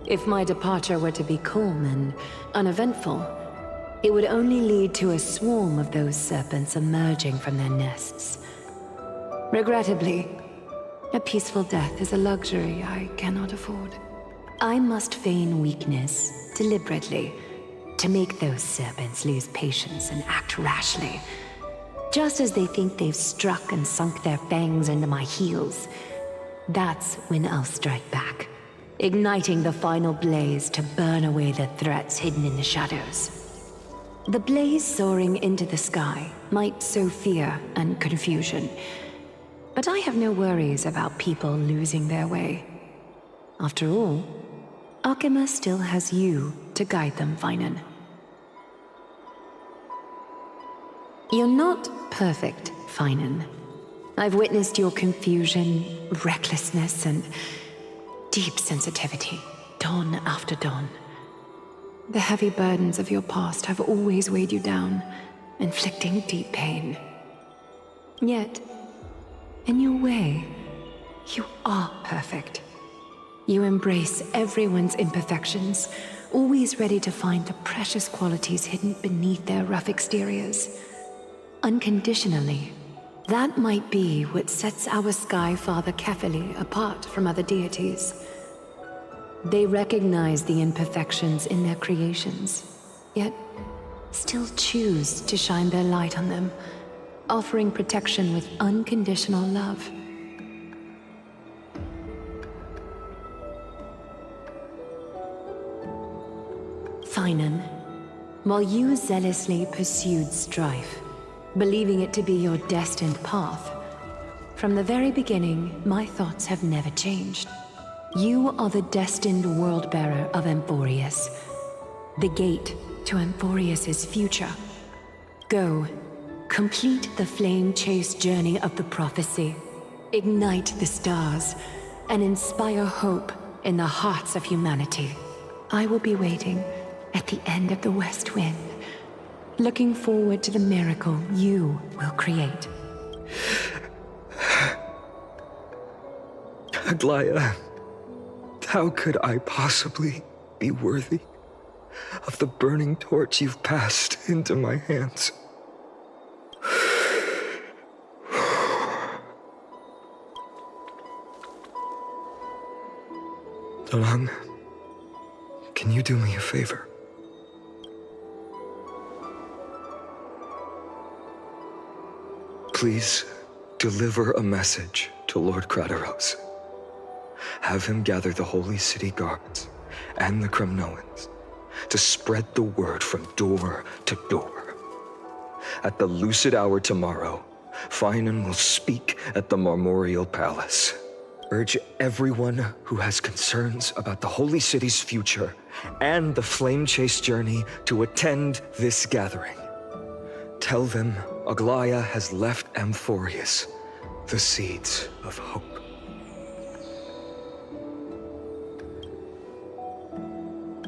If my departure were to be calm and uneventful, it would only lead to a swarm of those serpents emerging from their nests. Regrettably, a peaceful death is a luxury I cannot afford. I must feign weakness deliberately to make those serpents lose patience and act rashly. Just as they think they've struck and sunk their fangs into my heels, that's when I'll strike back, igniting the final blaze to burn away the threats hidden in the shadows. The blaze soaring into the sky might sow fear and confusion, but I have no worries about people losing their way. After all, Arkema still has you to guide them, Finan. You're not perfect, Finan. I've witnessed your confusion, recklessness, and deep sensitivity, dawn after dawn. The heavy burdens of your past have always weighed you down, inflicting deep pain. Yet, in your way, you are perfect. You embrace everyone's imperfections, always ready to find the precious qualities hidden beneath their rough exteriors. Unconditionally, that might be what sets our Sky Father Kefili apart from other deities. They recognize the imperfections in their creations, yet still choose to shine their light on them, offering protection with unconditional love. Finan, while you zealously pursued strife, believing it to be your destined path, from the very beginning, my thoughts have never changed. You are the destined world-bearer of Amphorius, the gate to Amphorius's future. Go, Complete the flame-chased journey of the prophecy. Ignite the stars and inspire hope in the hearts of humanity. I will be waiting at the end of the West Wind, looking forward to the miracle you will create. Aglaya, how could I possibly be worthy of the burning torch you've passed into my hands? Donhong, can you do me a favor? Please deliver a message to Lord Krateros. Have him gather the Holy City guards and the Kremnoans to spread the word from door to door. At the lucid hour tomorrow, Finan will speak at the Marmorial Palace. Urge everyone who has concerns about the Holy City's future and the Flame Chase journey to attend this gathering. Tell them Aglaya has left Amphorius the seeds of hope.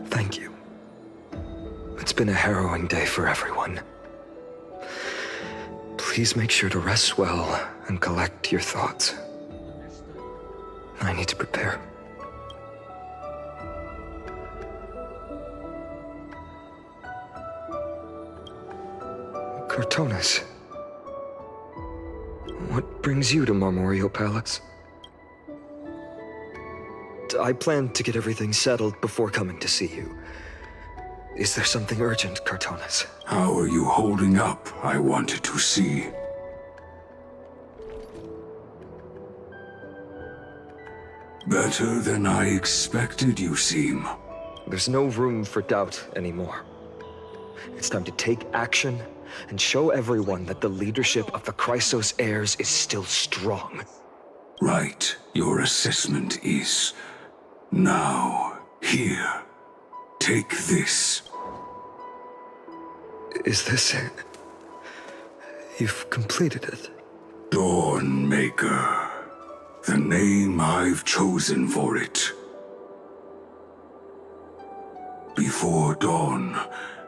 Thank you. It's been a harrowing day for everyone. Please make sure to rest well and collect your thoughts. I need to prepare. Cortonis, what brings you to Marmorial Palace? I planned to get everything settled before coming to see you. Is there something urgent, Cortonis? How are you holding up, I wanted to see. Better than I expected, you seem. There's no room for doubt anymore. It's time to take action and show everyone that the leadership of the Chrysos heirs is still strong. Right. Your assessment is... Now, here. Take this. Is this it? You've completed it. Dawnmaker. The name I've chosen for it. Before dawn,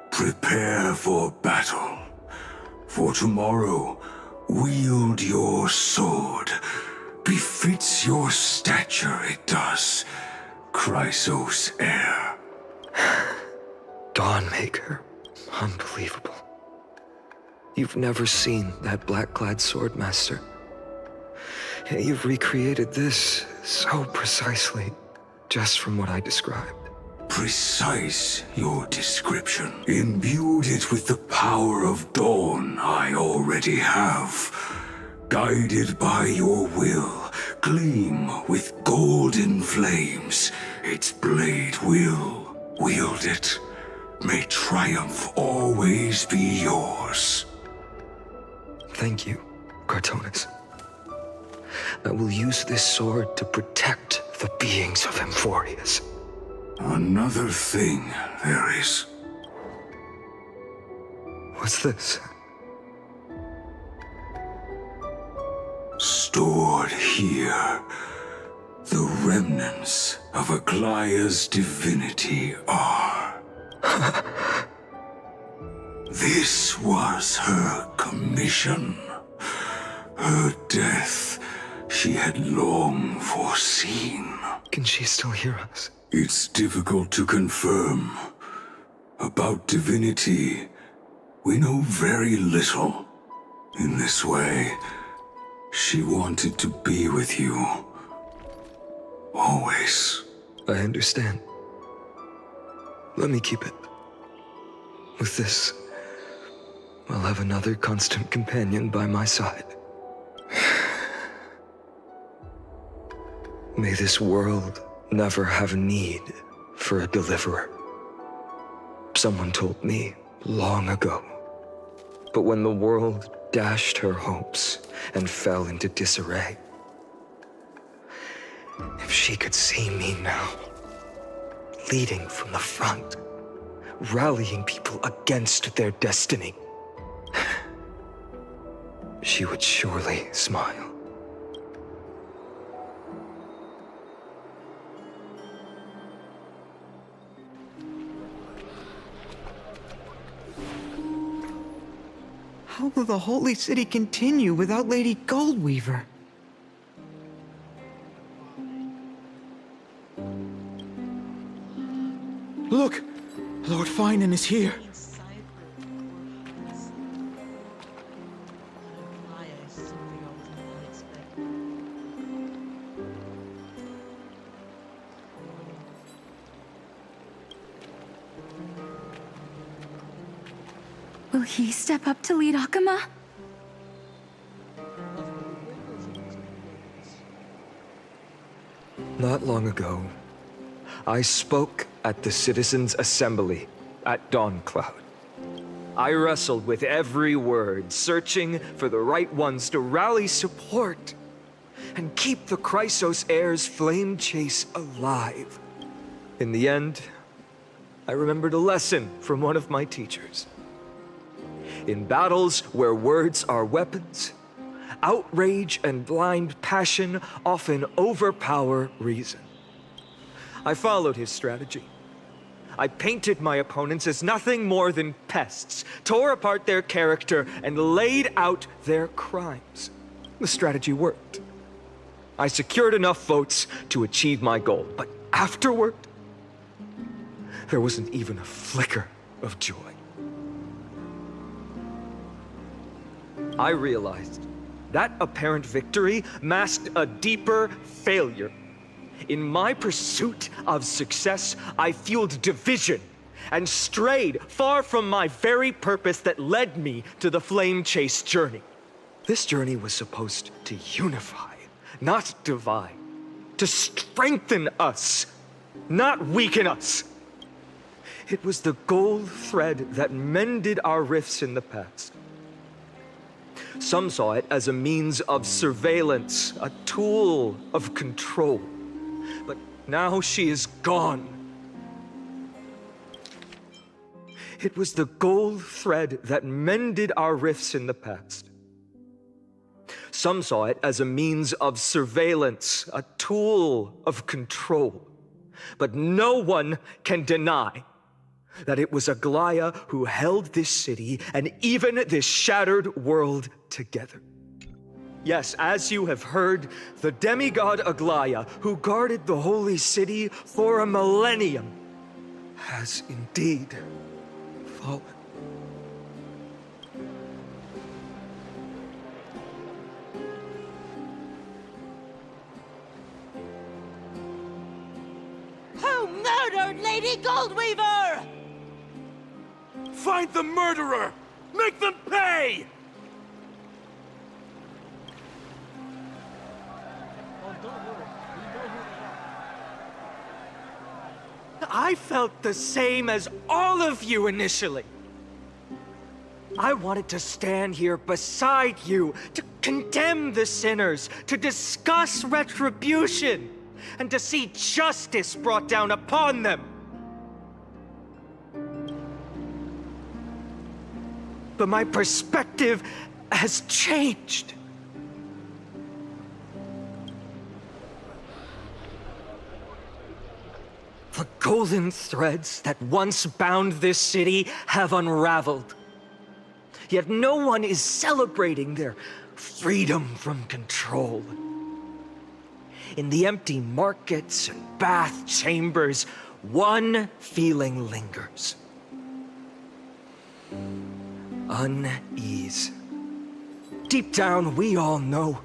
prepare for battle. For tomorrow, wield your sword. Befits your stature, it does. Chrysos heir. Dawnmaker. Unbelievable. You've never seen that black-clad swordmaster. Yet you've recreated this so precisely, just from what I described. Precise, your description. Imbued it with the power of dawn I already have. Guided by your will, gleam with golden flames. Its blade will wield it. May triumph always be yours. Thank you, Cortonis. I will use this sword to protect the beings of Amphorius. Another thing there is. What's this? Stored here, the remnants of Aglaya's divinity are. This was her commission. Her death she had long foreseen. Can she still hear us? It's difficult to confirm. About divinity, we know very little. In this way, she wanted to be with you. Always. I understand. Let me keep it. With this, I'll have another constant companion by my side. May this world never have need for a deliverer. Someone told me long ago. But when the world dashed her hopes and fell into disarray, if she could see me now, leading from the front, rallying people against their destiny, she would surely smile. How will the Holy City continue without Lady Goldweaver? Look! Lord Finan is here! Will he step up to lead Akama? Not long ago, I spoke at the Citizens' Assembly at Dawncloud. I wrestled with every word, searching for the right ones to rally support and keep the Chrysos heir's flame chase alive. In the end, I remembered a lesson from one of my teachers. In battles where words are weapons, outrage and blind passion often overpower reason. I followed his strategy. I painted my opponents as nothing more than pests, tore apart their character, and laid out their crimes. The strategy worked. I secured enough votes to achieve my goal, but afterward, there wasn't even a flicker of joy. I realized that apparent victory masked a deeper failure. In my pursuit of success, I fueled division and strayed far from my very purpose that led me to the flame chase journey. This journey was supposed to unify, not divide, to strengthen us, not weaken us. It was the gold thread that mended our rifts in the past. Some saw it as a means of surveillance, a tool of control. But now she is gone. It was the gold thread that mended our rifts in the past. Some saw it as a means of surveillance, a tool of control. But no one can deny that it was Aglaya who held this city and even this shattered world together. Yes, as you have heard, the demigod Aglaya, who guarded the holy city for a millennium, has indeed fallen. Who murdered Lady Goldweaver? Find the murderer! Make them pay! I felt the same as all of you initially. I wanted to stand here beside you, to condemn the sinners, to discuss retribution, and to see justice brought down upon them. But my perspective has changed. The golden threads that once bound this city have unraveled. Yet no one is celebrating their freedom from control. In the empty markets and bath chambers, one feeling lingers. Unease. Deep down, we all know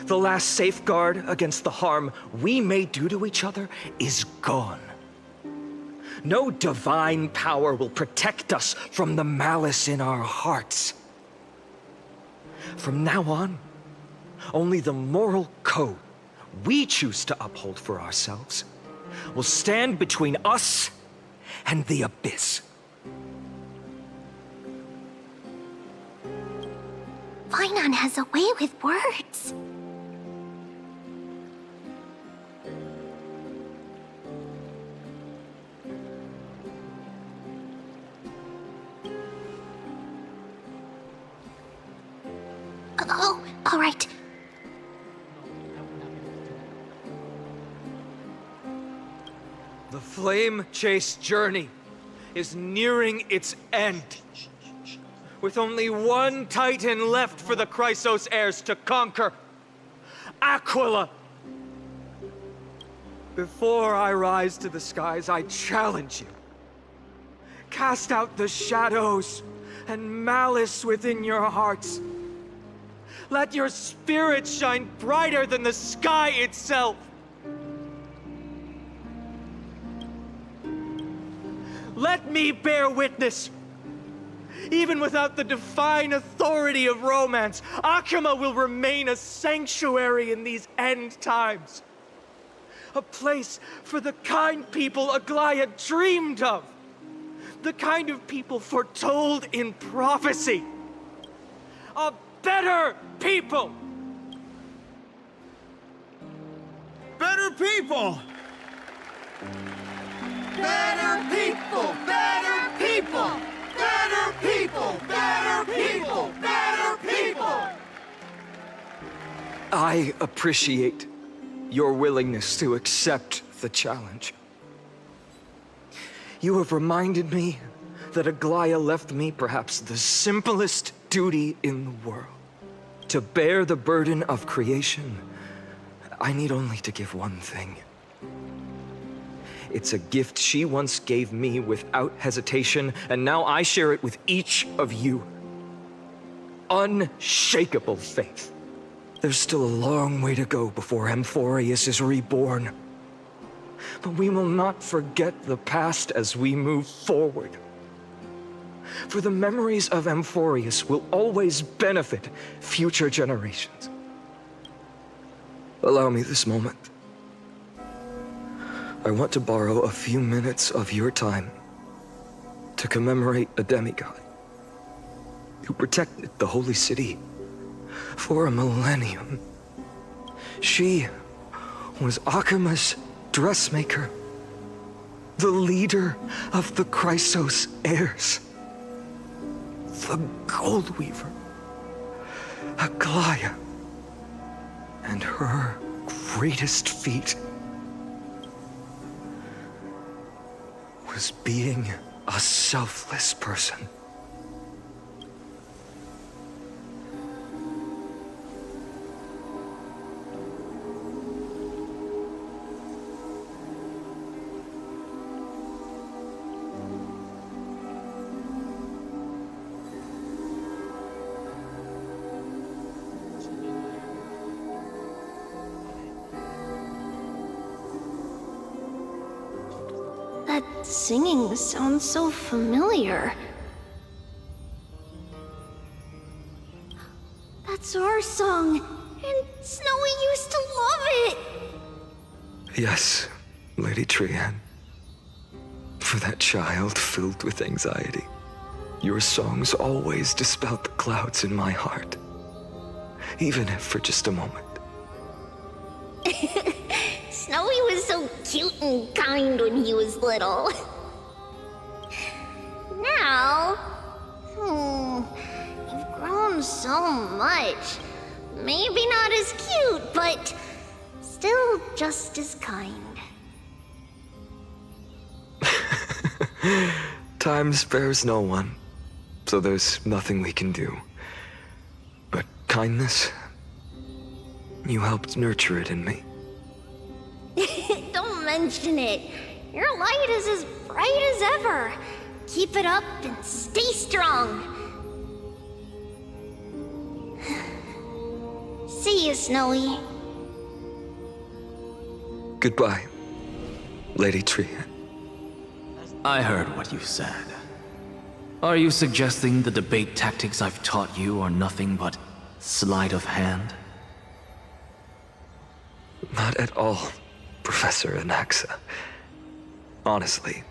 the last safeguard against the harm we may do to each other is gone. No divine power will protect us from the malice in our hearts. From now on, only the moral code we choose to uphold for ourselves will stand between us and the abyss. Finan has a way with words. All right. The flame chase journey is nearing its end. With only one Titan left for the Chrysos heirs to conquer. Aquila! Before I rise to the skies, I challenge you. Cast out the shadows and malice within your hearts. Let your spirit shine brighter than the sky itself. Let me bear witness. Even without the divine authority of romance, Akima will remain a sanctuary in these end times. A place for the kind people Aglaia dreamed of. The kind of people foretold in prophecy. A better people! Better people! Better people! Better people! Better people! Better people! Better people! I appreciate your willingness to accept the challenge. You have reminded me that Aglaia left me perhaps the simplest duty in the world. To bear the burden of creation, I need only to give one thing. It's a gift she once gave me without hesitation, and now I share it with each of you. Unshakable faith. There's still a long way to go before Amphorius is reborn. But we will not forget the past as we move forward. For the memories of Amphorius will always benefit future generations. Allow me this moment. I want to borrow a few minutes of your time to commemorate a demigod who protected the Holy City for a millennium. She was Akima's dressmaker, the leader of the Chrysos heirs, the Gold Weaver, Aglaia, and her greatest feat was being a selfless person. That singing sounds so familiar. That's our song, and Snowy used to love it! Yes, Lady Trian. For that child filled with anxiety, your songs always dispelled the clouds in my heart. Even if for just a moment. Snowy was so cute and kind when he was little. Now, you've grown so much. Maybe not as cute, but still just as kind. Time spares no one, so there's nothing we can do. But kindness, you helped nurture it in me. Don't mention it. Your light is as bright as ever. Keep it up and stay strong. See you, Snowy. Goodbye, Lady Trian. I heard what you said. Are you suggesting the debate tactics I've taught you are nothing but sleight of hand? Not at all, Professor Anaxa. Honestly,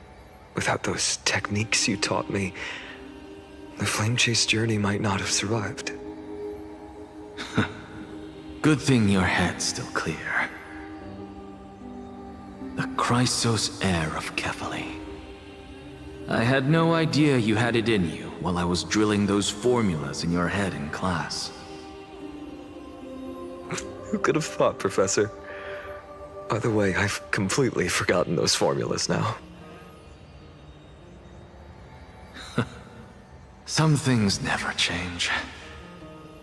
without those techniques you taught me, the flame chase journey might not have survived. Good thing your head's still clear. The Chrysos heir of Kefali. I had no idea you had it in you while I was drilling those formulas in your head in class. Who could have thought, Professor? By the way, I've completely forgotten those formulas now. Some things never change.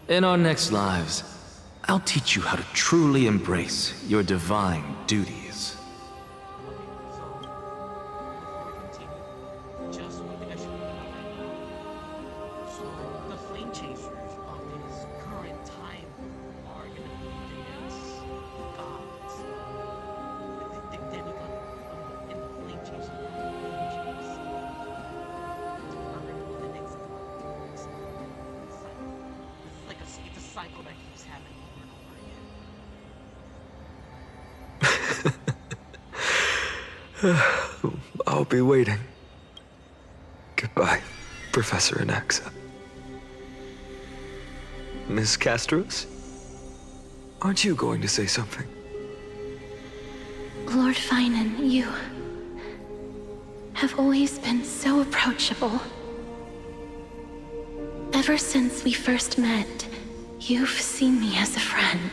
In our next lives, I'll teach you how to truly embrace your divine duties. Just one thing I should point out. So the flame chasers of his current time are gonna be the gods. The demigod in the flame chasers. It's a cycle that keeps happening over and over again. I'll be waiting. Goodbye, Professor Anaxa. Miss Castros? Aren't you going to say something? Lord Finan, you have always been so approachable. Ever since we first met, you've seen me as a friend.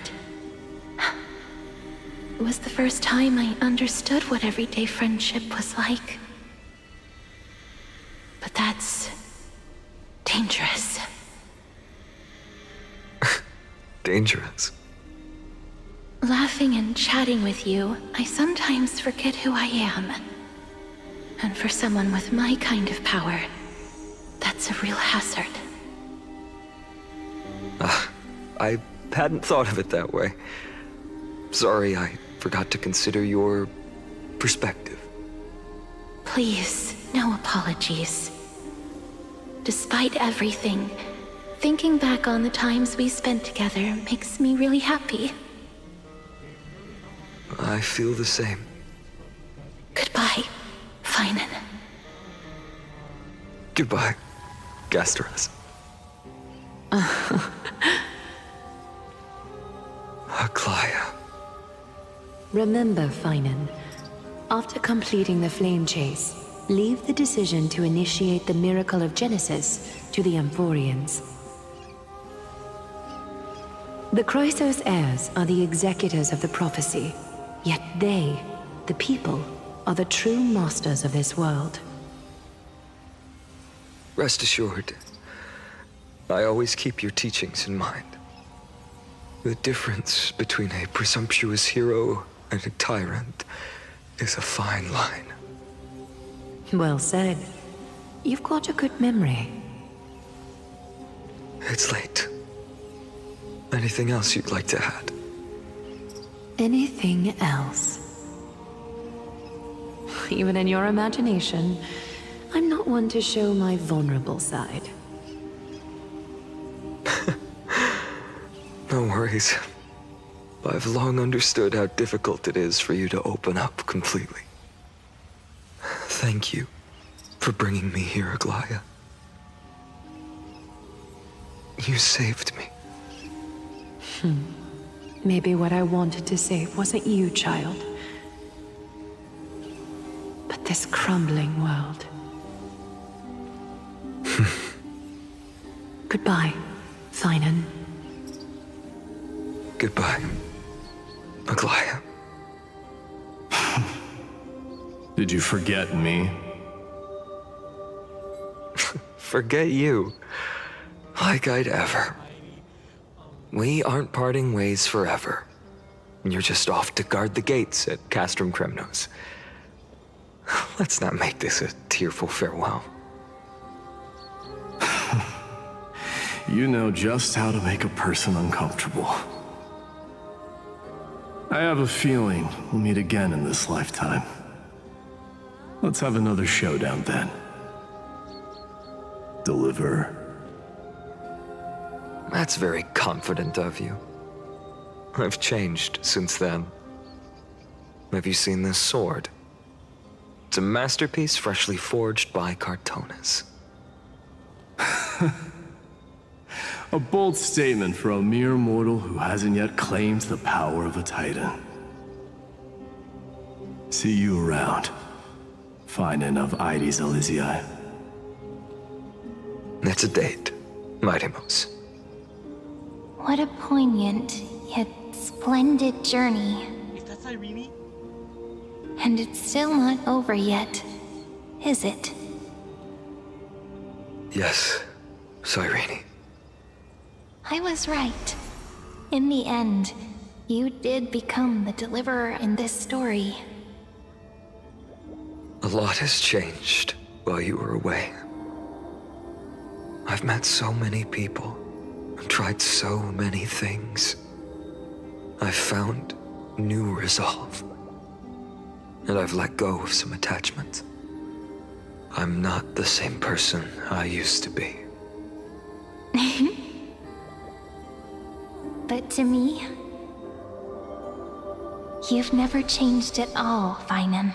It was the first time I understood what everyday friendship was like. But that's dangerous. Dangerous? Laughing and chatting with you, I sometimes forget who I am. And for someone with my kind of power, that's a real hazard. I hadn't thought of it that way. Sorry, I forgot to consider your perspective. Please, no apologies. Despite everything, thinking back on the times we spent together makes me really happy. I feel the same. Goodbye, Finan. Goodbye, Gasteras. Aglaya. Remember, Finan, after completing the flame chase, leave the decision to initiate the miracle of Genesis to the Amphorians. The Chrysos heirs are the executors of the prophecy, yet they, the people, are the true masters of this world. Rest assured, I always keep your teachings in mind. The difference between a presumptuous hero and a tyrant is a fine line. Well said. You've got a good memory. It's late. Anything else you'd like to add? Anything else? Even in your imagination, I'm not one to show my vulnerable side. No worries. I've long understood how difficult it is for you to open up completely. Thank you for bringing me here, Aglaya. You saved me. Maybe what I wanted to save wasn't you, child, but this crumbling world. Goodbye, Finan. Goodbye, Aglaya. Did you forget me? Forget you? Like I'd ever. We aren't parting ways forever. You're just off to guard the gates at Castrum Kremnos. Let's not make this a tearful farewell. You know just how to make a person uncomfortable. I have a feeling we'll meet again in this lifetime. Let's have another showdown then. Deliver. That's very confident of you. I've changed since then. Have you seen this sword? It's a masterpiece freshly forged by Cartonis. A bold statement for a mere mortal who hasn't yet claimed the power of a titan. See you around, Finan of Ides Elysiae. It's a date, Mightimos. What a poignant, yet splendid journey. Is that Irene? And it's still not over yet, is it? Yes, Cyrene. I was right. In the end, you did become the deliverer in this story. A lot has changed while you were away. I've met so many people and tried so many things. I've found new resolve. And I've let go of some attachment. I'm not the same person I used to be. But to me, you've never changed at all, Finan.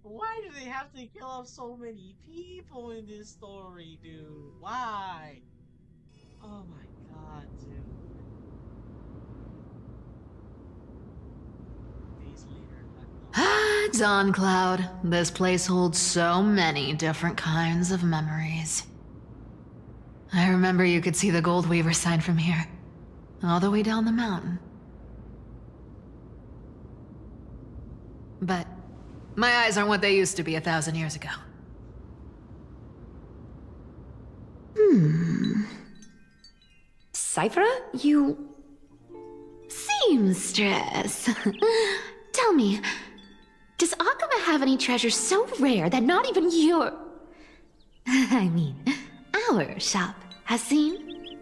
Why do they have to kill off so many people in this story, dude? Why? Oh my god, dude. Days later. Ah, Dawn Cloud. This place holds so many different kinds of memories. I remember you could see the Gold Weaver sign from here, all the way down the mountain. But my eyes aren't what they used to be 1,000 years ago. Cyphera, you... Seamstress. Tell me, does Akama have any treasure so rare that not even your... I mean, our shop has seen?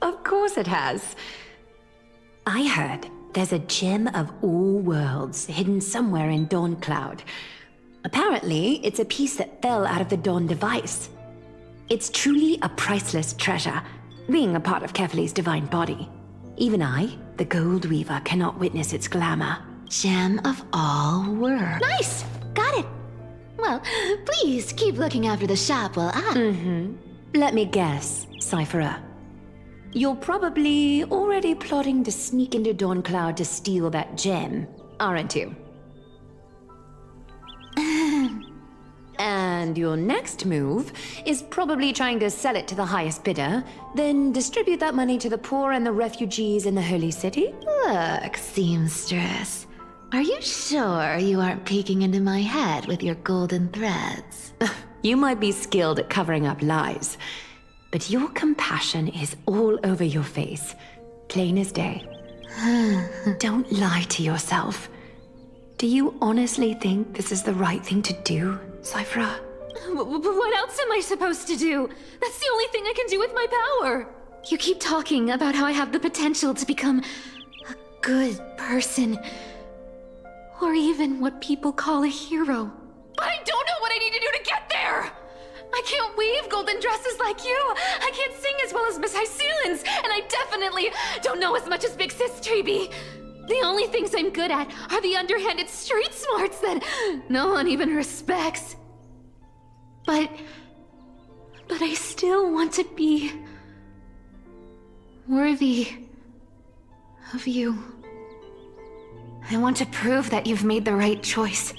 Of course it has. I heard there's a gem of all worlds hidden somewhere in Dawn Cloud. Apparently, it's a piece that fell out of the Dawn device. It's truly a priceless treasure, being a part of Kefali's divine body. Even I, the Gold Weaver, cannot witness its glamour. Gem of all worlds. Nice! Got it! Well, please keep looking after the shop while I... Let me guess, Cyphera. You're probably already plotting to sneak into Dawn Cloud to steal that gem, aren't you? And your next move is probably trying to sell it to the highest bidder, then distribute that money to the poor and the refugees in the Holy City? Look, seamstress. Are you sure you aren't peeking into my head with your golden threads? You might be skilled at covering up lies, but your compassion is all over your face, plain as day. Don't lie to yourself. Do you honestly think this is the right thing to do, Cyphera? What else am I supposed to do? That's the only thing I can do with my power. You keep talking about how I have the potential to become a good person. Or even what people call a hero. But I don't know what I need to do to get there! I can't weave golden dresses like you! I can't sing as well as Miss Hyceelins! And I definitely don't know as much as Big Sis Treeby! The only things I'm good at are the underhanded street smarts that no one even respects. But I still want to be worthy of you. I want to prove that you've made the right choice.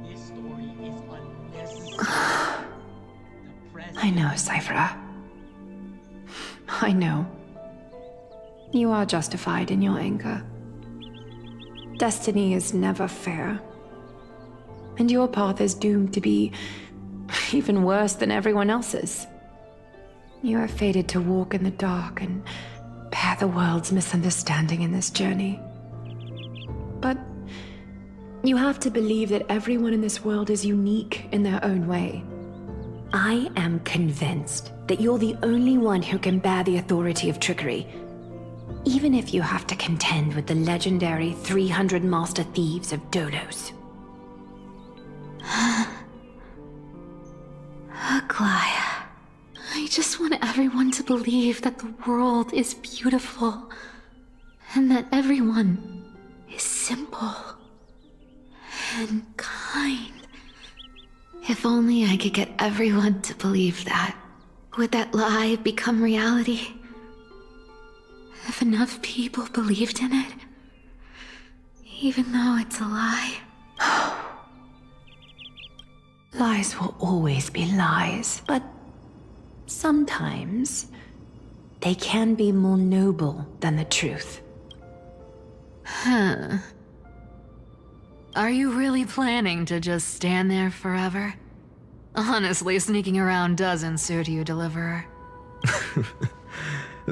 This story is unnecessary. I know, Cyphera. I know. You are justified in your anger. Destiny is never fair. And your path is doomed to be even worse than everyone else's. You are fated to walk in the dark and bear the world's misunderstanding in this journey. But you have to believe that everyone in this world is unique in their own way. I am convinced that you're the only one who can bear the authority of trickery, even if you have to contend with the legendary 300 master thieves of Dolos. Aglaya, I just want everyone to believe that the world is beautiful and that everyone is simple and kind. If only I could get everyone to believe that. Would that lie become reality? If enough people believed in it? Even though it's a lie? Lies will always be lies, but sometimes they can be more noble than the truth. Huh. Are you really planning to just stand there forever? Honestly, sneaking around doesn't suit you, Deliverer.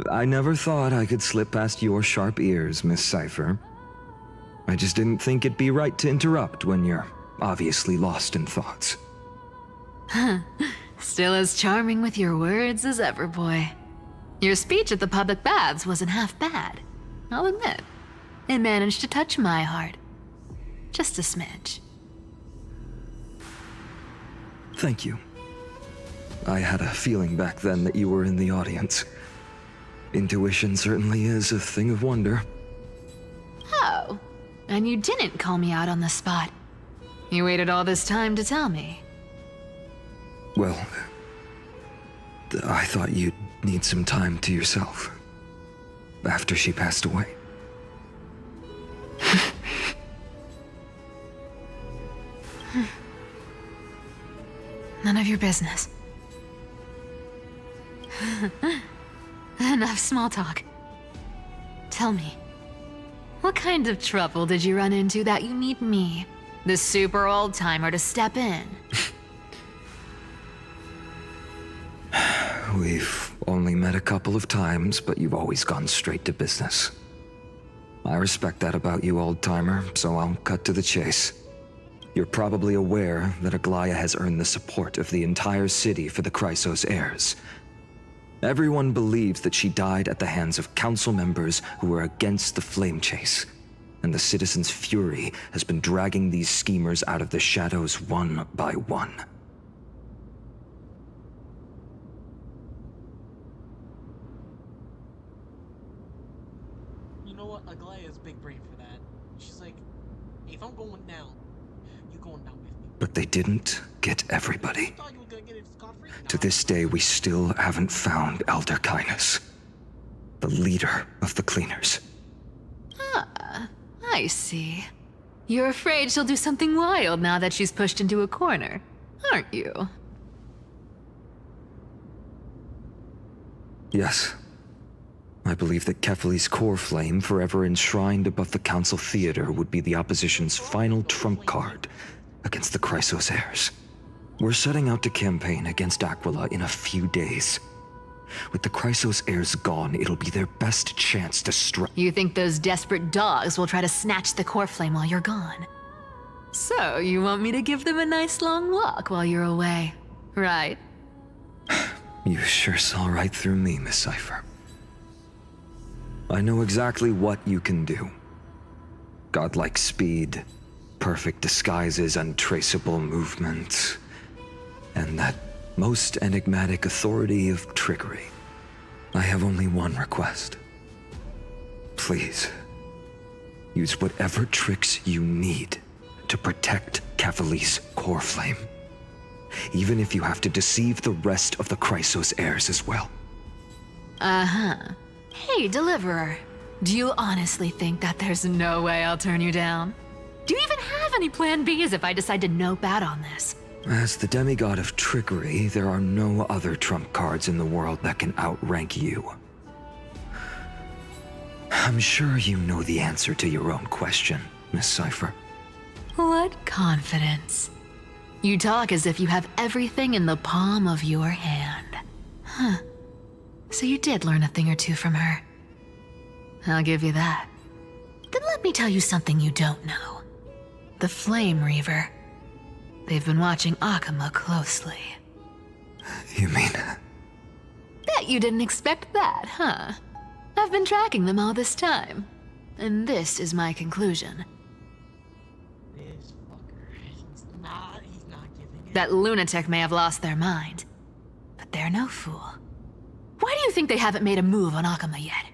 I never thought I could slip past your sharp ears, Miss Cypher. I just didn't think it'd be right to interrupt when you're obviously lost in thoughts. Still as charming with your words as ever, boy. Your speech at the public baths wasn't half bad, I'll admit. It managed to touch my heart. Just a smidge. Thank you. I had a feeling back then that you were in the audience. Intuition certainly is a thing of wonder. Oh, and you didn't call me out on the spot. You waited all this time to tell me. Well, I thought you'd need some time to yourself. After she passed away. None of your business. Enough small talk. Tell me, what kind of trouble did you run into that you need me, the super old-timer, to step in? We've only met a couple of times, but you've always gone straight to business. I respect that about you, old-timer, so I'll cut to the chase. You're probably aware that Aglaya has earned the support of the entire city for the Chrysos heirs. Everyone believes that she died at the hands of council members who were against the flame chase, and the citizens' fury has been dragging these schemers out of the shadows one by one. You know what? Aglaya's big brain for that. She's like, hey, if I'm going down, you going down with me. But they didn't get everybody. You thought you were gonna get it scot-free? To this day, we still haven't found Elder Kynus, the leader of the cleaners. Ah, I see. You're afraid she'll do something wild now that she's pushed into a corner, aren't you? Yes. I believe that Kefali's core flame, forever enshrined above the council theater, would be the opposition's final trump card against the Chrysos heirs. We're setting out to campaign against Aquila in a few days. With the Chrysos heirs gone, it'll be their best chance to strike. You think those desperate dogs will try to snatch the core flame while you're gone? So, you want me to give them a nice long walk while you're away, right? You sure saw right through me, Miss Cypher. I know exactly what you can do. Godlike speed, perfect disguises, untraceable movement, and that most enigmatic authority of trickery. I have only one request. Please, use whatever tricks you need to protect Kefali's core flame. Even if you have to deceive the rest of the Chrysos heirs as well. Uh-huh. Hey, Deliverer. Do you honestly think that there's no way I'll turn you down? Do you even have any plan Bs if I decide to nope out on this? As the demigod of trickery, there are no other trump cards in the world that can outrank you. I'm sure you know the answer to your own question, Miss Cypher. What confidence. You talk as if you have everything in the palm of your hand. Huh. So you did learn a thing or two from her. I'll give you that. Then let me tell you something you don't know. The Flame Reaver. They've been watching Akama closely. You mean... Bet you didn't expect that, huh? I've been tracking them all this time. And this is my conclusion. This fucker, he's not giving it. That lunatic may have lost their mind. But they're no fool. Why do you think they haven't made a move on Akama yet?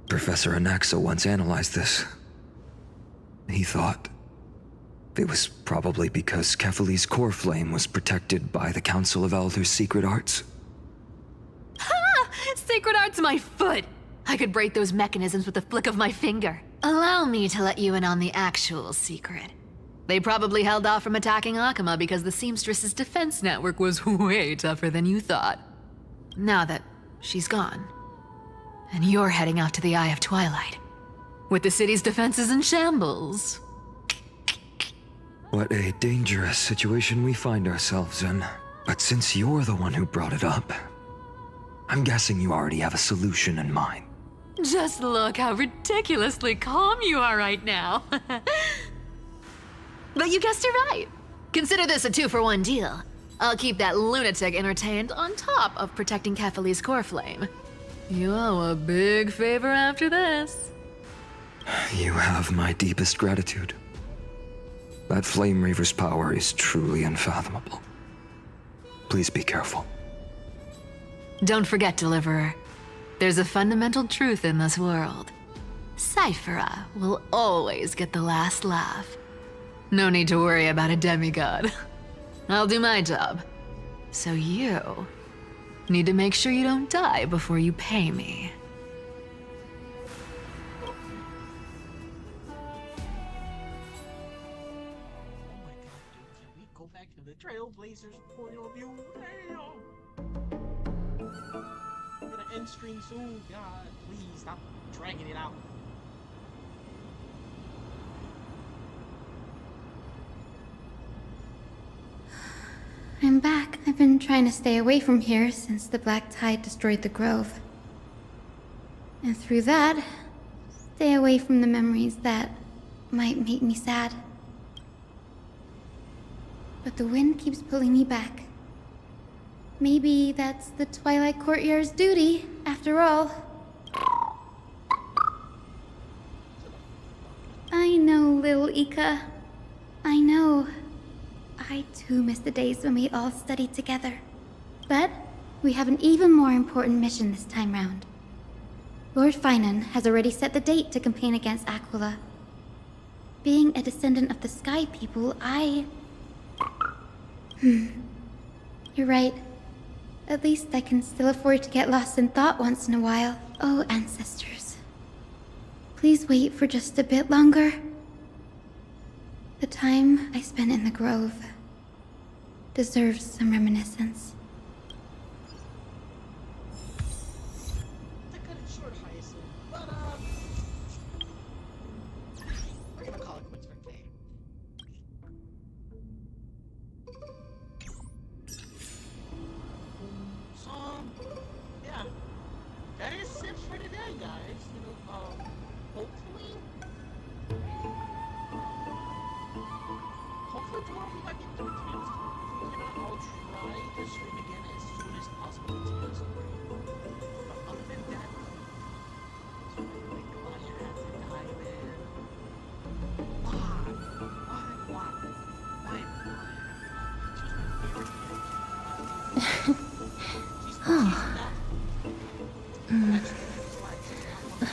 Professor Anaxa once analyzed this. He thought it was probably because Kefali's core flame was protected by the Council of Elders' secret arts. sacred art's my foot. I could break those mechanisms with the flick of my finger. Allow me to let you in on the actual secret. They probably held off from attacking Akama because the seamstress's defense network was way tougher than you thought. Now that she's gone, and you're heading out to the Eye of Twilight, with the city's defenses in shambles. What a dangerous situation we find ourselves in. But since you're the one who brought it up, I'm guessing you already have a solution in mind. Just look how ridiculously calm you are right now. But you guessed it right. Consider this a 2-for-1 deal. I'll keep that lunatic entertained on top of protecting Kefali's core flame. You owe a big favor after this. You have my deepest gratitude. That Flame Reaver's power is truly unfathomable. Please be careful. Don't forget, Deliverer. There's a fundamental truth in this world. Cyphera will always get the last laugh. No need to worry about a demigod. I'll do my job. So you need to make sure you don't die before you pay me. Go back to the Trailblazers point of view. Damn. I'm gonna end stream soon. God, please stop dragging it out. I'm back. I've been trying to stay away from here since the Black Tide destroyed the grove. And through that, stay away from the memories that might make me sad. But the wind keeps pulling me back. Maybe that's the Twilight Courtyard's duty, after all. I know, little Ika. I know. I too miss the days when we all studied together. But we have an even more important mission this time round. Lord Finan has already set the date to campaign against Aquila. Being a descendant of the Sky People, You're right. At least I can still afford to get lost in thought once in a while. Oh, ancestors. Please wait for just a bit longer. The time I spent in the grove deserves some reminiscence. I cut it short, Hyacinth, but we're gonna call it quits for today. So, yeah, that is it for today, guys. You know, hopefully tomorrow we might get to the streams. You know, I'll try to stream again as soon as possible to tell the story. But other than that, it's really like, why you have to die, man? Why? She's my favorite character.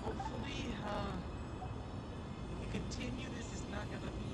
Hopefully, if we continue, this is not gonna be